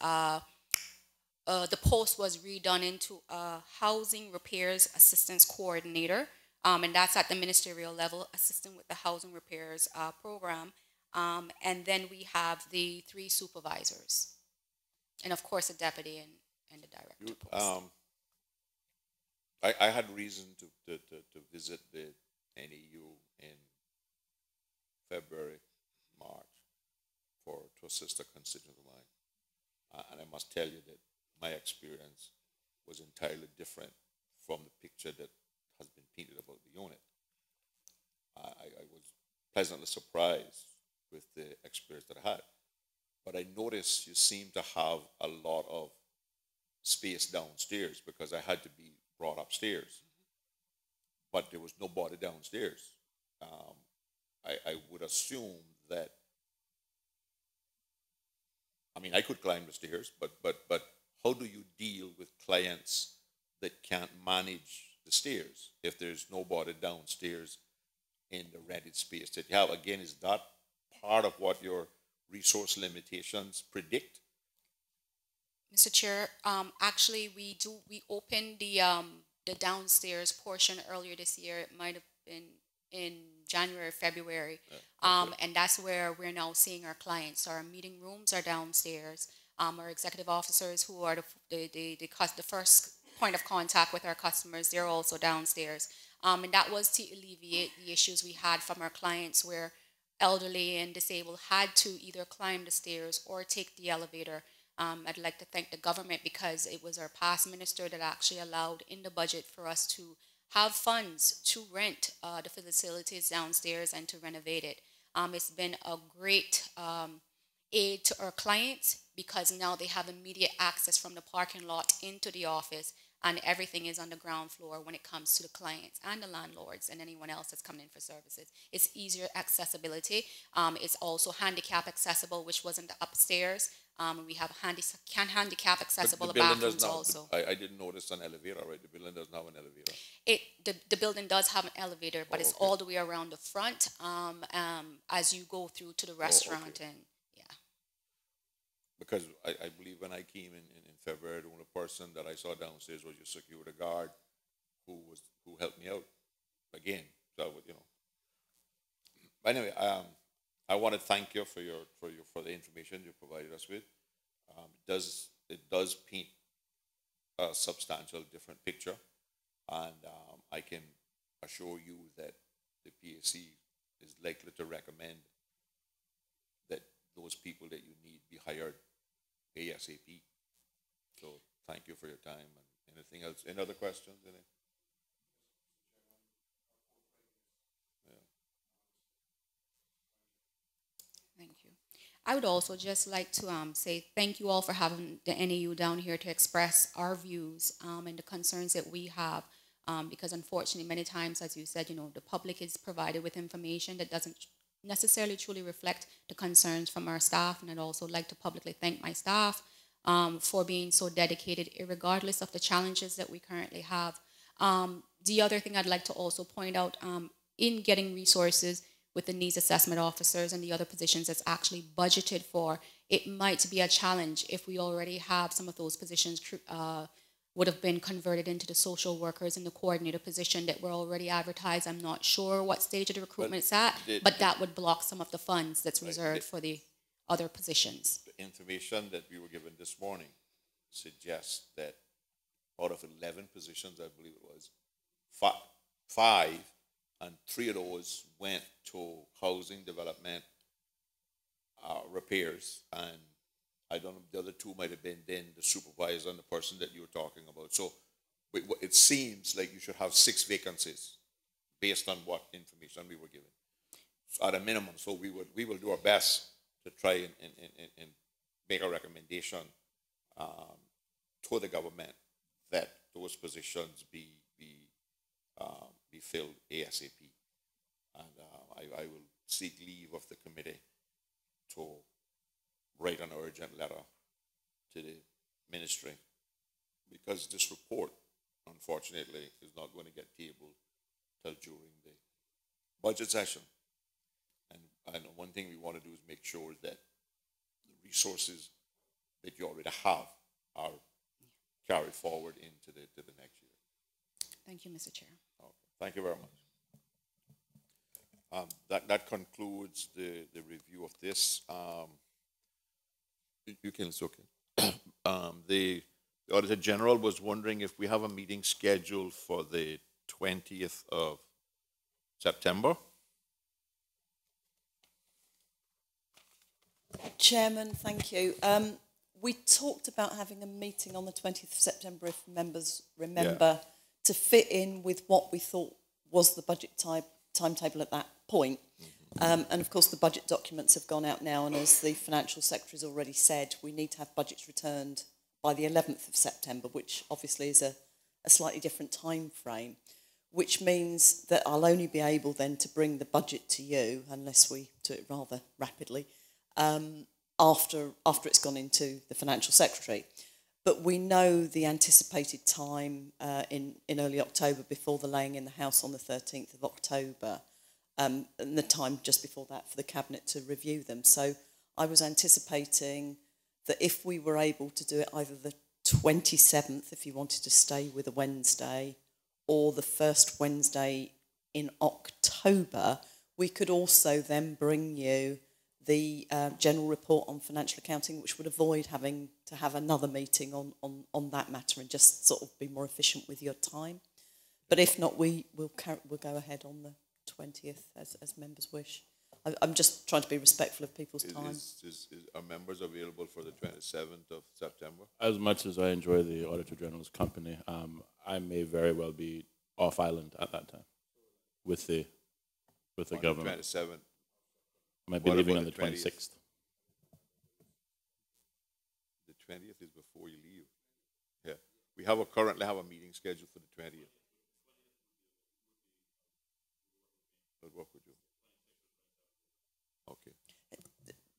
the post was redone into a housing repairs assistance coordinator. And that's at the ministerial level, assisting with the housing repairs program. And then we have the 3 supervisors. And of course, a deputy and the director post. I had reason to visit the NEU in February, March, to assist a constituent of mine. And I must tell you that my experience was entirely different from the picture that has been painted about the unit. I was pleasantly surprised with the experience that I had. But I noticed you seem to have a lot of space downstairs because I had to be brought upstairs. But there was nobody downstairs. I would assume that, I could climb the stairs, but how do you deal with clients that can't manage the stairs if there's nobody downstairs in the rented space that you have? Again, is that part of what your resource limitations predict? Mr. Chair, actually we opened the downstairs portion earlier this year. It might have been in January, February. Okay. And that's where we're now seeing our clients. Our meeting rooms are downstairs. Our executive officers, who are the first point of contact with our customers, they're also downstairs. And that was to alleviate the issues we had from our clients where elderly and disabled had to either climb the stairs or take the elevator. I'd like to thank the government because it was our past minister that actually allowed in the budget for us to have funds to rent the facilities downstairs and to renovate it. It's been a great aid to our clients because now they have immediate access from the parking lot into the office, and everything is on the ground floor when it comes to the clients and the landlords and anyone else that's coming in for services. It's easier accessibility. It's also handicap accessible, which wasn't upstairs. We have handicap accessible bathrooms also. I didn't notice an elevator, right? The building doesn't have an elevator. The building does have an elevator, but it's okay. all the way around the front as you go through to the restaurant. Okay. And yeah. Because I believe when I came in February, the only person that I saw downstairs was your security guard who helped me out again. So, Anyway, I want to thank you for the information you provided us with. It does paint a substantial different picture, and I can assure you that the PAC is likely to recommend that those people that you need be hired ASAP. So thank you for your time. And anything else? Any other questions? Yeah. Thank you. I would also just like to say thank you all for having the NAU down here to express our views and the concerns that we have. Because unfortunately, many times, as you said, the public is provided with information that doesn't necessarily truly reflect the concerns from our staff. And I'd also like to publicly thank my staff for being so dedicated, regardless of the challenges that we currently have. The other thing I'd like to also point out, in getting resources with the needs assessment officers and the other positions that's actually budgeted for, it might be a challenge if we already have some of those positions would have been converted into the social workers and the coordinator position that were already advertised. I'm not sure what stage of the recruitment it's at, but that would block some of the funds that's reserved for the other positions. The information that we were given this morning suggests that out of 11 positions, I believe it was, five and 3 of those went to housing development, repairs, and I don't know, the other 2 might have been then the supervisor and the person that you were talking about. So it seems like you should have 6 vacancies based on what information we were given at a minimum. So we will do our best to try and make a recommendation to the government that those positions be filled ASAP. And I will seek leave of the committee to write an urgent letter to the ministry, because this report, unfortunately, is not going to get tabled till during the budget session. And one thing we want to do is make sure that the resources that you already have are carried forward into the next year. Thank you, Mr. Chair. Okay. Thank you very much. That concludes the review of this. You can, it's okay. The Auditor General was wondering if we have a meeting scheduled for the 20th of September. Chairman, thank you. We talked about having a meeting on the 20th of September, if members remember, to fit in with what we thought was the budget timetable at that point. And of course, the budget documents have gone out now, and as the Financial Secretary has already said, we need to have budgets returned by the 11th of September, which obviously is a slightly different time frame, which means that I'll only be able then to bring the budget to you, unless we do it rather rapidly, after it's gone into the Financial Secretary. But we know the anticipated time in early October, before the laying in the House on the 13th of October, and the time just before that for the Cabinet to review them. So I was anticipating that if we were able to do it either the 27th, if you wanted to stay with a Wednesday, or the first Wednesday in October, we could also then bring you the general report on financial accounting, which would avoid having to have another meeting on that matter and just sort of be more efficient with your time. But if not, we'll go ahead on the 20th as members wish. I'm just trying to be respectful of people's time. Are members available for the 27th of September? As much as I enjoy the Auditor General's company, I may very well be off island at that time with the government. 27th. I might be leaving on the 26th. The 20th is before you leave. Yeah. We currently have a meeting scheduled for the 20th. What work with you? Okay.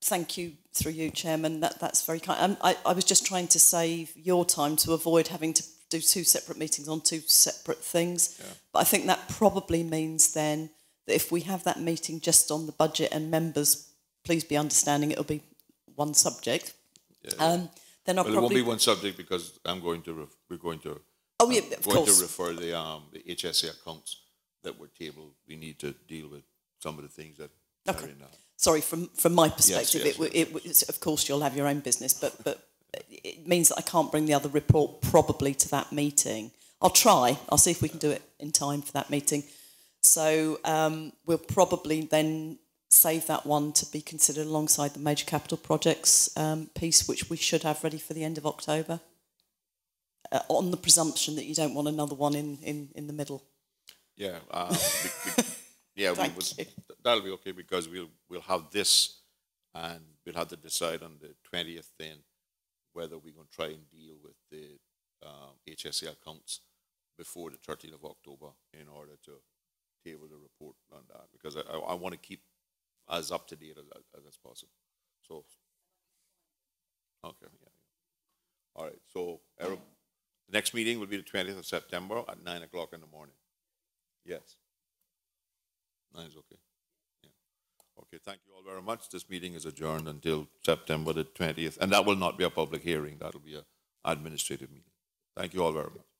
Thank you, through you, Chairman. That's very kind. I was just trying to save your time to avoid having to do 2 separate meetings on 2 separate things. Yeah. But I think that probably means then that if we have that meeting just on the budget, and members, please be understanding, it'll be one subject. Yeah. Then I'll it won't be one subject, because we're going to refer the HSA accounts that were tabled. We need to deal with some of the things that are in that. Sorry, from my perspective, yes. Of course you'll have your own business, but it means that I can't bring the other report probably to that meeting. I'll try. I'll see if we can do it in time for that meeting. So we'll probably then save that one to be considered alongside the major capital projects piece, which we should have ready for the end of October, on the presumption that you don't want another one in the middle. Yeah, that'll be okay, because we'll have this, and we'll have to decide on the 20th then whether we're going to try and deal with the HSA accounts before the 13th of October in order to table the report on that, because I want to keep as up to date as possible. So, okay, yeah. All right, so the next meeting will be the 20th of September at 9 o'clock in the morning. Yes. 9 is okay. Yeah. Okay, thank you all very much. This meeting is adjourned until September the 20th, and that will not be a public hearing. That will be an administrative meeting. Thank you all very much.